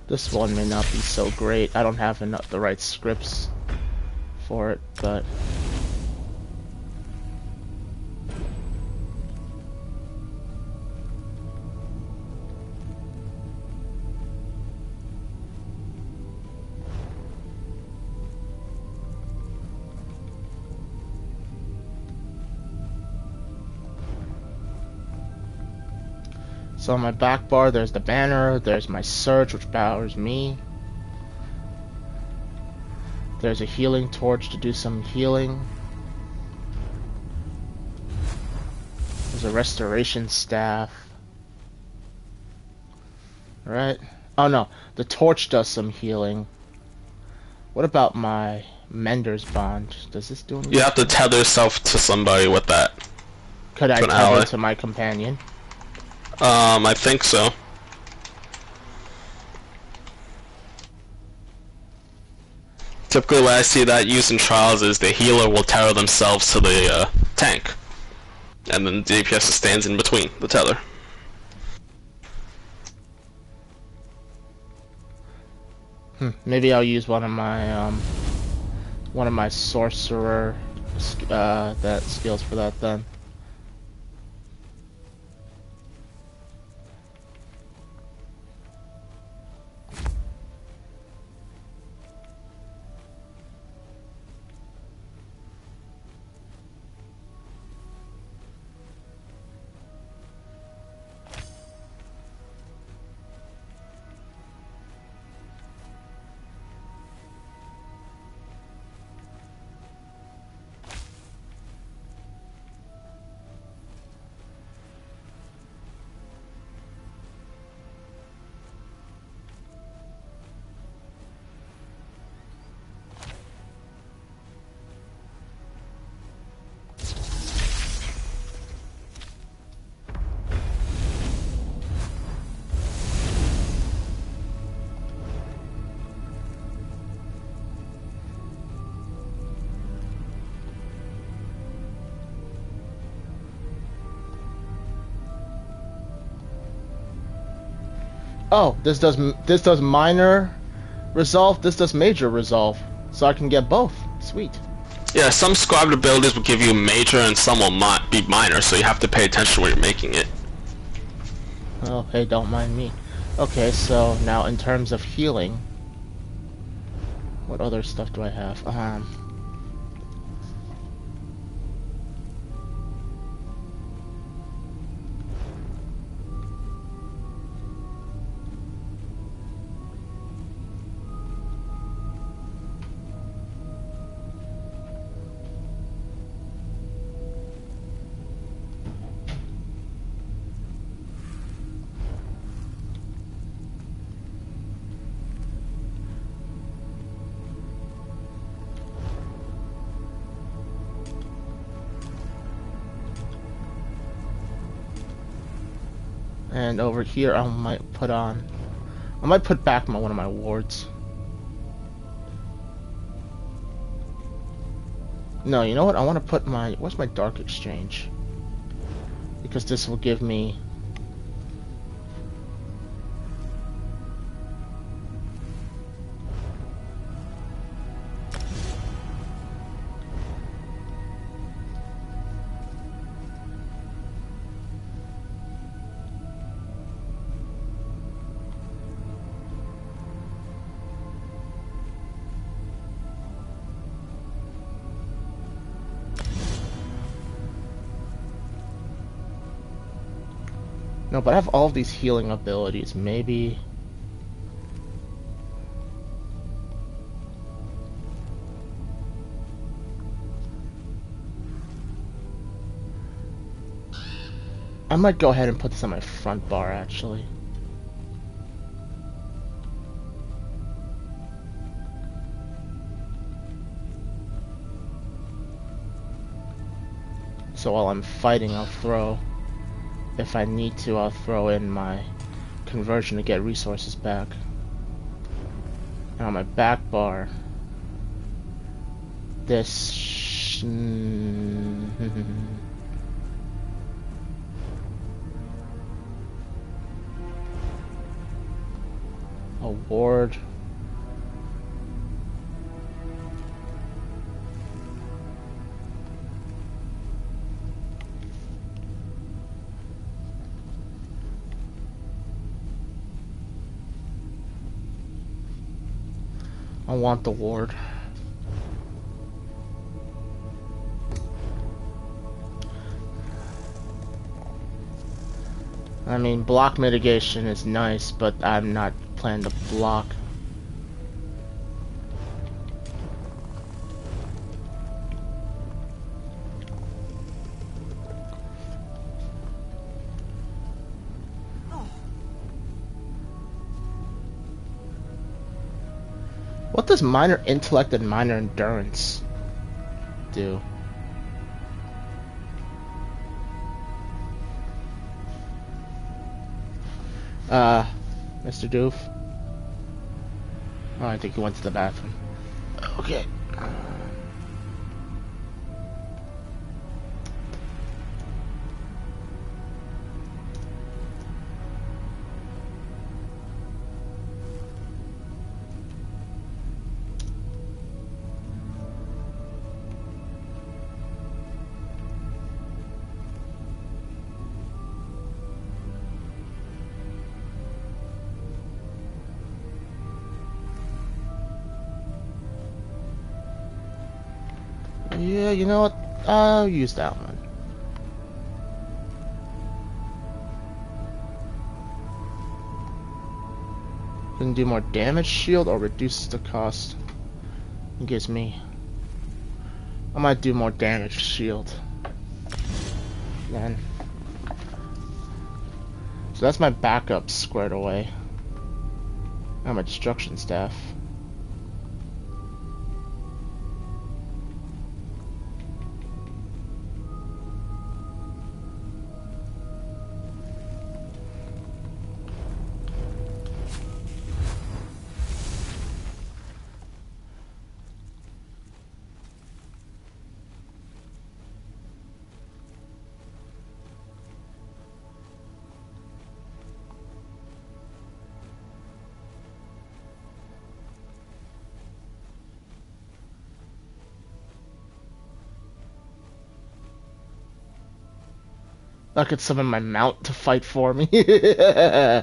This one may not be so great. I don't have the right scripts for it, but so on my back bar there's the banner, there's my search which powers me. There's a healing torch to do some healing. There's a restoration staff. Right? Oh no, the torch does some healing. What about my Mender's Bond? Does this do anything? You have to tether yourself to somebody with that. Could I tether to my companion? I think so. Typically, when I see that used in trials, is the healer will tether themselves to the tank, and then the DPS stands in between the tether. Maybe I'll use one of my sorcerer that skills for that then. Oh, this does minor resolve, this does major resolve. So I can get both. Sweet. Yeah, some scribed abilities will give you major and some will be minor, so you have to pay attention when you're making it. Oh, hey, don't mind me. Okay, so now in terms of healing, what other stuff do I have? And over here, I might put back one of my wards. No, you know what? I want to put where's my Dark Exchange? Because this will give me... No, but I have all of these healing abilities. Maybe... I might go ahead and put this on my front bar, actually. So while I'm fighting, I'll throw... If I need to, I'll throw in my conversion to get resources back. And on my back bar, this... a ward. I want the ward. I mean, block mitigation is nice, but I'm not planning to block. does minor intellect and minor endurance do? Mr. Doof? Oh, I think he went to the bathroom. Okay. Yeah, you know what? I'll use that one. Can do more damage shield or reduces the cost. It gives me. I might do more damage shield. Then. So that's my backup squared away. And my destruction staff. I could summon my mount to fight for me. Huh.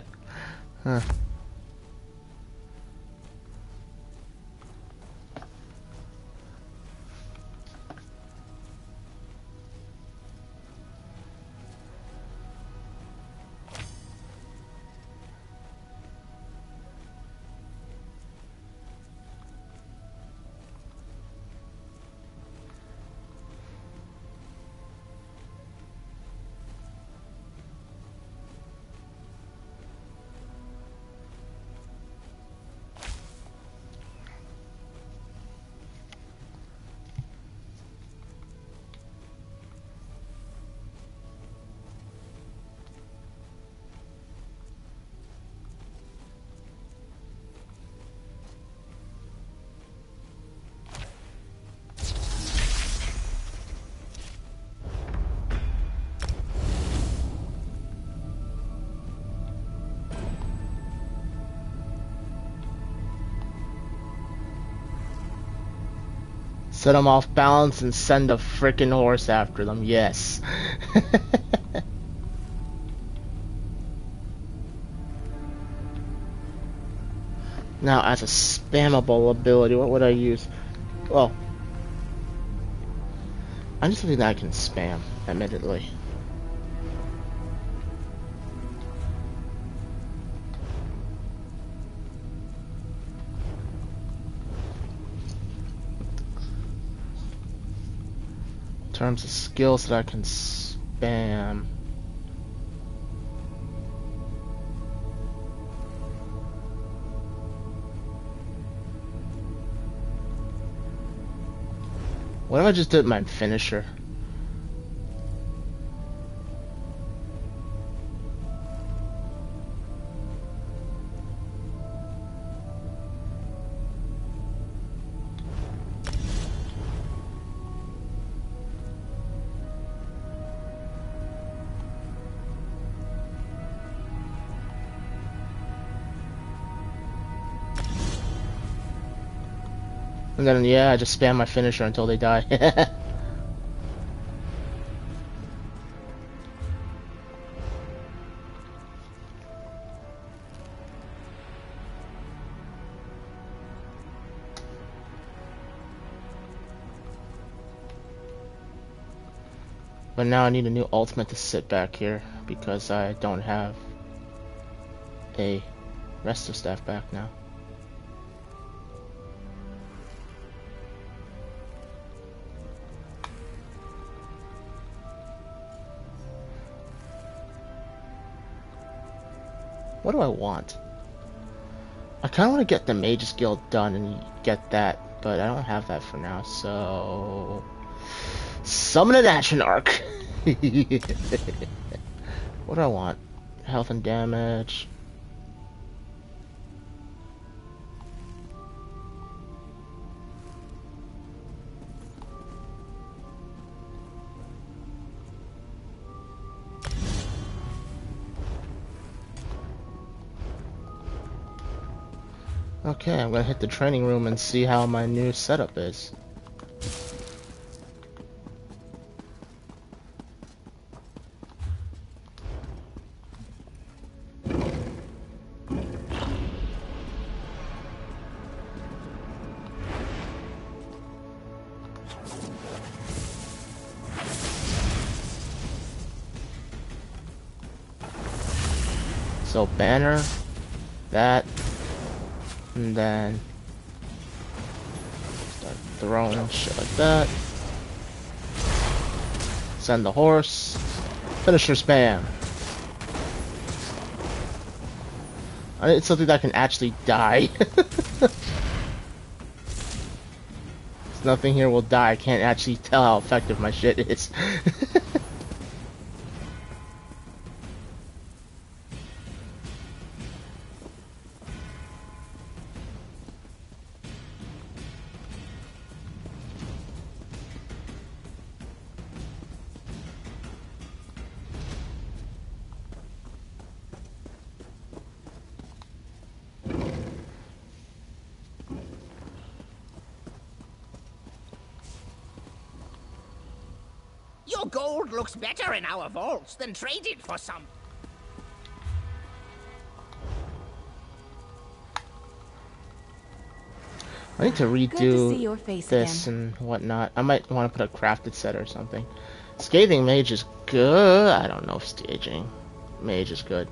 Set them off balance and send a freaking horse after them. Yes. Now, as a spammable ability, what would I use? Well, I'm just something that I can spam, admittedly. In terms of skills that I can spam. What if I just did my finisher? And then, yeah, I just spam my finisher until they die. But now I need a new ultimate to sit back here because I don't have a rest of staff back now. What do I want? I kind of want to get the Mage's Guild done and get that, but I don't have that for now, so... Summon an action arc! What do I want? Health and damage. Okay, I'm gonna hit the training room and see how my new setup is. So banner, that, and then start throwing shit like that. Send the horse. Finisher spam. I need something that can actually die. Nothing here will die. I can't actually tell how effective my shit is. Your gold looks better in our vaults than traded for some. I need to Good to see your redo face this again. and whatnot. I might want to put a crafted set or something. Scathing Mage is good. I don't know if Staging Mage is good.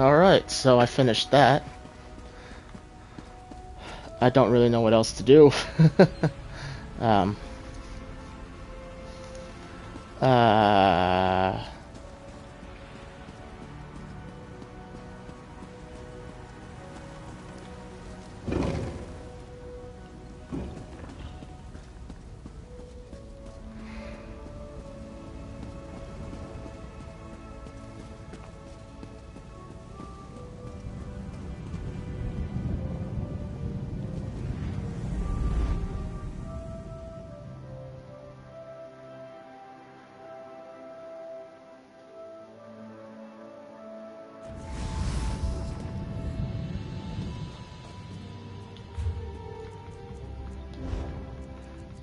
Alright, so I finished that. I don't really know what else to do. um, uh,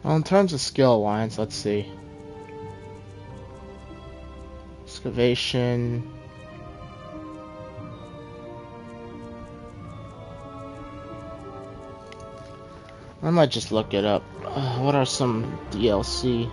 well, in terms of skill lines, let's see. Excavation. I might just look it up. What are some DLC?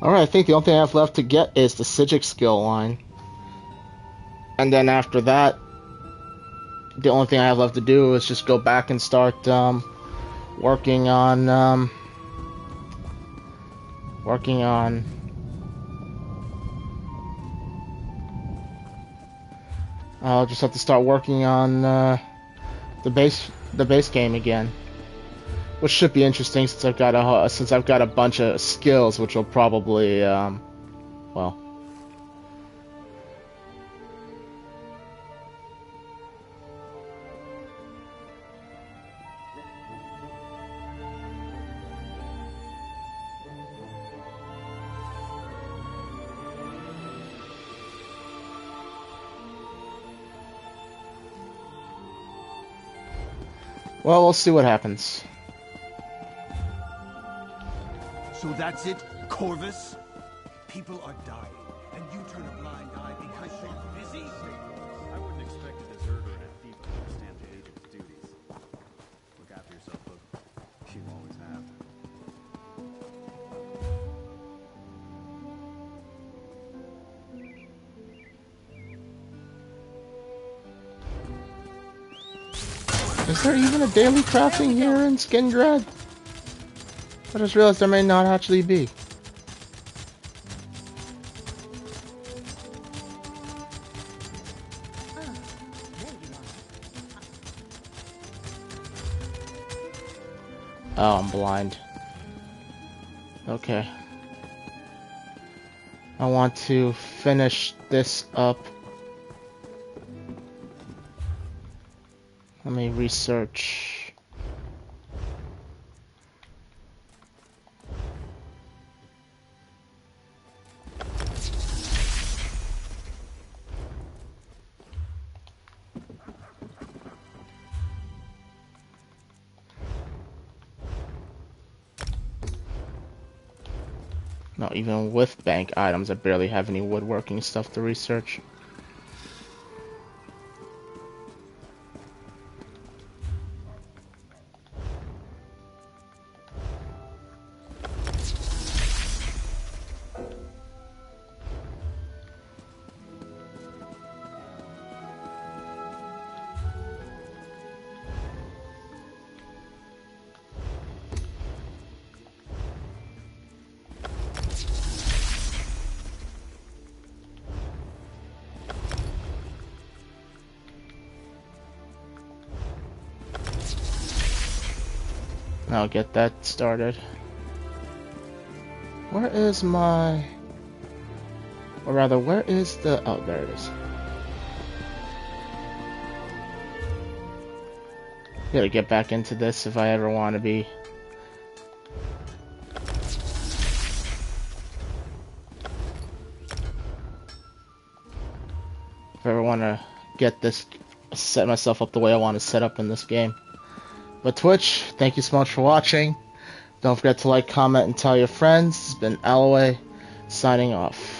Alright, I think the only thing I have left to get is the Sigic skill line. And then after that, the only thing I have left to do is just go back and start working on I'll just have to start working on the base game again, which should be interesting since I've got a bunch of skills, which will probably well. Well, we'll see what happens. So that's it, Corvus? People are dying, and you turn a blind eye because you're busy? I wouldn't expect a deserter and a thief to understand the agent's duties. Look after yourself, Book. You always have. Is there even a daily crafting here in Skindred? I just realized there may not actually be. Oh, I'm blind. Okay. I want to finish this up. Let me research. No, even with bank items, I barely have any woodworking stuff to research. I'll get that started. Where is my... Or rather, where is the... Oh, there it is. Gotta get back into this if I ever want to be... If I ever want to get this... Set myself up the way I want to set up in this game. But Twitch, thank you so much for watching. Don't forget to like, comment, and tell your friends. This has been Alloway, signing off.